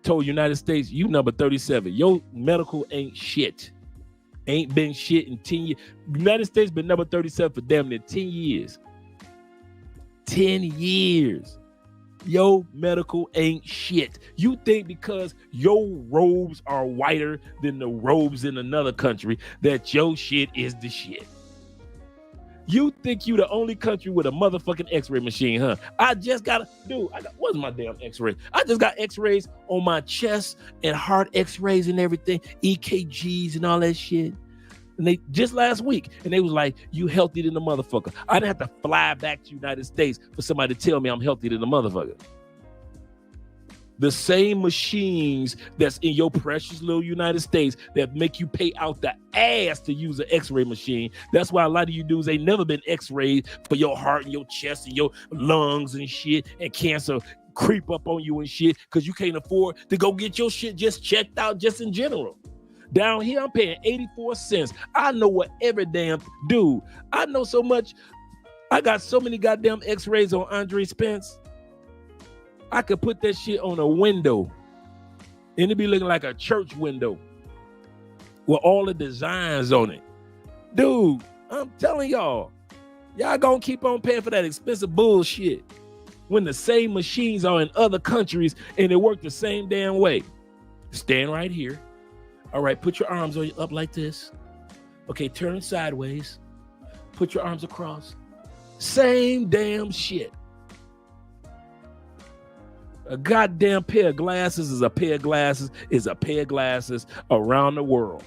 told United States, you number 37. Your medical ain't shit. Ain't been shit in 10 years. United States been number 37 for damn near 10 years. 10 years. Your medical ain't shit. You think because your robes are whiter than the robes in another country that your shit is the shit. You think you the only country with a motherfucking x-ray machine, huh? What's my damn x-ray? I just got x-rays on my chest and heart x-rays and everything, EKGs and all that shit. And they just last week, and they was like, you healthier than the motherfucker. I didn't have to fly back to the United States for somebody to tell me I'm healthier than the motherfucker. The same machines that's in your precious little United States that make you pay out the ass to use an x-ray machine. That's why a lot of you dudes ain't never been x-rayed for your heart and your chest and your lungs and shit, and cancer creep up on you and shit because you can't afford to go get your shit just checked out just in general. Down here, I'm paying 84 cents. I know what every damn dude. I know so much. I got so many goddamn x-rays on Andre Spence. I could put that shit on a window and it'd be looking like a church window with all the designs on it. Dude, I'm telling y'all gonna keep on paying for that expensive bullshit when the same machines are in other countries and they work the same damn way. Stand right here. All right, put your arms up like this. Okay, turn sideways. Put your arms across. Same damn shit. A goddamn pair of glasses is a pair of glasses around the world.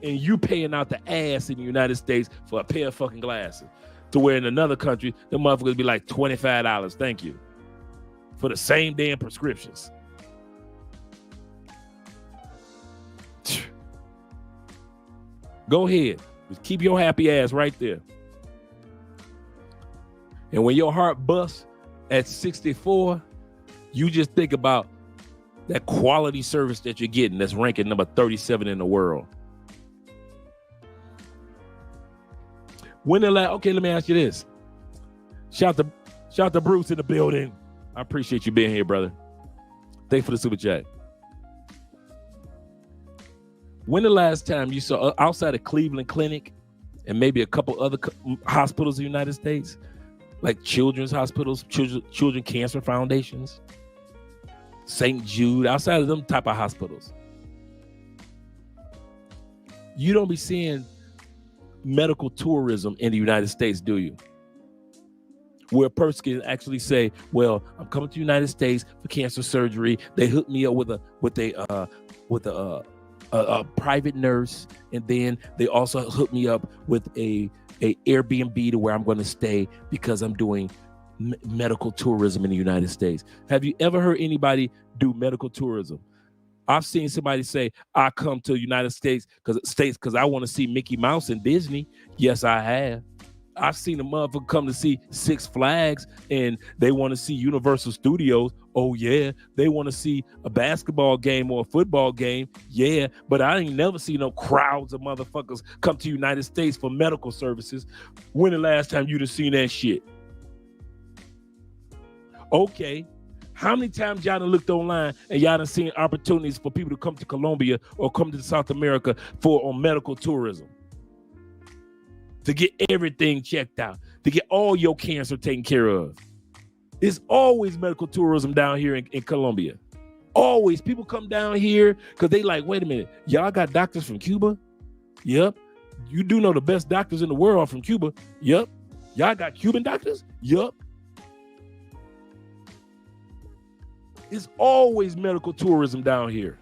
And you paying out the ass in the United States for a pair of fucking glasses. To where in another country, the motherfuckers be like $25. Thank you. For the same damn prescriptions. Go ahead. Just keep your happy ass right there. And when your heart busts at 64, you just think about that quality service that you're getting that's ranking number 37 in the world. Okay, let me ask you this. Shout to Bruce in the building. I appreciate you being here, brother. Thanks for the super chat. When the last time you saw, outside of Cleveland Clinic and maybe a couple other hospitals in the United States, like children's hospitals, children cancer foundations, St. Jude, outside of them type of hospitals, you don't be seeing medical tourism in the United States, do you? Where a person can actually say, well, I'm coming to the United States for cancer surgery. They hooked me up with a private nurse, and then they also hooked me up with a Airbnb to where I'm going to stay because I'm doing medical tourism in the United States. Have you ever heard anybody do medical tourism? I've seen somebody say, I come to the United States because I want to see Mickey Mouse and Disney. Yes, I have. I've seen a motherfucker come to see Six Flags and they want to see Universal Studios. Oh, yeah. They want to see a basketball game or a football game. Yeah. But I ain't never seen no crowds of motherfuckers come to the United States for medical services. When the last time you done seen that shit? Okay. How many times y'all done looked online and y'all done seen opportunities for people to come to Colombia or come to South America on medical tourism? To get everything checked out, to get all your cancer taken care of. It's always medical tourism down here in Colombia. Always. People come down here because they like, wait a minute, y'all got doctors from Cuba? Yep. You do know the best doctors in the world are from Cuba? Yep. Y'all got Cuban doctors? Yep. It's always medical tourism down here.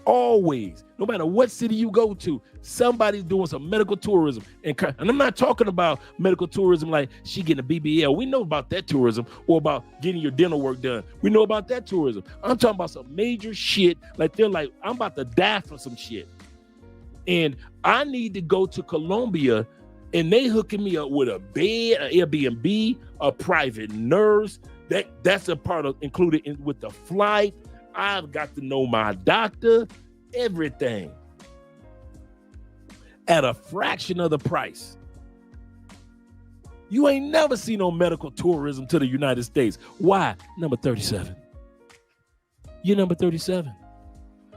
Always. No matter what city you go to, somebody's doing some medical tourism. And I'm not talking about medical tourism like she getting a BBL. We know about that tourism, or about getting your dental work done. We know about that tourism. I'm talking about some major shit. Like they're like, I'm about to die for some shit. And I need to go to Colombia, and they hooking me up with a bed, an Airbnb, a private nurse. That's a part of included with the flight. I've got to know my doctor. Everything at a fraction of the price. You ain't never seen no medical tourism to the United States. Why? Number 37. You're number 37.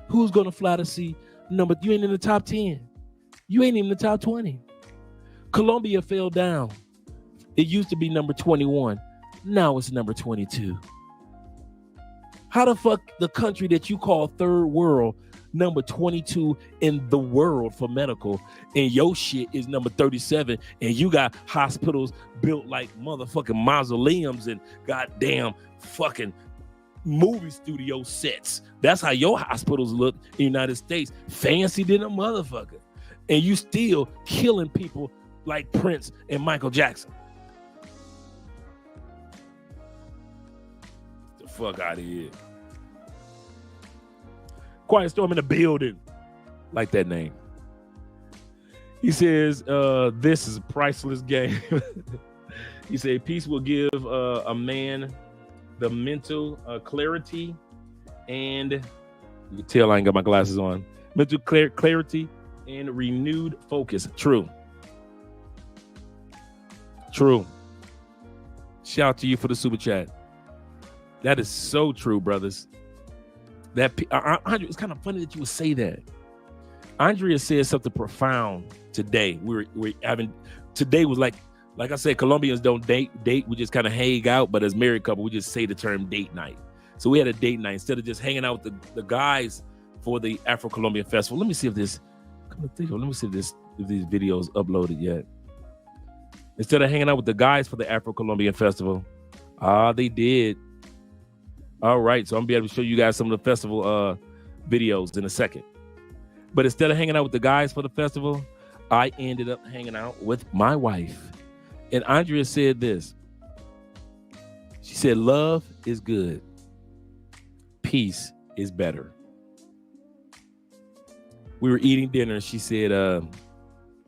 Who's gonna fly to see you ain't in the top 10. You ain't even in the top 20. Colombia fell down. It used to be number 21. Now it's number 22. How the fuck the country that you call third world number 22 in the world for medical, and your shit is number 37, and you got hospitals built like motherfucking mausoleums and goddamn fucking movie studio sets? That's how your hospitals look in the United States, fancy than a motherfucker, and you still killing people like Prince and Michael Jackson. Get the fuck out of here. Quiet Storm in the building. Like that name. He says, this is a priceless game. He said, peace will give a man the mental clarity and, you can tell I ain't got my glasses on, mental clarity and renewed focus. True. Shout out to you for the super chat. That is so true, brothers. That Andrea, it's kind of funny that you would say that. Andrea said something profound today. We're having today was like I said, Colombians don't date. We just kind of hang out, but as married couple, we just say the term date night. So we had a date night instead of just hanging out with the guys for the Afro Colombian Festival. Let me see if these videos uploaded yet. Instead of hanging out with the guys for the Afro Colombian Festival, they did. All right, so I'm gonna be able to show you guys some of the festival videos in a second. But instead of hanging out with the guys for the festival, I ended up hanging out with my wife. And Andrea said this. She said, love is good. Peace is better. We were eating dinner and she said,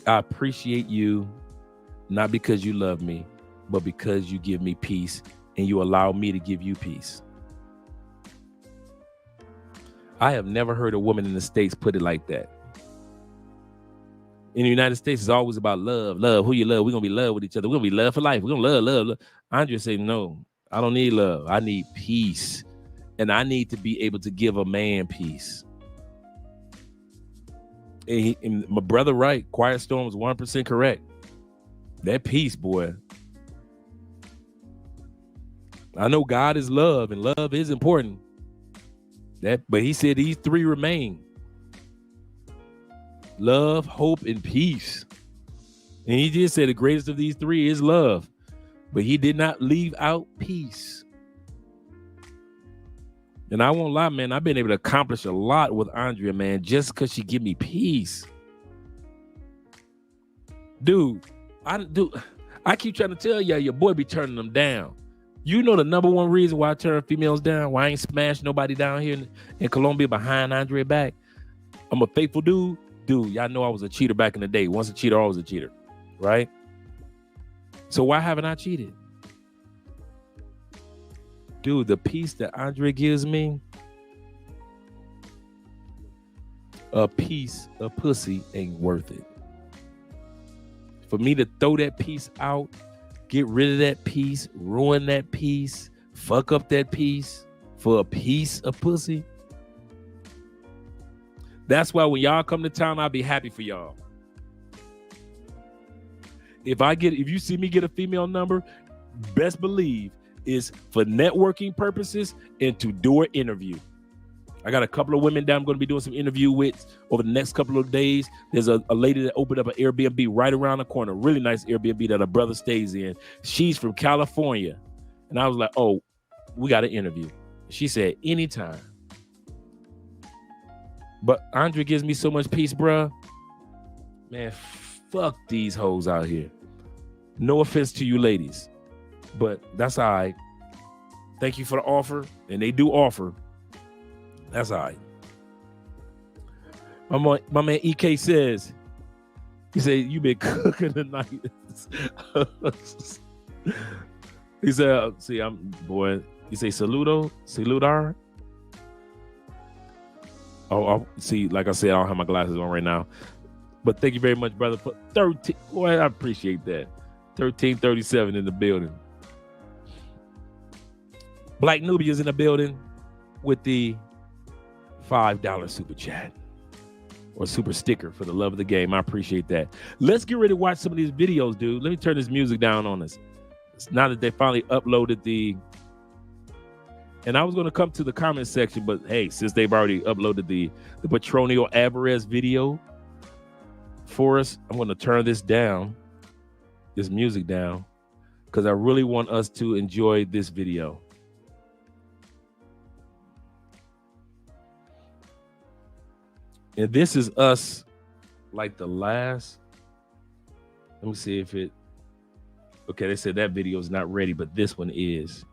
I appreciate you, not because you love me, but because you give me peace and you allow me to give you peace. I have never heard a woman in the States put it like that. In the United States, it's always about love. Love, who you love. We're going to be love with each other. We're going to be love for life. We're going to love. Andrea said, no, I don't need love. I need peace. And I need to be able to give a man peace. And my brother, right, Quiet Storm was 100% correct. That peace, boy. I know God is love, and love is important. But he said these three remain. Love, hope, and peace. And he did say the greatest of these three is love. But he did not leave out peace. And I won't lie, man, I've been able to accomplish a lot with Andrea, man, just because she give me peace. Dude, I keep trying to tell y'all, your boy be turning them down. You know the number one reason why I turn females down, why I ain't smashed nobody down here in Colombia behind Andrea back. I'm a faithful dude. Dude, y'all know I was a cheater back in the day. Once a cheater, always a cheater, right? So why haven't I cheated? Dude, the peace that Andrea gives me, a piece of pussy ain't worth it. For me to throw that piece out, get rid of that piece, ruin that piece, fuck up that piece for a piece of pussy. That's why when y'all come to town, I'll be happy for y'all. If you see me get a female number, best believe it's for networking purposes and to do an interview. I got a couple of women that I'm going to be doing some interview with over the next couple of days. There's a lady that opened up an Airbnb right around the corner, really nice Airbnb that her brother stays in. She's from California. And I was like, oh, we got an interview. She said, anytime. But Andre gives me so much peace, bruh. Man, fuck these hoes out here. No offense to you ladies, but that's all right. Thank you for the offer, and they do offer. That's all right. My man EK says, he said, you been cooking tonight. He said, see, boy, you say saludar. Oh, see, like I said, I don't have my glasses on right now. But thank you very much, brother, for 13. Boy, I appreciate that. 1337 in the building. Black Nubia's in the building with the $5 super chat or super sticker for the love of the game. I appreciate that. Let's get ready to watch some of these videos, dude. Let me turn this music down on us. Now that they finally uploaded the, and I was going to come to the comment section, but hey, since they've already uploaded the Petronio Alvarez video for us, I'm going to turn this down, this music down, because I really want us to enjoy this video. And this is us like the last, let me see if it, okay, they said that video is not ready, but this one is.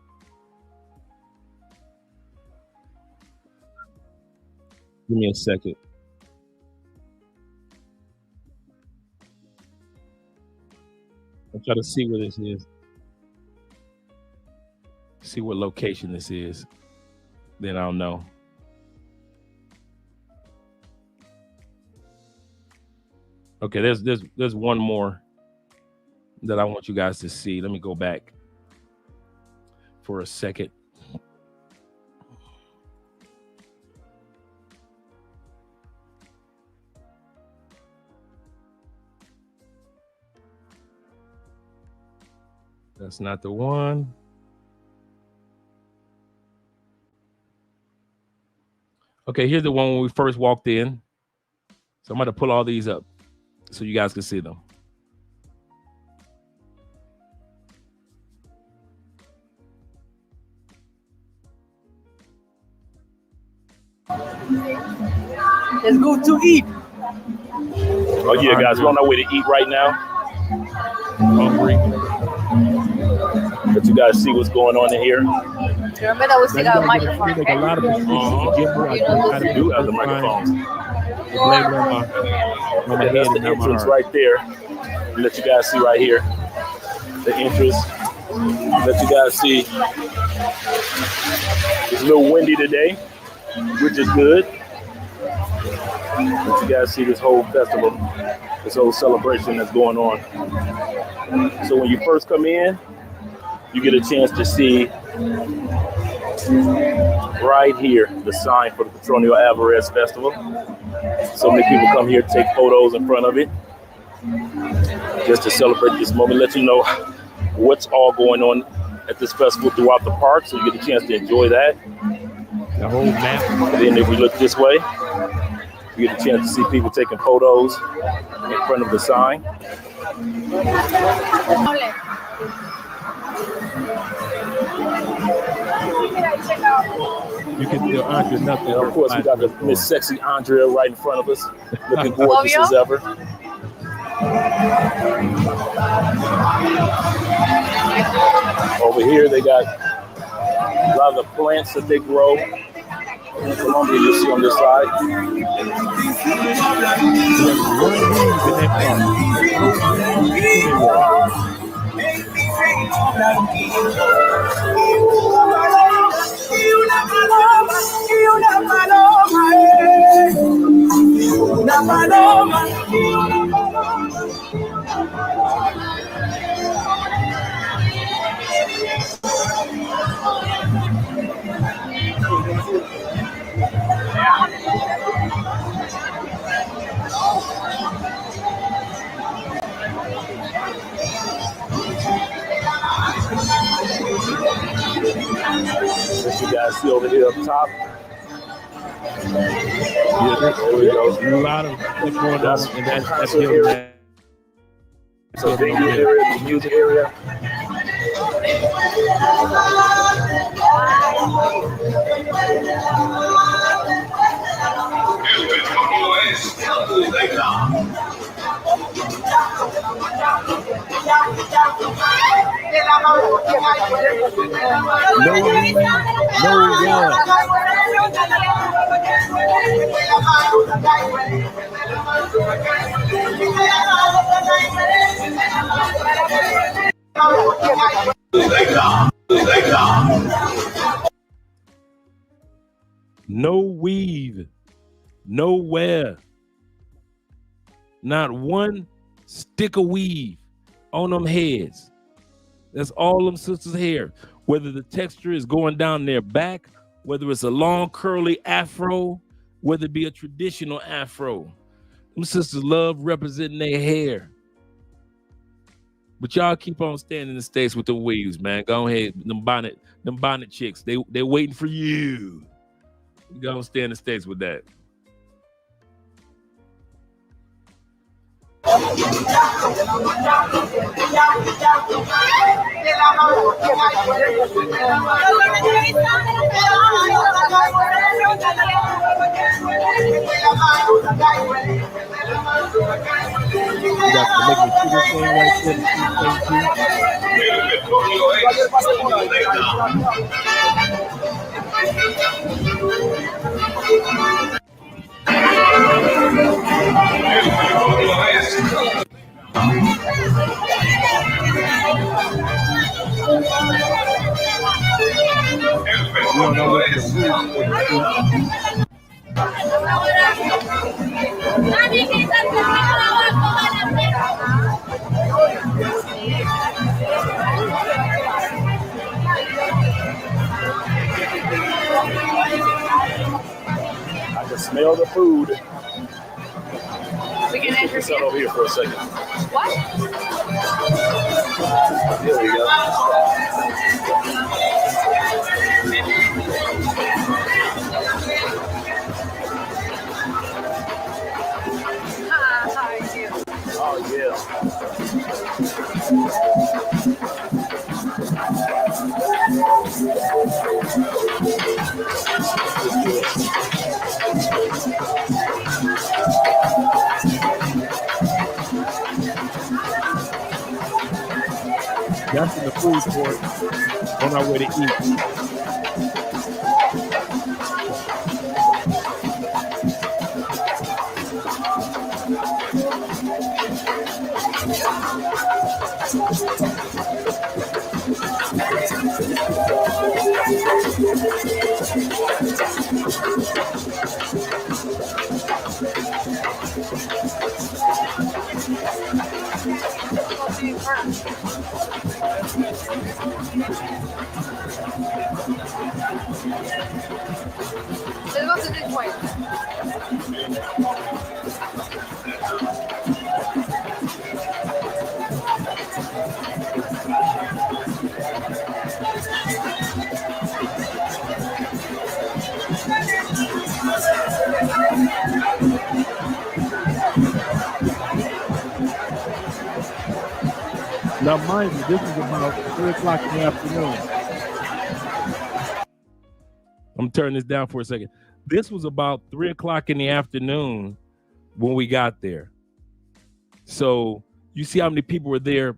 Give me a second. I'm trying to see where this is. See what location this is. Then I'll know. Okay, there's one more that I want you guys to see. Let me go back for a second. That's not the one. Okay, here's the one when we first walked in. So I'm going to pull all these up so you guys can see them. Let's go to eat. Oh yeah, guys, we're on our way to eat right now. Hungry. Let you guys see what's going on in here. Remember that we still got a microphone. Like a lot of people do have the microphones. Okay, that's the entrance right there. Let you guys see right here. The entrance. Let you guys see. It's a little windy today, which is good. Let you guys see this whole festival, this whole celebration that's going on. So when you first come in, you get a chance to see right here the sign for the Petronio Alvarez Festival. So many people come here to take photos in front of it just to celebrate this moment, let you know what's all going on at this festival throughout the park, so you get a chance to enjoy that. The whole map. And then if we look this way, you get a chance to see people taking photos in front of the sign. You can feel Andrea nothing. Of course, we got the Miss Sexy Andrea right in front of us, looking gorgeous as ever. Over here, they got a lot of the plants that they grow in Colombia. You see on this side. That you guys see over here up top. Yeah, there we go. A lot of stuff going on in that area. So the area, the music area. No weave, nowhere. Not one stick of weave on them heads. That's all them sisters' hair. Whether the texture is going down their back, whether it's a long curly afro, whether it be a traditional afro. Them sisters love representing their hair. But y'all keep on staying in the States with the weaves, man. Go ahead, them bonnet chicks. They're waiting for you. You gonna stay in the States with that. I can smell the food. We can enter Sit over here for a second. What? Here we go. Oh, yeah. That's in the food court on our way to eat. Let's go to this way. Now, mind you, this is about 3 o'clock in the afternoon. I'm turning this down for a second. This was about 3 o'clock in the afternoon when we got there. So you see how many people were there.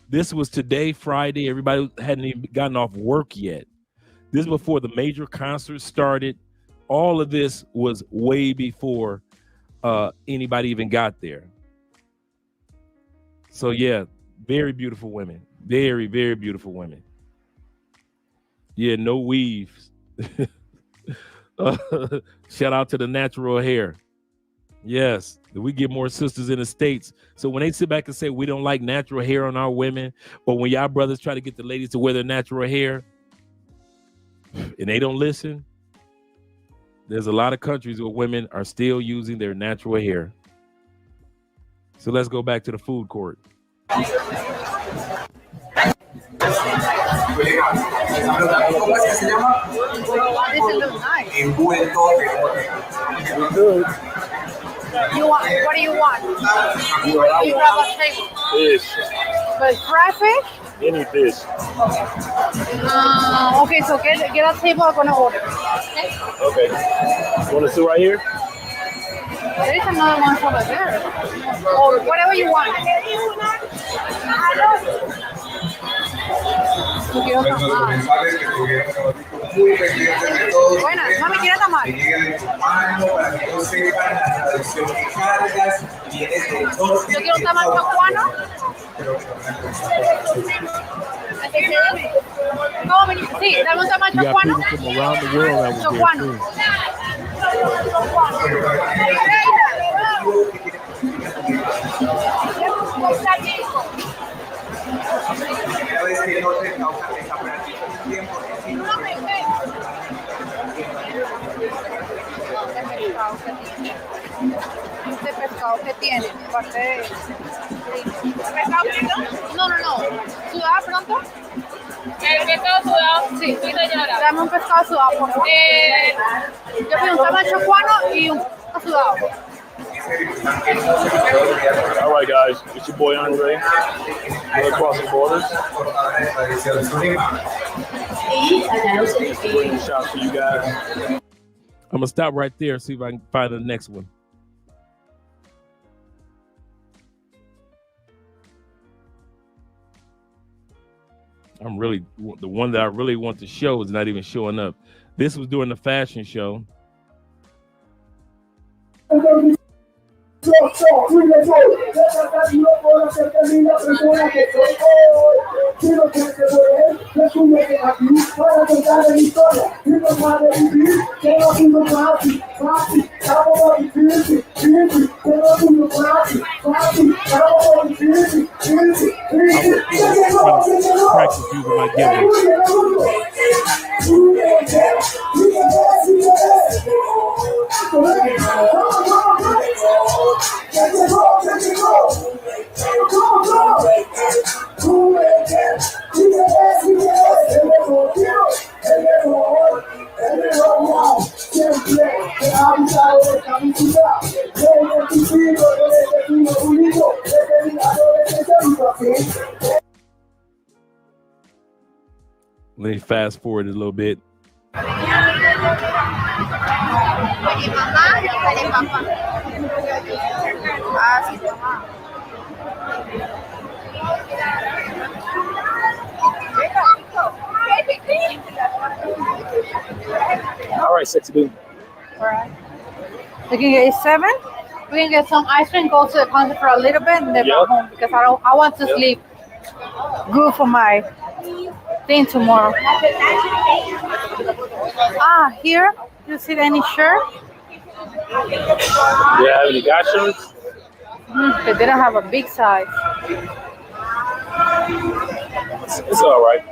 This was today, Friday. Everybody hadn't even gotten off work yet. This is before the major concerts started. All of this was way before anybody even got there. So yeah, very beautiful women. Very, very beautiful women. Yeah, no weaves. Shout out to the natural hair. Yes, we get more sisters in the States. So when they sit back and say we don't like natural hair on our women, but when y'all brothers try to get the ladies to wear their natural hair and they don't listen, there's a lot of countries where women are still using their natural hair. So let's go back to the food court. This is nice. What do you want? You grab a table. Fish. But fried fish? Any fish. Okay, so get a table. I'm gonna order. Okay. Okay. You want to sit right here? There is another one over there. Or whatever you want. Buenas, mami, ¿quiere tamal? Yo quiero un tamal chocuano. ¿Cómo me dice? Sí, dame un tamal You got chocuano. people from around the world that was Chocuano. there too. Este pescado que tiene, parte de pescado frito. No. ¿Sudado pronto? ¿El pescado sudado? Sí. Sí, señora. Dame un pescado sudado, por favor. Yo pido un tamal chocuano y un sudado. All right, guys. It's your boy Andre. We're crossing borders. Bring the shot for you guys. I'm gonna stop right there and see if I can find the next one. I'm really the one that I really want to show is not even showing up. This was during the fashion show. Practice using my gimmick. Let me fast forward a little bit. All right, sexy dude. Alright. We can get 7. We can get some ice cream, go to the concert for a little bit, and then go home because I want to sleep good for my thing tomorrow. Here, you see any shirt? Do you have any guy shirts? They didn't have a big size. It's all right.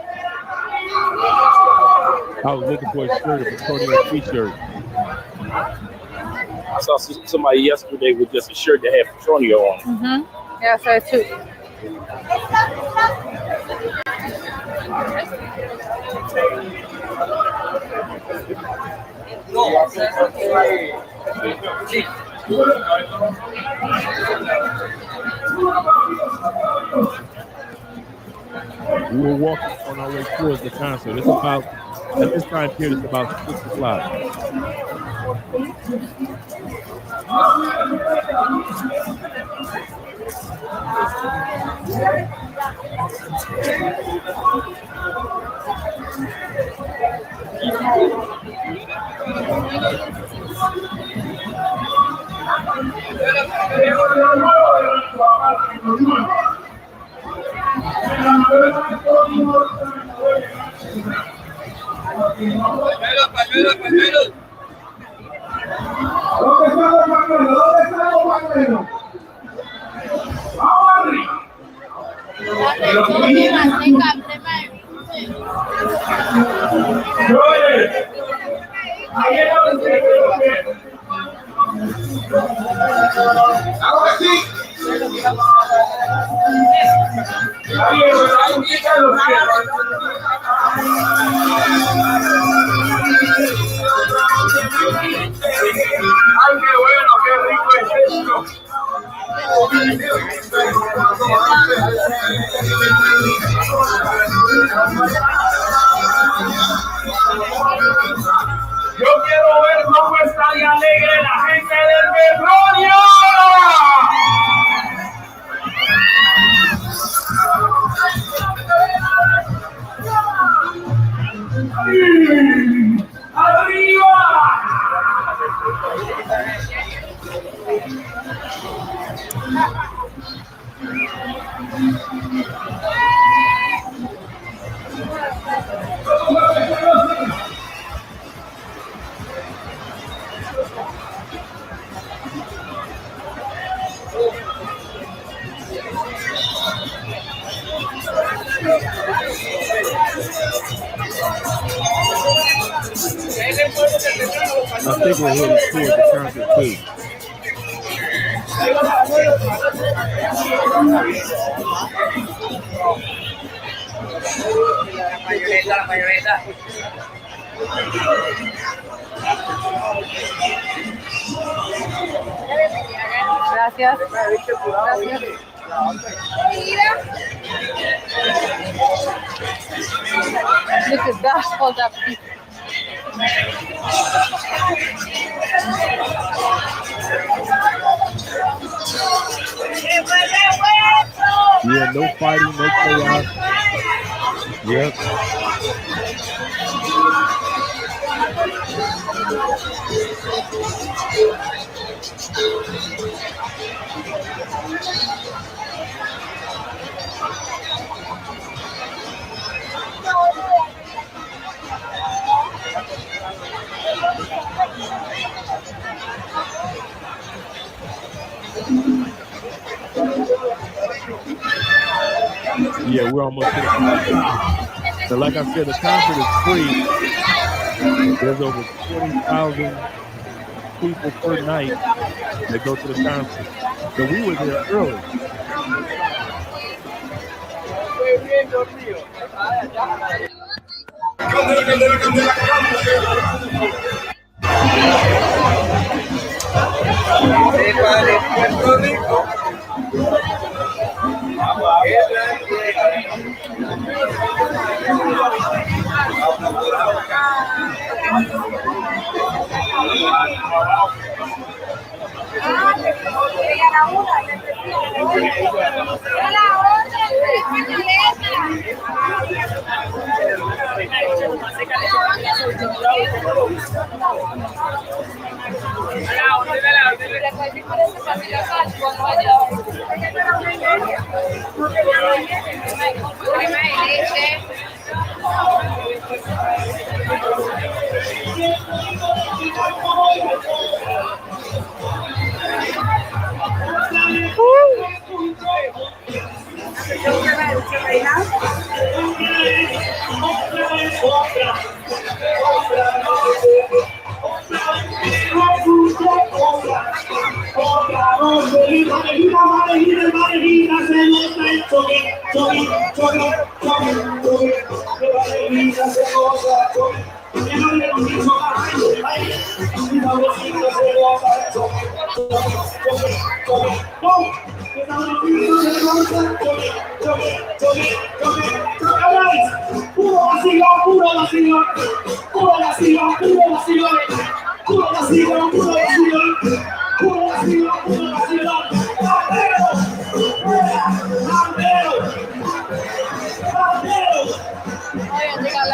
I was looking for a shirt, a Petronio t-shirt. I saw somebody yesterday with just a shirt that had Petronio on it. Yeah, so too. We were walking on our way towards the concert. It's about, at this time period, it's about 6 o'clock. Ay, qué bueno, qué rico es esto. Yo quiero ver cómo está y alegre la gente del Petronio. ¡Arriba! I think we're headed towards the concert too. Gracias. Gracias. Look at that. Hold up. Yeah, no fighting, no chaos. Yep. Yeah, we're almost to the concert. So like I said, the concert is free. There's over 20,000 people per night that go to the concert. So we were there early.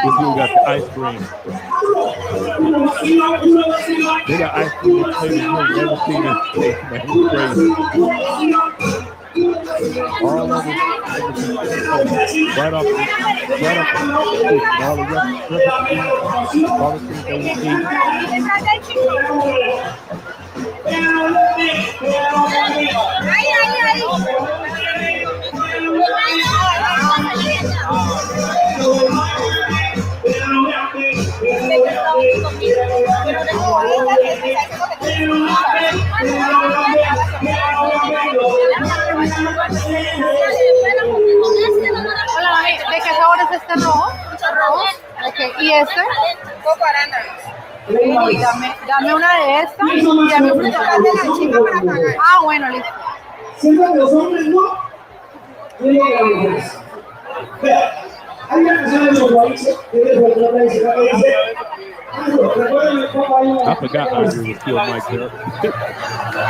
This dude got the ice cream. They got ice cream in flavors you ain't never seen this place, man. It's crazy. All of it, right off the all the recipes, all the things that we eat. Hola, mami, ¿de qué sabor es este rojo? Rojo. Okay. ¿Y este? Coco arándano. Dame una de estas y dame una de la chica para pagar. Ah, bueno, listo. Siempre que los hombres no, tienen que las mujeres. Vea, hay una canción de los países que es de otra país, que dice, I forgot Andre was still mic'd up.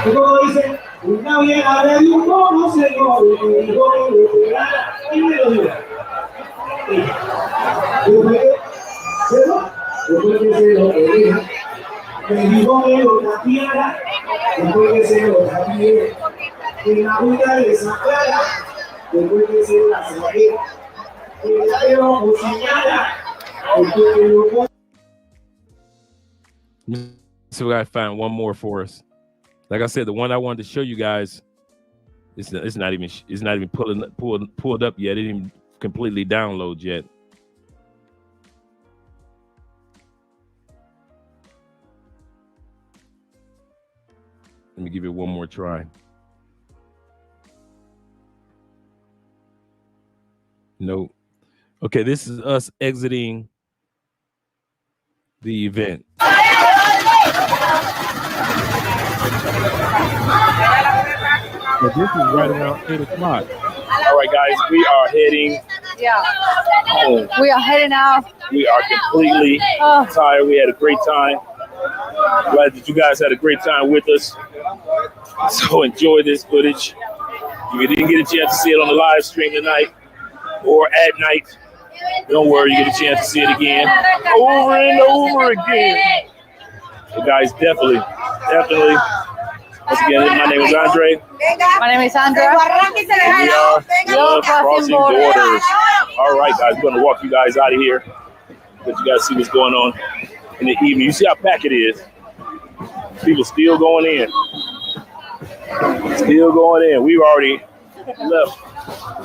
Luego dice, una vieja le dio un bono, señor, y dijo que lo pegara y me lo dio. Después que se lo pedía, me dijo que lo tapiara, después que se lo tapié, que la vida le sacara, después que se la saqué, que la debo cocinara, después que lo So we gotta find one more for us. Like I said, the one I wanted to show you guys, it's not even pulled up yet. It didn't even completely download yet. Let me give it one more try. Nope. Okay, this is us exiting the event. So this is right around 8 o'clock. All right, guys, we are heading home. We are heading out. We are completely tired. We had a great time. Glad that you guys had a great time with us. So enjoy this footage. If you didn't get a chance to see it on the live stream tonight or at night, don't worry, you get a chance to see it again, over and over again. So guys, definitely. Once again, my name is Andre. My name is Sandra. And we are Love Crossing Borders. All right, guys, we're going to walk you guys out of here. Let you guys see what's going on in the evening. You see how packed it is. People still going in. We've already left.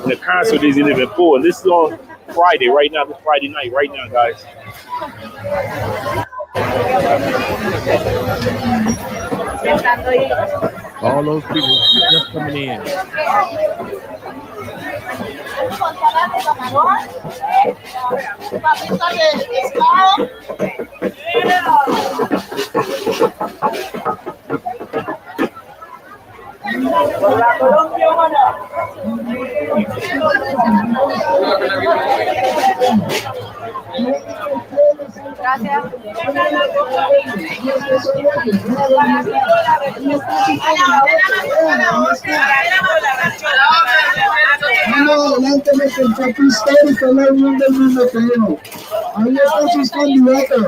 And the concert isn't even full. And this is on Friday, right now. This Friday night, right now, guys. All those people just coming in. Gracias. Adelante en el concepto histórico, la unión del mundo entero. Ahí están sus candidatos.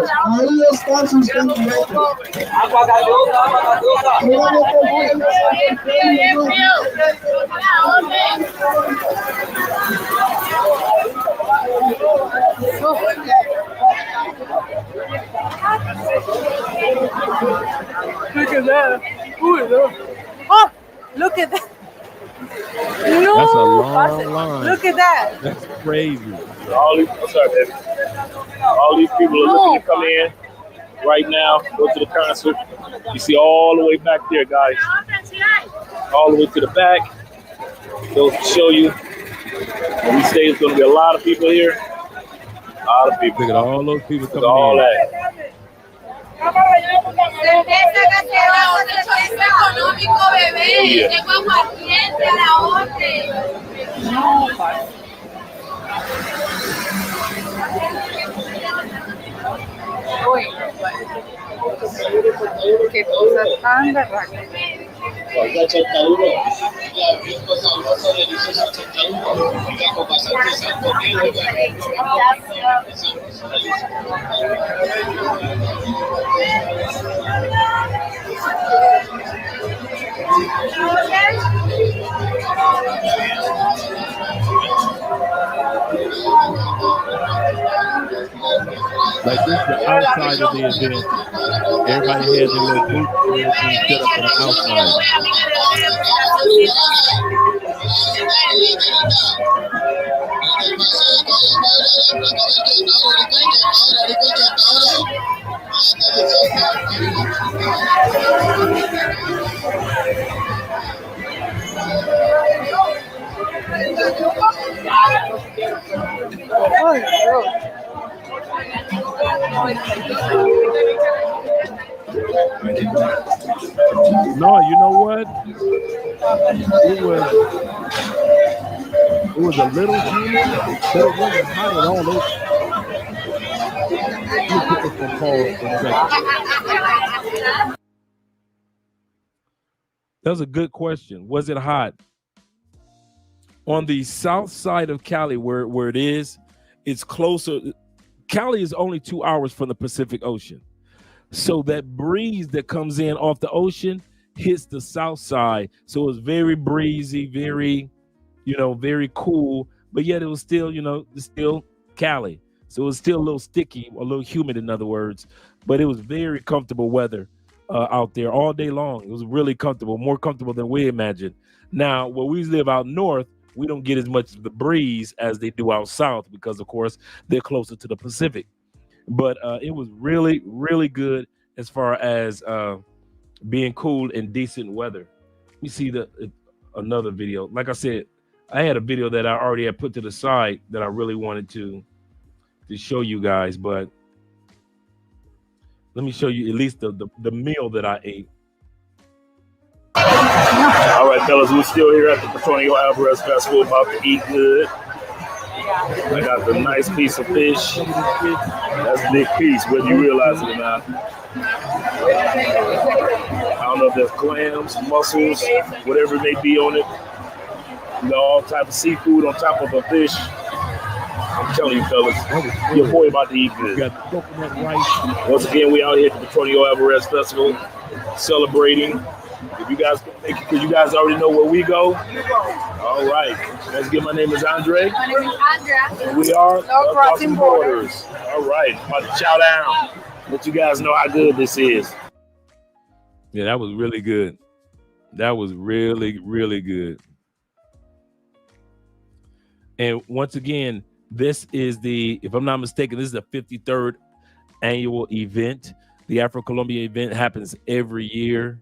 Look at that. Oh, look at that. No, That's a long line. Look at that. That's crazy. All these people are looking to come in right now, go to the concert. You see all the way back there, guys. All the way to the back. They'll show you. When we say it's going to be a lot of people here. A lot of people. Look at all those people coming all in. That. Qué cosa tan berraca. Oiga, 81, ya rico, sabroso, delicioso 81, rica con bastante sal, comiendo, Like this is the outside of the event. Everybody has their little booth and set up on the outside. No, you know what? It was a little humid, but it wasn't hot at all. Let me put this on pause for a second. That was a good question. Was it hot? On the south side of Cali, where it is, it's closer. Cali is only 2 hours from the Pacific Ocean. So that breeze that comes in off the ocean hits the south side. So it's very breezy, very, very cool. But yet it was still, it's still Cali. So it was still a little sticky, a little humid, in other words. But it was very comfortable weather out there all day long. It was really comfortable, more comfortable than we imagined. Now, where we live out north, we don't get as much of the breeze as they do out south because, of course, they're closer to the Pacific. But it was really, really good as far as being cool and decent weather. Let me see another video. Like I said, I had a video that I already had put to the side that I really wanted to show you guys, but let me show you at least the meal that I ate. All right, fellas, we're still here at the Petronio Alvarez Festival, about to eat good. I got the nice piece of fish. That's a big piece, whether you realize it or not. I don't know if there's clams, mussels, whatever it may be on it. All type of seafood on top of a fish. I'm telling you, fellas, your boy about to eat good. Once again, we out here at the Petronio Alvarez Festival, celebrating. If you guys can make it, because you guys already know where we go. All right. Once again, my name is Andre. My name is Andrea. And we are No Crossing Borders. All right. I'm about to chow down. Let you guys know how good this is. Yeah, that was really good. That was really, really good. And once again, this is if I'm not mistaken, this is the 53rd annual event. The Afro Colombian event happens every year.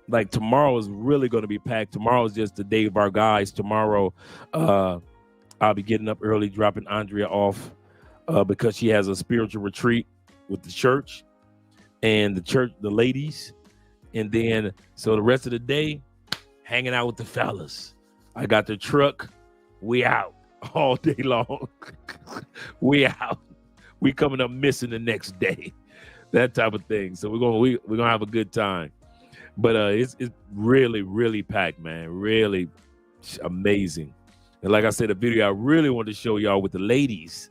Like tomorrow is really going to be packed. Tomorrow is just the day of our guys. Tomorrow, I'll be getting up early, dropping Andrea off because she has a spiritual retreat with the church and the ladies. And then, so the rest of the day, hanging out with the fellas. I got the truck. We out all day long. We out. We coming up missing the next day. That type of thing. So we're gonna have a good time. But it's really, really packed, man. Really amazing. And like I said, a video I really wanted to show y'all with the ladies.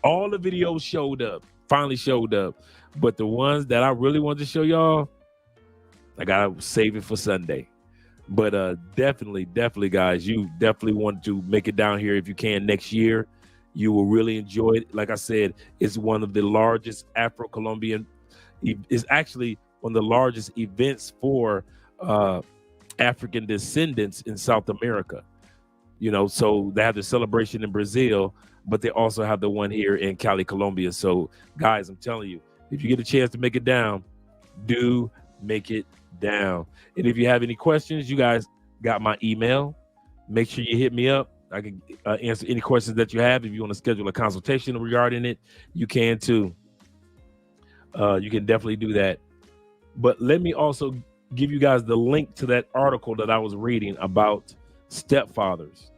All the videos finally showed up. But the ones that I really wanted to show y'all, I gotta save it for Sunday. But definitely, guys, you definitely want to make it down here if you can next year. You will really enjoy it. Like I said, it's one of the largest Afro-Colombian. It's actually one of the largest events for African descendants in South America. So they have the celebration in Brazil, but they also have the one here in Cali, Colombia. So, guys, I'm telling you, if you get a chance to make it down, do make it down. And if you have any questions, you guys got my email. Make sure you hit me up. I can answer any questions that you have. If you want to schedule a consultation regarding it, you can too. You can definitely do that. But let me also give you guys the link to that article that I was reading about stepfathers.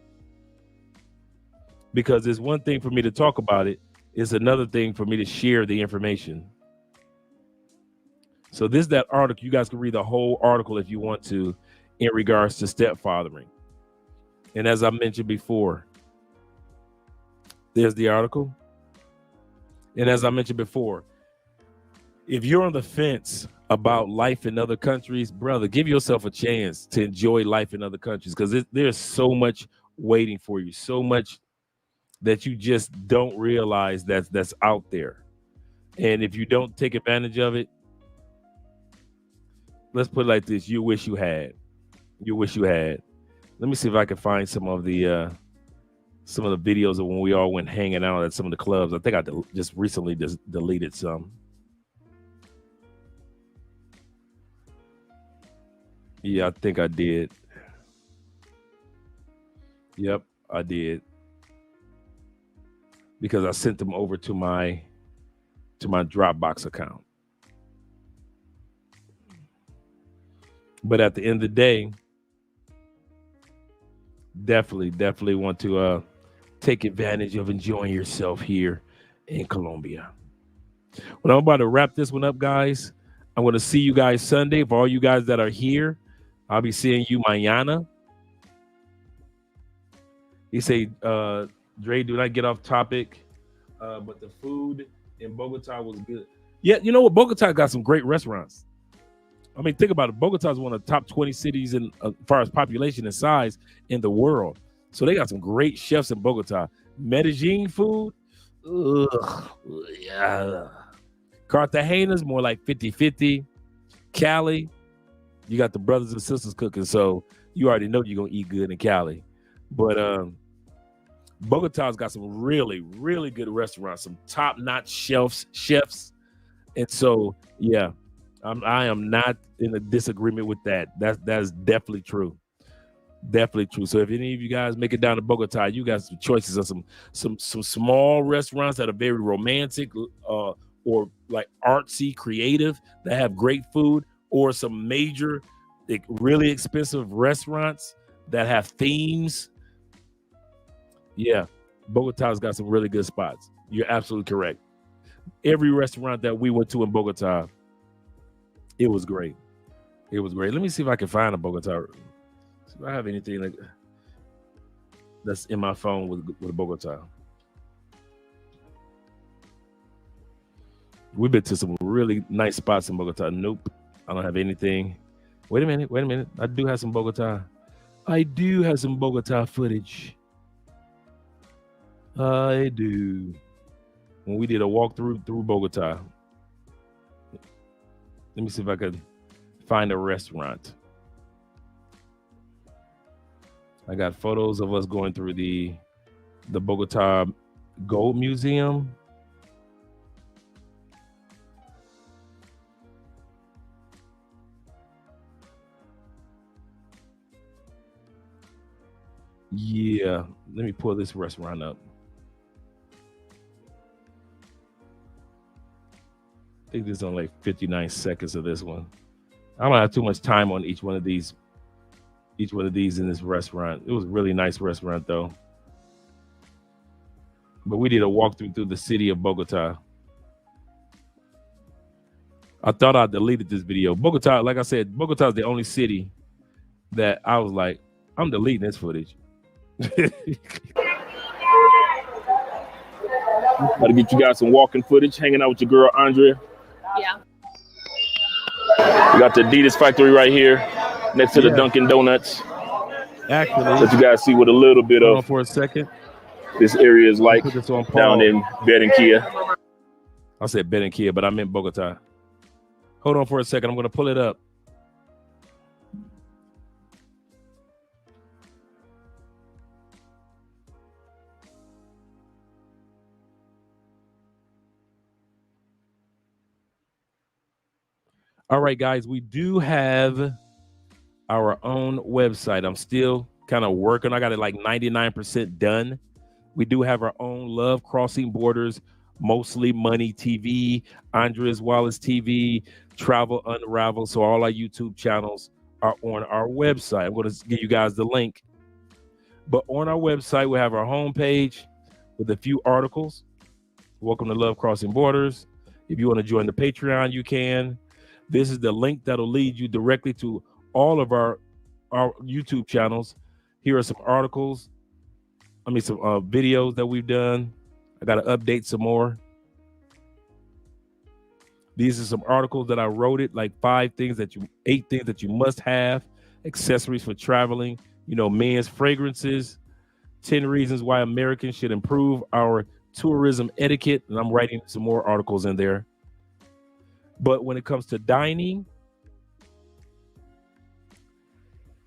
Because it's one thing for me to talk about it. It's another thing for me to share the information. So this is that article. You guys can read the whole article if you want to in regards to stepfathering. And as I mentioned before, there's the article. And as I mentioned before, if you're on the fence about life in other countries, brother, give yourself a chance to enjoy life in other countries because there's so much waiting for you, so much that you just don't realize that's out there. And if you don't take advantage of it, let's put it like this. You wish you had. You wish you had. Let me see if I can find some of the videos of when we all went hanging out at some of the clubs. I think I just recently deleted some. Yeah, I think I did. Yep, I did. Because I sent them over to my Dropbox account. But at the end of the day, definitely want to take advantage of enjoying yourself here in Colombia. Well, I'm about to wrap this one up, guys. I'm going to see you guys Sunday. For all you guys that are here, I'll be seeing you mañana. He say, Dre, do not get off topic, but the food in Bogota was good. Yeah, you know what? Bogota got some great restaurants. I mean, think about it. Bogota is one of the top 20 cities in as far as population and size in the world. So they got some great chefs in Bogota. Medellin food, yeah. Cartagena's more like 50-50. Cali, you got the brothers and sisters cooking, so you already know you're going to eat good in Cali. But Bogota's got some really, really good restaurants, some top-notch chefs. And so, yeah, I am not in a disagreement with that. That's definitely true. Definitely true. So if any of you guys make it down to Bogota, you got some choices of some small restaurants that are very romantic or like artsy, creative, that have great food, or some major, really expensive restaurants that have themes. Yeah, Bogota's got some really good spots. You're absolutely correct. Every restaurant that we went to in Bogota, it was great. It was great. Let me see if I can find a Bogota. See if I have anything like that's in my phone with Bogota. We've been to some really nice spots in Bogota. Nope, I don't have anything. Wait a minute. I do have some Bogota. Footage. I do. When we did a walkthrough through Bogota. Let me see if I could find a restaurant. I got photos of us going through the Bogota Gold Museum. Yeah, let me pull this restaurant up. I think there's only like 59 seconds of this one. I don't have too much time on each one of these in this restaurant. It was a really nice restaurant though. But we did a walkthrough through the city of Bogota. I thought I deleted this video. Bogota, like I said, Bogota is the only city that I was like, I'm deleting this footage. Got to get you guys some walking footage, hanging out with your girl Andrea. Yeah. We got the Adidas factory right here next to the Dunkin' Donuts. Actually, let you guys see what a little bit of for a second this area is like down in Barranquilla. I said Barranquilla, but I meant Bogota. Hold on for a second. I'm going to pull it up. All right, guys, we do have our own website. I'm still kind of working. I got it like 99% done. We do have our own Love Crossing Borders, Mostly Money TV, Andres Wallace TV, Travel Unravel. So all our YouTube channels are on our website. I'm going to give you guys the link. But on our website, we have our homepage with a few articles. Welcome to Love Crossing Borders. If you want to join the Patreon, you can. This is the link that'll lead you directly to all of our YouTube channels. Here are some articles. Some videos that we've done. I got to update some more. These are some articles that I wrote it, like 8 things that you must have, accessories for traveling, men's fragrances, 10 reasons why Americans should improve our tourism etiquette. And I'm writing some more articles in there. But when it comes to dining,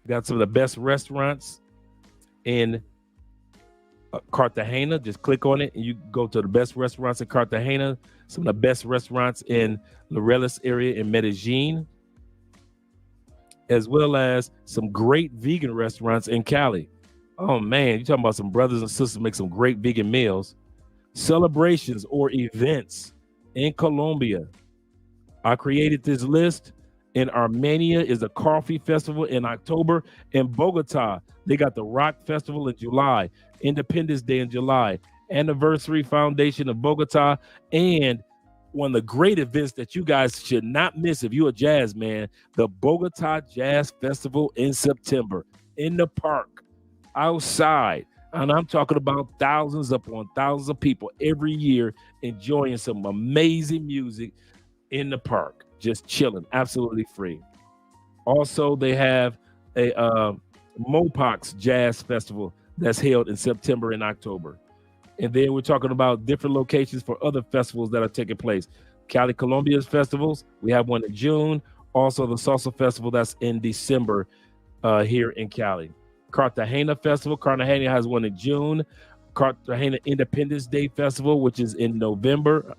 got some of the best restaurants in Cartagena. Just click on it and you go to the best restaurants in Cartagena. Some of the best restaurants in Laureles area in Medellin, as well as some great vegan restaurants in Cali. Oh man, you're talking about some brothers and sisters make some great vegan meals. Celebrations or events in Colombia. I created this list. In Armenia is a coffee festival in October. In Bogota, they got the Rock Festival in July, Independence Day in July, Anniversary Foundation of Bogota, and one of the great events that you guys should not miss if you're a jazz man, the Bogota Jazz Festival in September in the park, outside. And I'm talking about thousands upon thousands of people every year enjoying some amazing music in the park, just chilling, absolutely free. Also, they have a Mopox Jazz Festival that's held in September and October. And then we're talking about different locations for other festivals that are taking place. Cali Colombia's festivals, we have one in June. Also, the Salsa Festival that's in December here in Cali. Cartagena Festival, Cartagena has one in June. Cartagena Independence Day Festival, which is in November.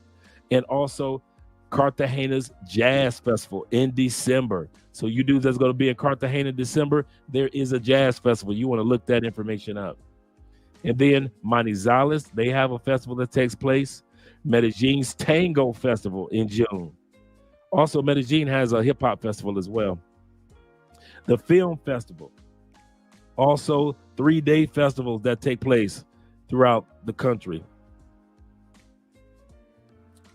And also Cartagena's Jazz Festival in December. So you dudes that's going to be in Cartagena in December, there is a jazz festival. You want to look that information up. And then Manizales, they have a festival that takes place. Medellin's Tango Festival in June. Also, Medellin has a hip hop festival as well. The Film Festival. Also, 3-day festivals that take place throughout the country.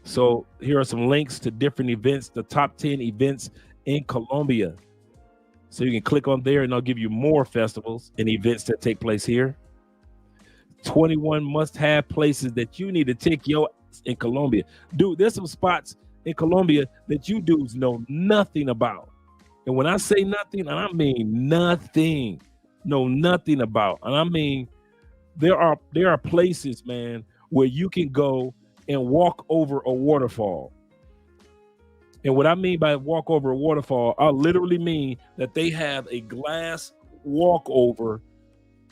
So here are some links to different events, the top 10 events in Colombia. So you can click on there and I'll give you more festivals and events that take place here. 21 must-have places that you need to take your in Colombia. Dude, there's some spots in Colombia that you dudes know nothing about. And when I say nothing, and I mean nothing, know nothing about. And I mean, there are places, man, where you can go and walk over a waterfall. And what I mean by walk over a waterfall, I literally mean that they have a glass walkover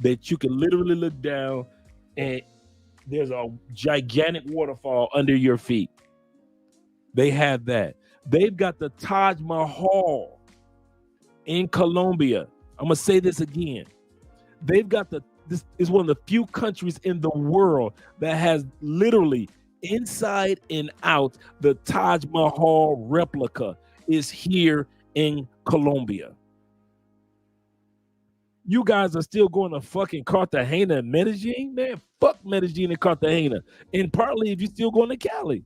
that you can literally look down and there's a gigantic waterfall under your feet. They have that. They've got the Taj Mahal in Colombia. I'm going to say this again. They've got this is one of the few countries in the world that has literally inside and out the Taj Mahal replica is here in Colombia. You guys are still going to fucking Cartagena and Medellin? Man, fuck Medellin and Cartagena. And partly if you're still going to Cali.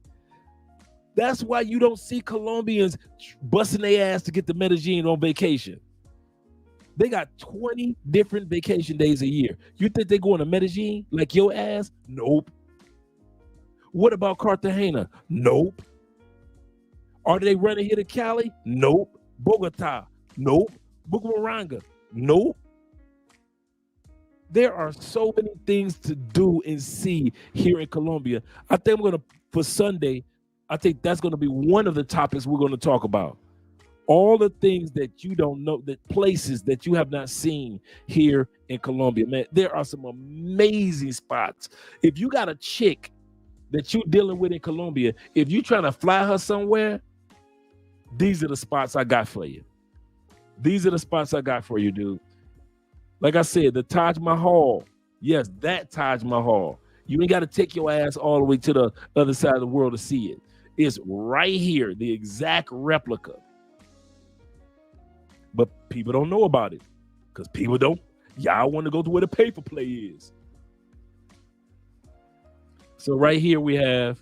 That's why you don't see Colombians busting their ass to get to Medellin on vacation. They got 20 different vacation days a year. You think they're going to Medellin like your ass? Nope. What about Cartagena? Nope. Are they running here to Cali? Nope. Bogota? Nope. Bucaramanga? Nope. There are so many things to do and see here in Colombia. I think for Sunday, I think that's going to be one of the topics we're going to talk about. All the things that you don't know, the places that you have not seen here in Colombia. Man, there are some amazing spots. If you got a chick that you're dealing with in Colombia, if you're trying to fly her somewhere, these are the spots I got for you. These are the spots I got for you, dude. Like I said, the Taj Mahal. Yes, that Taj Mahal. You ain't got to take your ass all the way to the other side of the world to see it. It's right here, the exact replica. But people don't know about it because people don't. Y'all want to go to where the paper play is. So right here we have,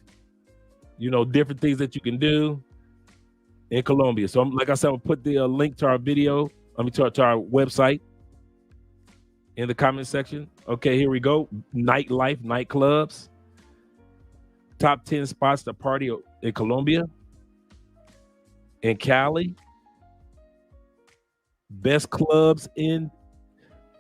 different things that you can do in Colombia. So like I said, I'm gonna put the link to our video, to our website in the comment section. Okay, here we go. Nightlife, nightclubs. Top 10 spots to party in Colombia. In Cali. Best clubs in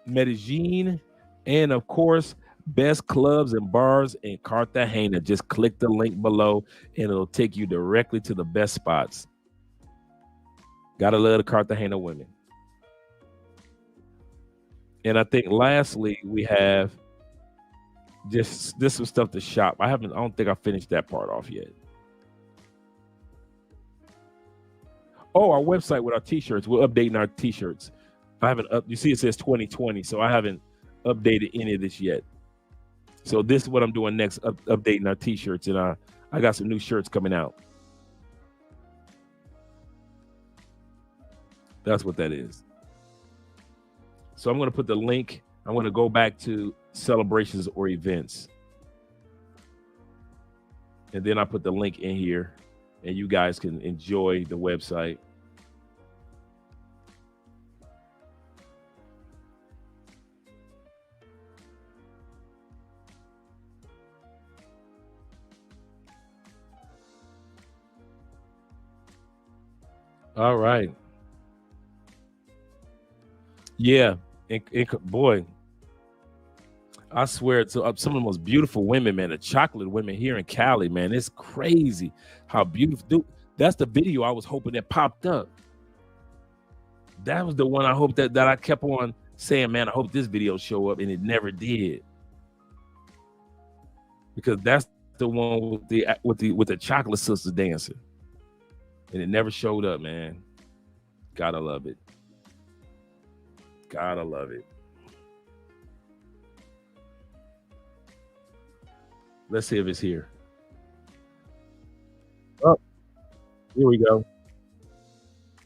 Medellin. And of course, best clubs and bars in Cartagena. Just click the link below and it'll take you directly to the best spots. Gotta love the Cartagena women. And I think lastly, we have just some stuff to shop. I don't think I finished that part off yet. Oh, our website with our t-shirts. We're updating our t-shirts. You see it says 2020, so I haven't updated any of this yet. So this is what I'm doing next, updating our t-shirts, and I got some new shirts coming out. That's what that is. So I'm going to put the link. I'm going to go back to celebrations or events. And then I put the link in here, and you guys can enjoy the website. All right. Yeah. Boy, I swear, to some of the most beautiful women, man, the chocolate women here in Cali, man, it's crazy how beautiful. Dude, that's the video I was hoping that popped up. That was the one I hope that I kept on saying, man, I hope this video show up, and it never did. Because that's the one with the chocolate sisters dancing. And it never showed up, man. Gotta love it. Gotta love it. Let's see if it's here. Oh, here we go.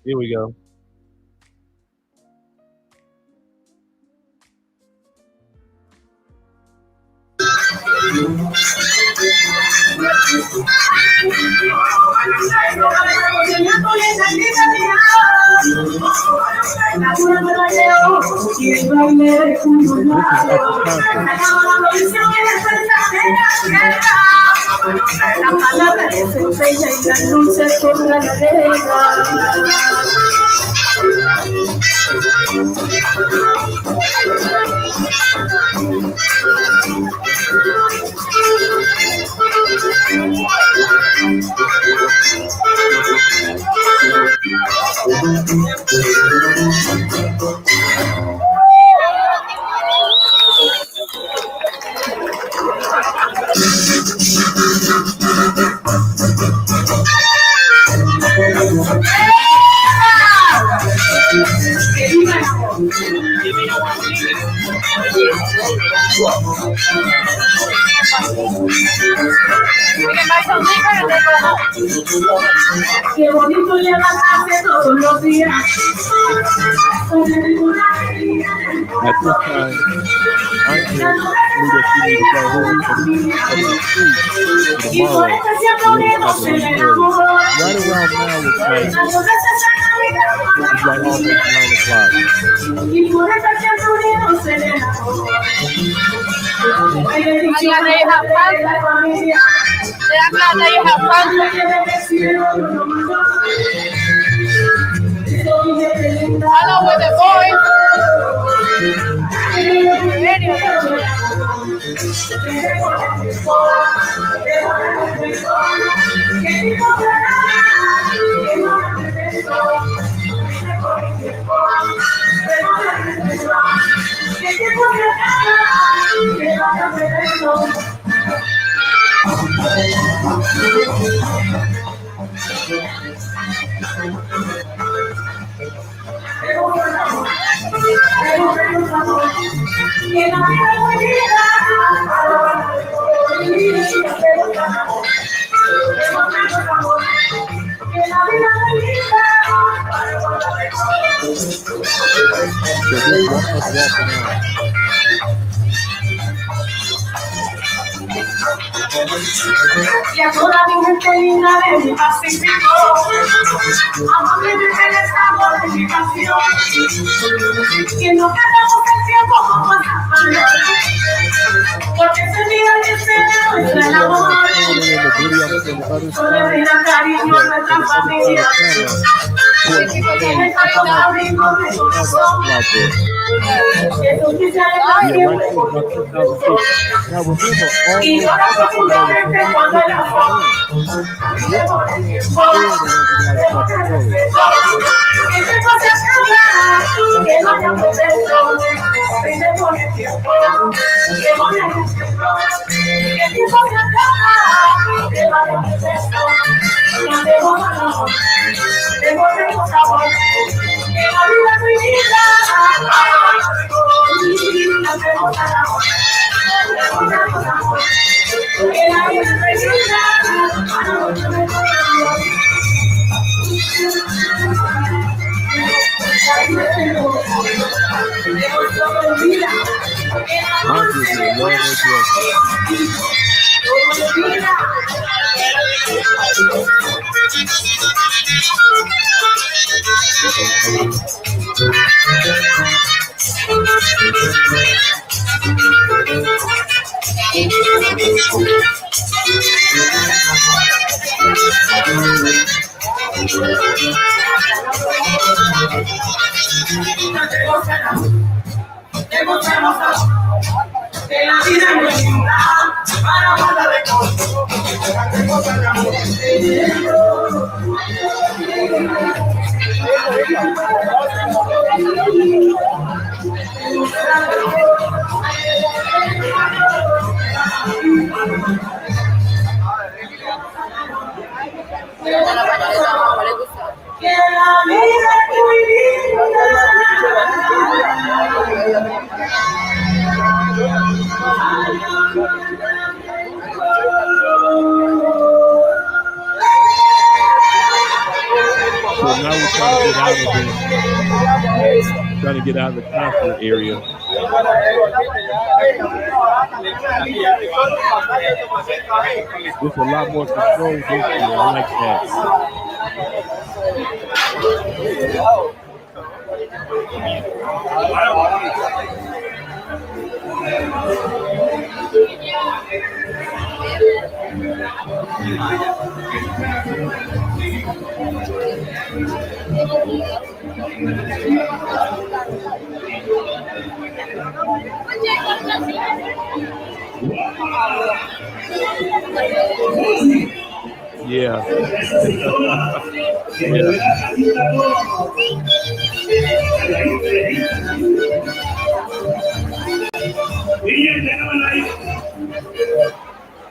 Here we go. Qué bonito levantarse todos los días. At this time, I'm here to see the right around now it's like almost 9 o'clock. I'm glad that you have I know with the boys. Y a toda mi gente linda de mi Pacífico, amable de el sabor de mi canción, que no perdamos el tiempo como pasando, porque ese día que se nuestra labor, solo brinda cariño a nuestra familia, que tiene tanto abrigo de corazón, que tú quisieras estar siempre con nosotros. Y ahora profundamente cuando el amor que te pase a que no te aprovecho, brinde por el tiempo, que no te aprovecho, que te pase a que no te aprovecho, no te voy a dar, te voy a sabor, que la vida es mi vida, no te voy a dar. Que la vida no es nada para falta de todo. Que la vida es muy linda. So now we're trying to get out of the concert area. There's a lot more control this year. I like that. Yeah.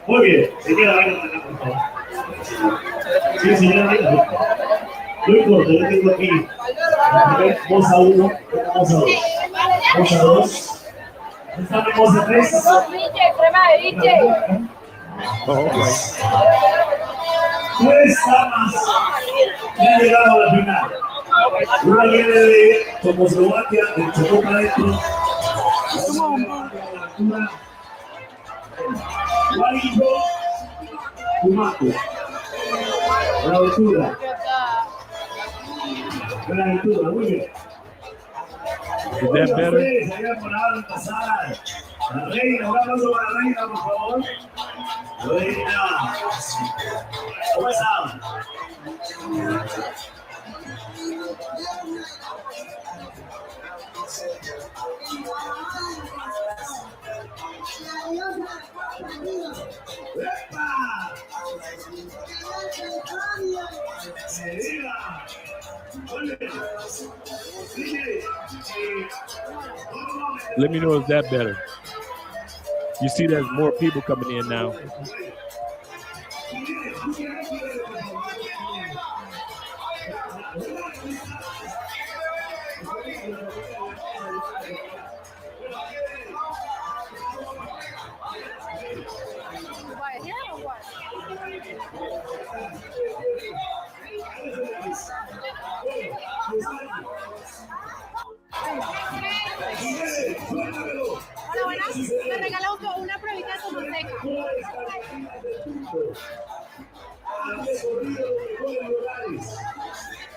Muy bien, señora, por favor. Sí, señora, no importa, yo tengo aquí. Voz a 1, voz a 2. Voz a 2. Estamos voz a 3. Tres damas que han llegado a la final. Una viene de Checoslovaquia, de Chocopa adentro. Guarijo, Tumaco. Buenaventura. Buenaventura, muy bien. Is that better? La reina, un aplauso para la reina, por favor. Reina. ¿Cómo están? Let me know if that better. You see there's more people coming in now. Hola, buenas. Me regaló una pruebita de tu manteca.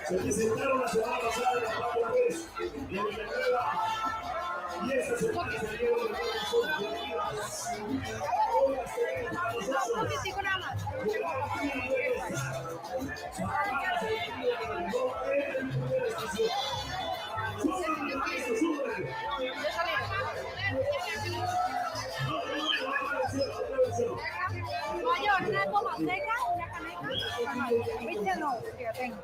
Se presentaron la semana pasada en la Pablo Pérez y en Villanueva, y esta semana se dieron de Un poquitico nada más. Mayor, una toma seca, una caneca. Viste, no, que ya tengo.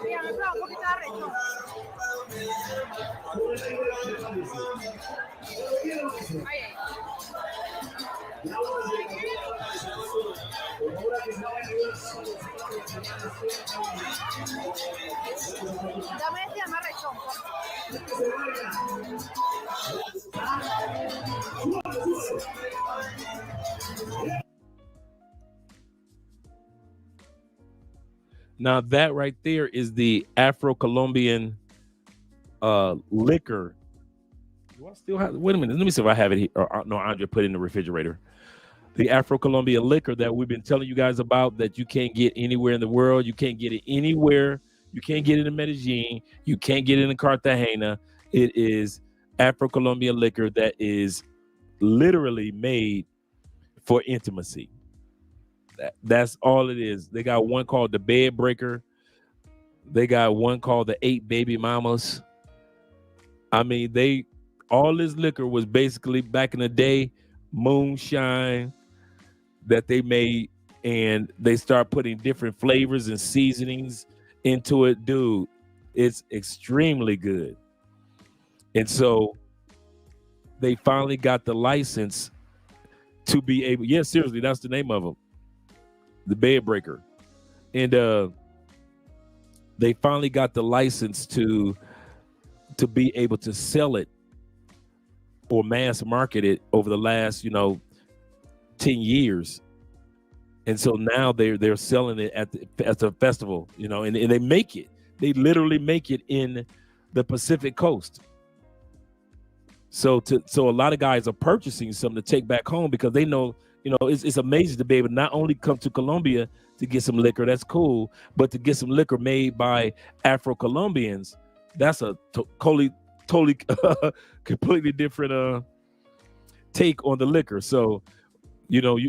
Mira, me prueba un poquito de arrecho. Dame este llama rechón. Now that right there is the Afro Colombian liquor. Do I still have? Wait a minute. Let me see if I have it here. Or, no, Andre put it in the refrigerator. The Afro Colombian liquor that we've been telling you guys about that you can't get anywhere in the world. You can't get it anywhere. You can't get it in Medellin. You can't get it in Cartagena. It is Afro Colombian liquor that is literally made for intimacy. That's all it is. They got one called the Bed Breaker. They got one called the 8 Baby Mamas. I mean, all this liquor was basically back in the day moonshine that they made, and they start putting different flavors and seasonings into it. Dude, it's extremely good. And so they finally got the license to be able, yeah, seriously, that's the name of them, the Bed Breaker. And they finally got the license to be able to sell it or mass market it over the last, 10 years. And so now they're selling it at the festival, and they make it. They literally make it in the Pacific Coast. So a lot of guys are purchasing some to take back home because they know, it's amazing to be able to not only come to Colombia to get some liquor, that's cool, but to get some liquor made by Afro Colombians, that's a totally completely different take on the liquor. So,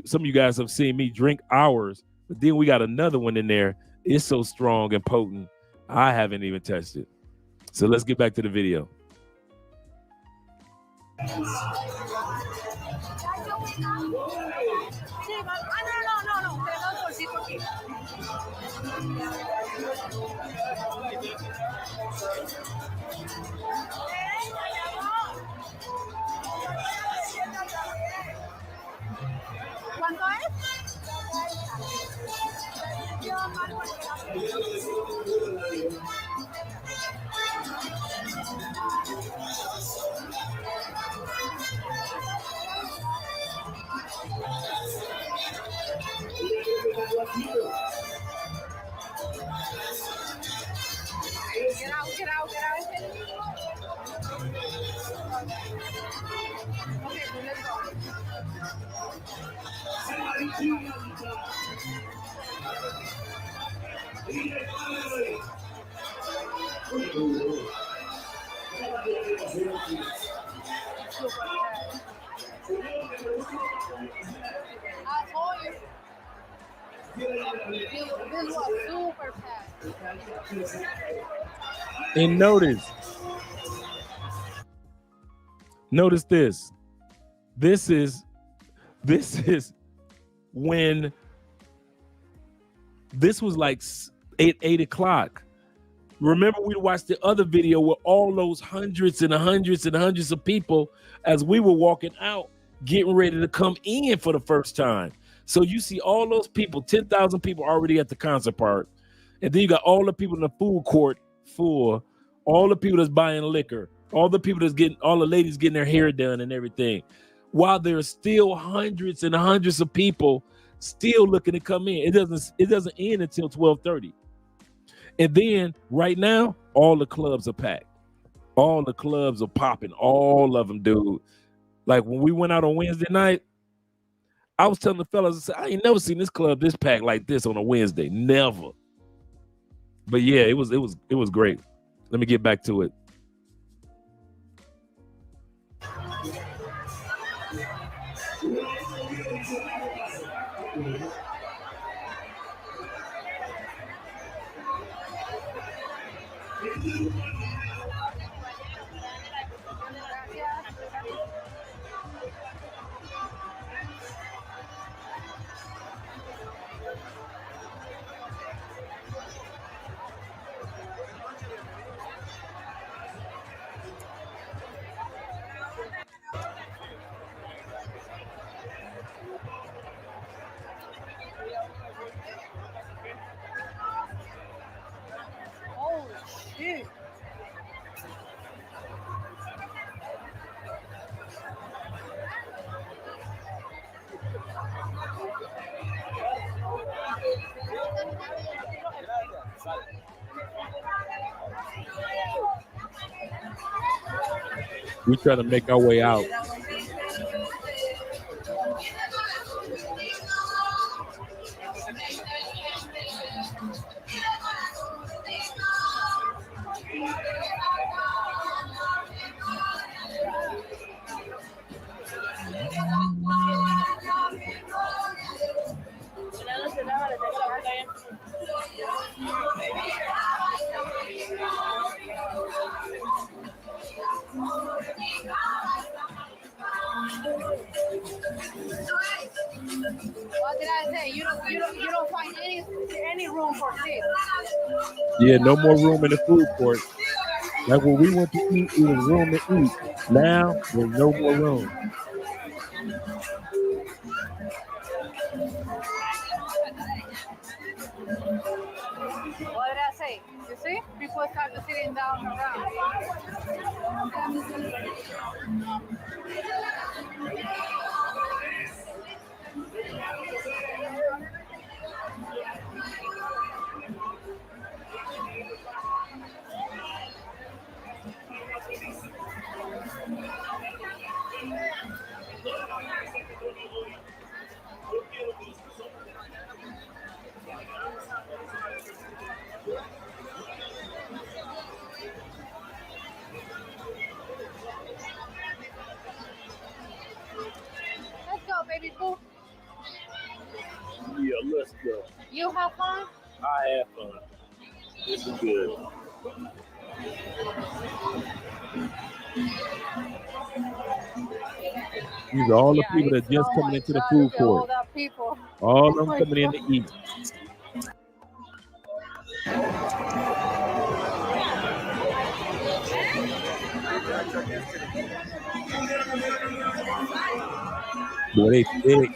some of you guys have seen me drink ours, but then we got another one in there. It's so strong and potent, I haven't even touched it. So let's get back to the video. ¿Cuánto es? Get out. Okay, let's go. I told you. This was super fast. And notice this. This is when this was like 8 o'clock. Remember, we watched the other video with all those hundreds and hundreds and hundreds of people as we were walking out, getting ready to come in for the first time. So you see all those people, 10,000 people already at the concert part. And then you got all the people in the food court full, all the people that's buying liquor, all the people all the ladies getting their hair done and everything. While there's still hundreds and hundreds of people still looking to come in. It doesn't end until 12:30. And then right now, all the clubs are packed. All the clubs are popping. All of them, dude. Like when we went out on Wednesday night, I was telling the fellas, I said, I ain't never seen this club this packed like this on a Wednesday. Never. But yeah, it was great. Let me get back to it. Holy shit. We try to make our way out. What did I say? You don't find any room for seats. Yeah, no more room in the food court. Like when we went to eat, there was room to eat. Now there's no more room. What did I say? You see? People start to sitting down around. Let's go, baby boo. Yeah, let's go. You have fun? I have fun. This is good. These are all the people that just coming into the food court. All of them coming in to eat. Boy, they thick.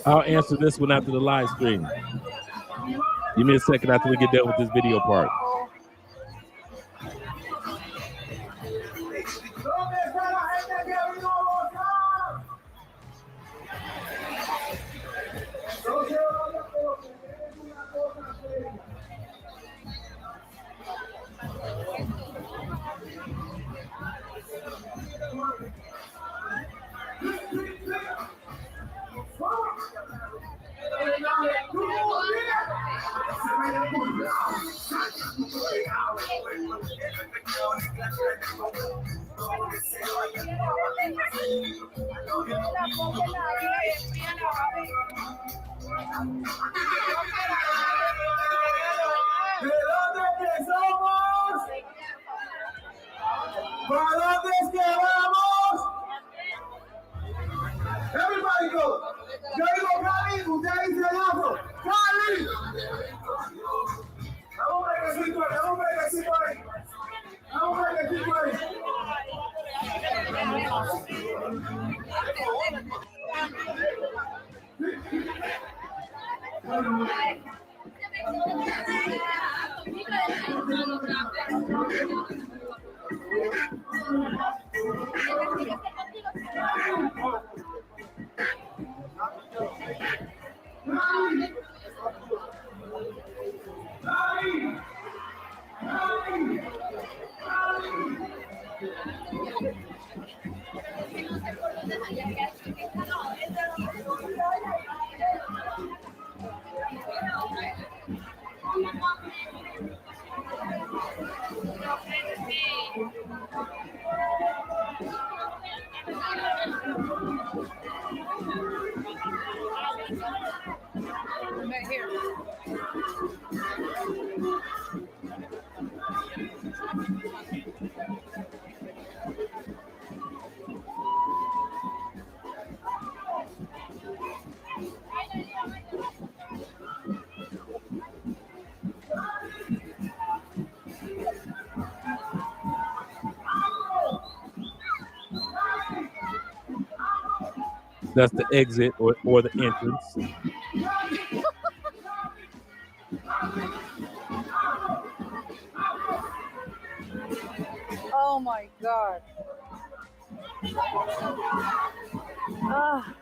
I'll answer this one after the live stream. Give me a second after we get done with this video part. Everybody go. Yo digo Cali, usted dice el Afro. Cali. Vamos a ver que Right here. That's the exit or the entrance. Oh my God. Ah.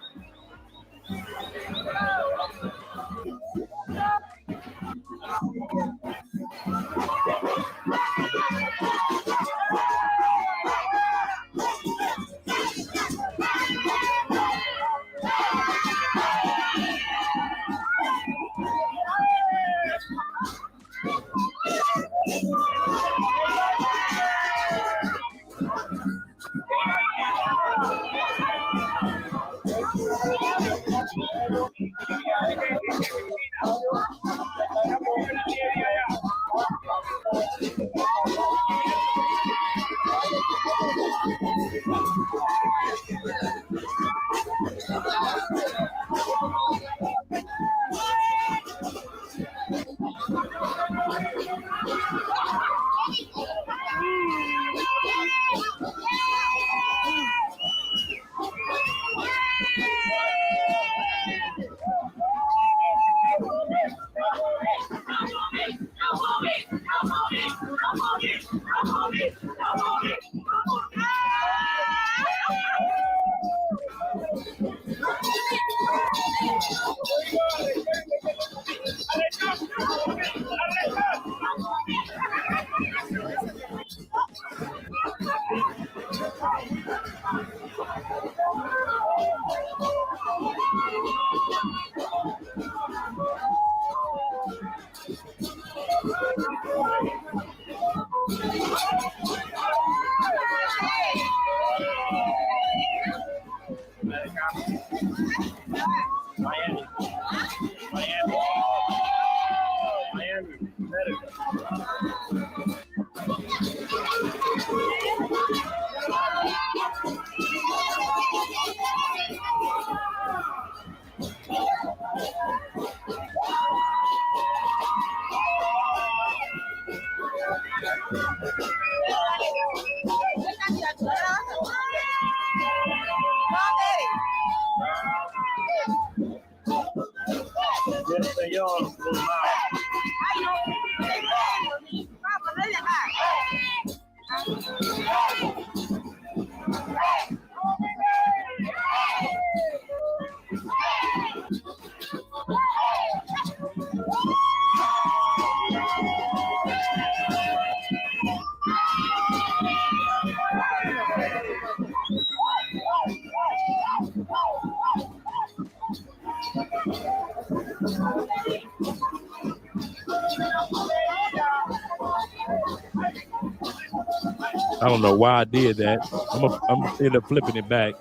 I don't know why I did that. I'm gonna end up flipping it back.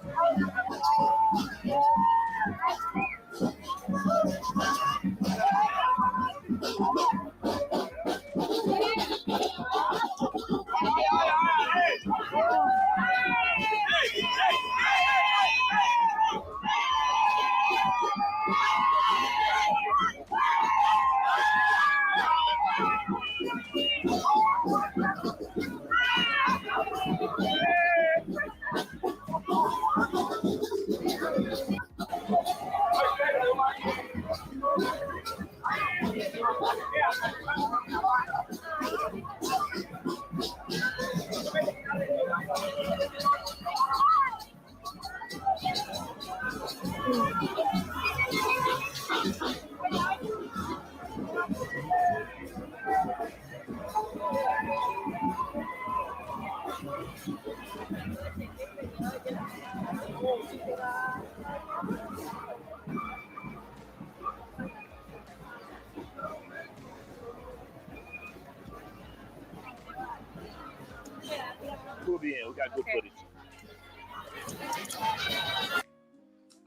We'll be in. We got good footage.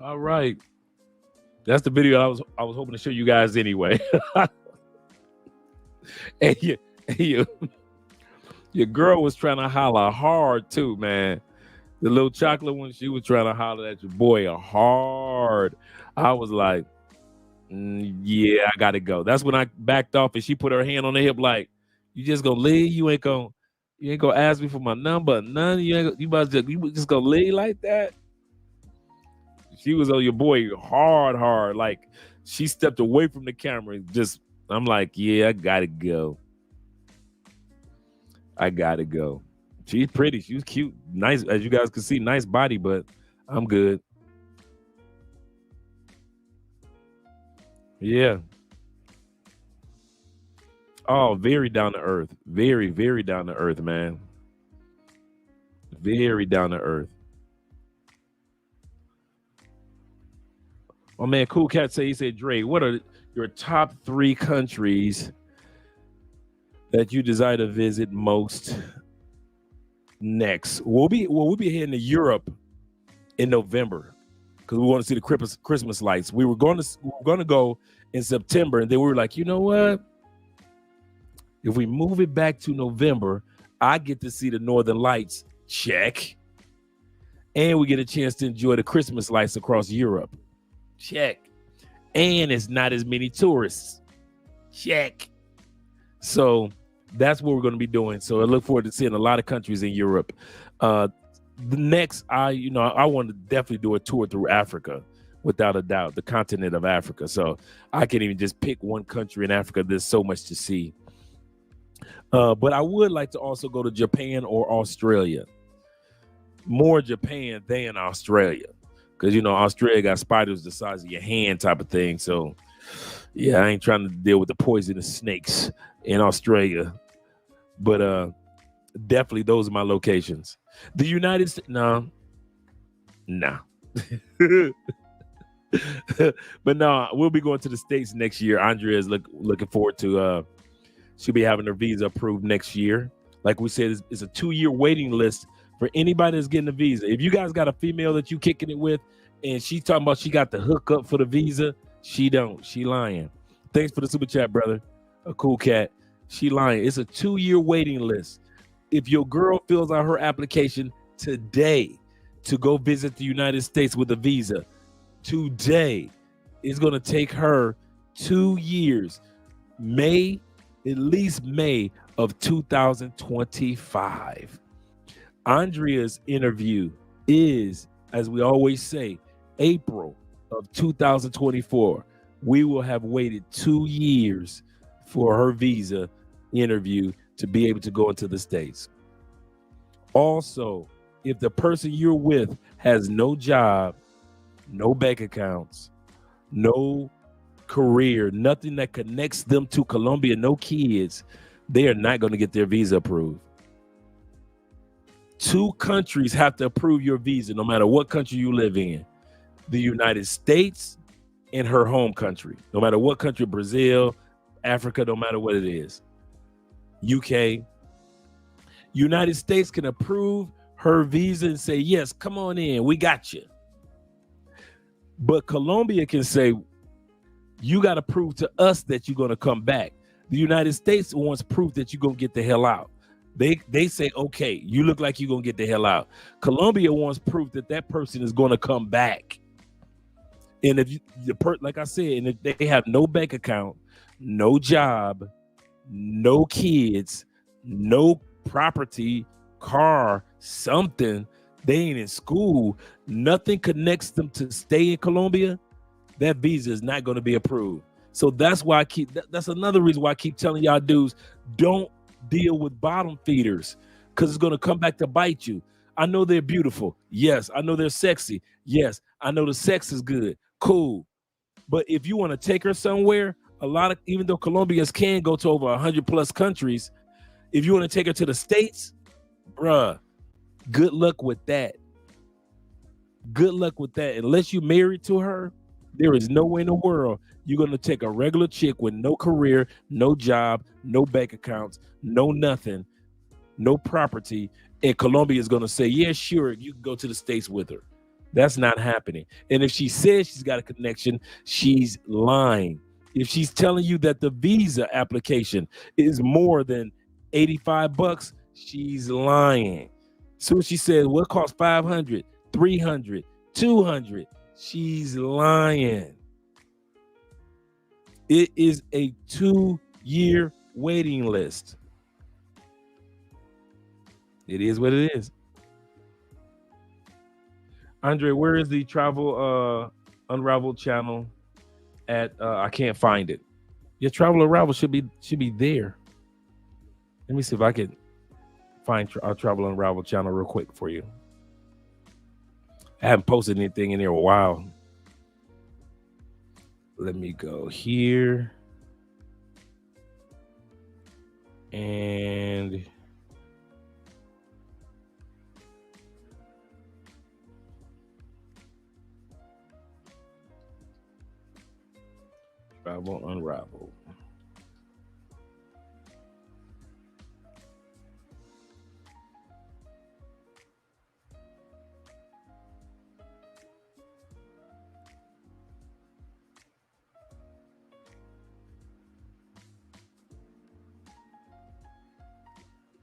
All right. That's the video I was hoping to show you guys anyway. And your girl was trying to holler hard too, man. The little chocolate one, she was trying to holler at your boy hard. I was like, yeah, I gotta go. That's when I backed off and she put her hand on the hip like, you just gonna leave? You ain't gonna ask me for my number, none. You just gonna leave like that? She was on your boy hard. Like she stepped away from the camera and just, I'm like, yeah, I gotta go. She's pretty. She was cute. Nice, as you guys can see, nice body, but I'm good. Yeah. Oh, very down to earth. Very, very down to earth, man. Very down to earth. Oh man, Cool Cat he said, Dre, what are your top 3 countries that you desire to visit most next? We'll be heading to Europe in November because we want to see the Christmas lights. We were going to go in September, and then we were like, you know what? If we move it back to November, I get to see the Northern Lights. Check. And we get a chance to enjoy the Christmas lights across Europe. Check. And it's not as many tourists. Check. So that's what we're going to be doing. So I look forward to seeing a lot of countries in Europe. The next, I want to definitely do a tour through Africa, without a doubt, the continent of Africa. So I can't even just pick one country in Africa. There's so much to see. But I would like to also go to Japan or Australia. More Japan than Australia. Because, Australia got spiders the size of your hand type of thing. So, yeah, I ain't trying to deal with the poisonous snakes in Australia. But definitely those are my locations. The United States, no. But no, we'll be going to the States next year. Andrea is looking forward to, she'll be having her visa approved next year. Like we said, it's a 2-year waiting list for anybody that's getting a visa. If you guys got a female that you kicking it with and she talking about she got the hookup for the visa, she don't. She lying. Thanks for the super chat, brother. A Cool Cat. She lying. It's a 2-year waiting list. If your girl fills out her application today to go visit the United States with a visa, today, it's going to take her 2 years. At least May of 2025. Andrea's interview is, as we always say, April of 2024. We will have waited 2 years for her visa interview to be able to go into the States. Also, if the person you're with has no job, no bank accounts, no career, nothing that connects them to Colombia, no kids, they are not going to get their visa approved. 2 countries have to approve your visa, no matter what country you live in. The United States and her home country, no matter what country, Brazil, Africa, no matter what it is. UK. United States can approve her visa and say, yes, come on in, we got you. But Colombia can say, you got to prove to us that you're going to come back. The United States wants proof that you're going to get the hell out. They say, okay, you look like you're going to get the hell out. Colombia wants proof that that person is going to come back. And if like I said, and if they have no bank account, no job, no kids, no property, car, something, they ain't in school, nothing connects them to stay in Colombia, that visa is not going to be approved. So that's why that's another reason why I keep telling y'all dudes, don't deal with bottom feeders, because it's going to come back to bite you. I know they're beautiful. Yes. I know they're sexy. Yes. I know the sex is good. Cool. But if you want to take her somewhere, even though Colombians can go to over 100 plus countries, if you want to take her to the States, bruh, Good luck with that. Good luck with that. Unless you're married to her, there is no way in the world you're going to take a regular chick with no career, no job, no bank accounts, no nothing, no property, and Colombia is going to say, yeah, sure, you can go to the States with her. That's not happening. And if she says she's got a connection, she's lying. If she's telling you that the visa application is more than $85, she's lying. So she says, well, it costs 500, 300, 200. She's lying. It is a 2-year waiting list. It is what it is. Andre, where is the Travel Unraveled channel at? I can't find it. Your Travel Unraveled should be there. Let me see if I can find our Travel Unraveled channel real quick for you. I haven't posted anything in there in a while. Let me go here. And Travel Unraveled.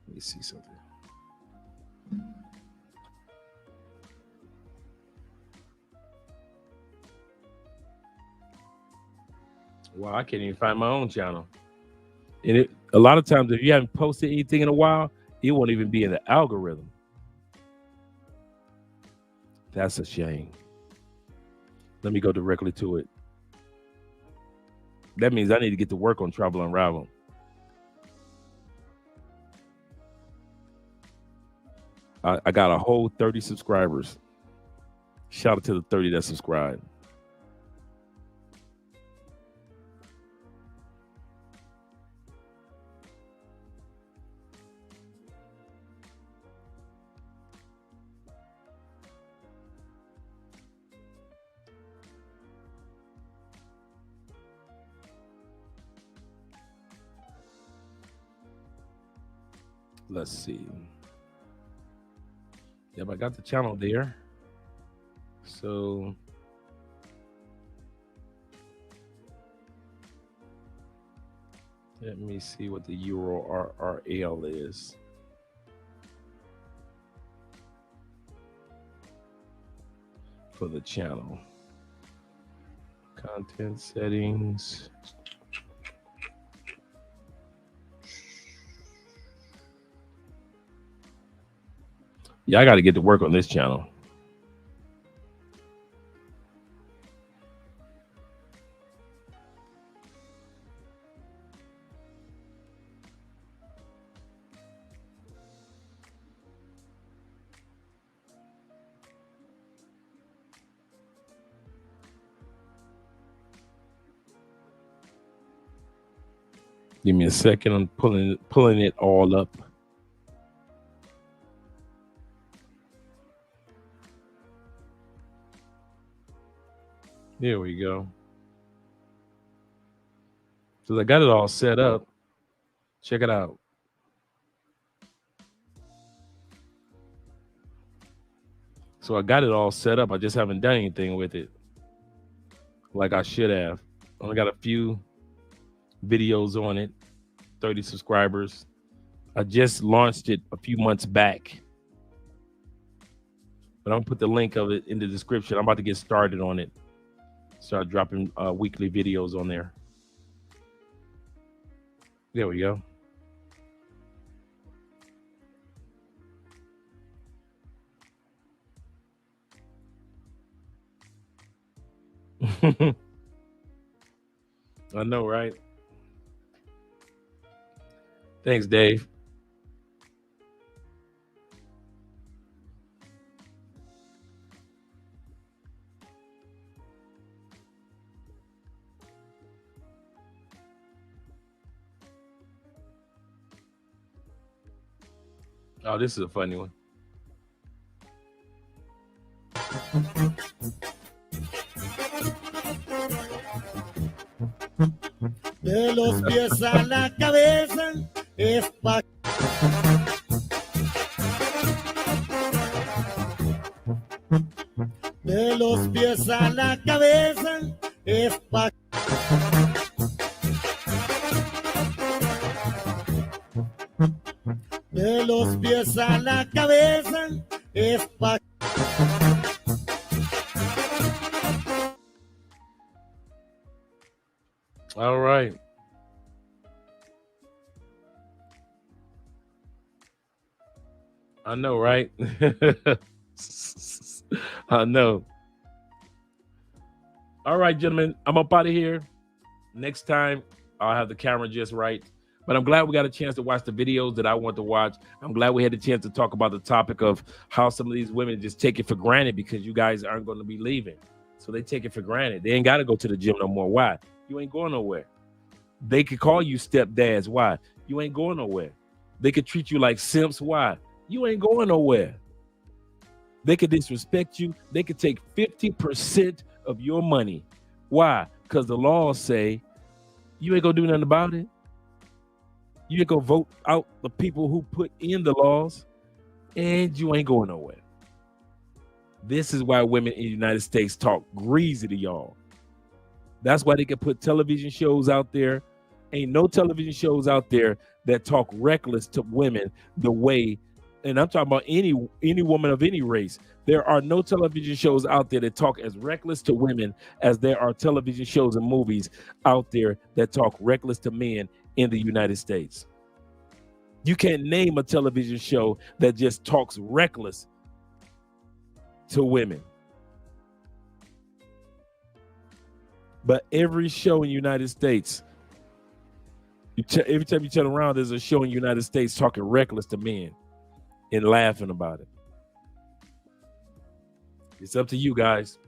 Let me see something. Wow, I can't even find my own channel. And a lot of times, if you haven't posted anything in a while, it won't even be in the algorithm. That's a shame. Let me go directly to it. That means I need to get to work on Travel Unraveled. I got a whole 30 subscribers. Shout out to the 30 that subscribed. Let's see. Yep, I got the channel there. So let me see what the URL is. For the channel. Content settings. Yeah, I got to get to work on this channel. Give me a second. I'm pulling it all up. There we go. So I got it all set up. Check it out. So I got it all set up. I just haven't done anything with it like I should have. Only got a few videos on it, 30 subscribers. I just launched it a few months back. But I'm gonna put the link of it in the description. I'm about to get started on it. Start dropping weekly videos on there. There we go. I know, right? Thanks, Dave. Oh, this is a funny one. De los pies a la cabeza es pa' de los pies a la cabeza es pa' de los pies a la cabeza es pa' All right. I know, right? I know. All right, gentlemen, I'm up out of here. Next time, I'll have the camera just right. But I'm glad we got a chance to watch the videos that I want to watch. I'm glad we had a chance to talk about the topic of how some of these women just take it for granted because you guys aren't going to be leaving. So they take it for granted. They ain't got to go to the gym no more. Why? You ain't going nowhere. They could call you stepdads. Why? You ain't going nowhere. They could treat you like simps. Why? You ain't going nowhere. They could disrespect you. They could take 50% of your money. Why? Because the laws say you ain't gonna do nothing about it. You ain't gonna vote out the people who put in the laws, and you ain't going nowhere. This is why women in the United States talk greasy to y'all. That's why they can put television shows out there. Ain't no television shows out there that talk reckless to women the way, and I'm talking about any woman of any race. There are no television shows out there that talk as reckless to women as there are television shows and movies out there that talk reckless to men in the United States. You can't name a television show that just talks reckless to women. But every show in the United States, every time you turn around, there's a show in the United States talking reckless to men and laughing about it. It's up to you guys.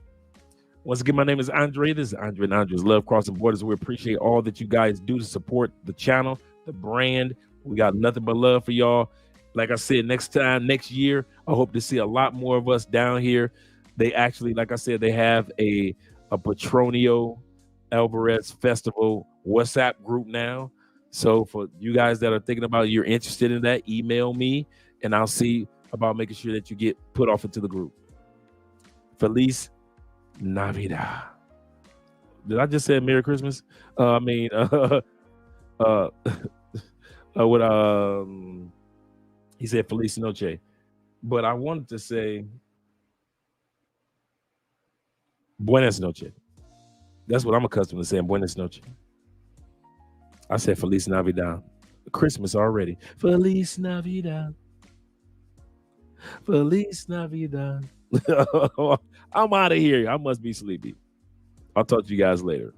Once again, my name is Andre. This is Andre and Andre's Love Crossing Borders. We appreciate all that you guys do to support the channel, the brand. We got nothing but love for y'all. Like I said, next year, I hope to see a lot more of us down here. They actually, like I said, they have a Petronio Alvarez Festival WhatsApp group now. So for you guys that are thinking about you're interested in that, email me and I'll see about making sure that you get put off into the group. Feliz Navidad. Did I just say Merry Christmas? He said Feliz Noche. But I wanted to say Buenas noches. That's what I'm accustomed to saying, Buenas noches. I said Feliz Navidad. Christmas already. Feliz Navidad. Feliz Navidad. I'm out of here. I must be sleepy. I'll talk to you guys later.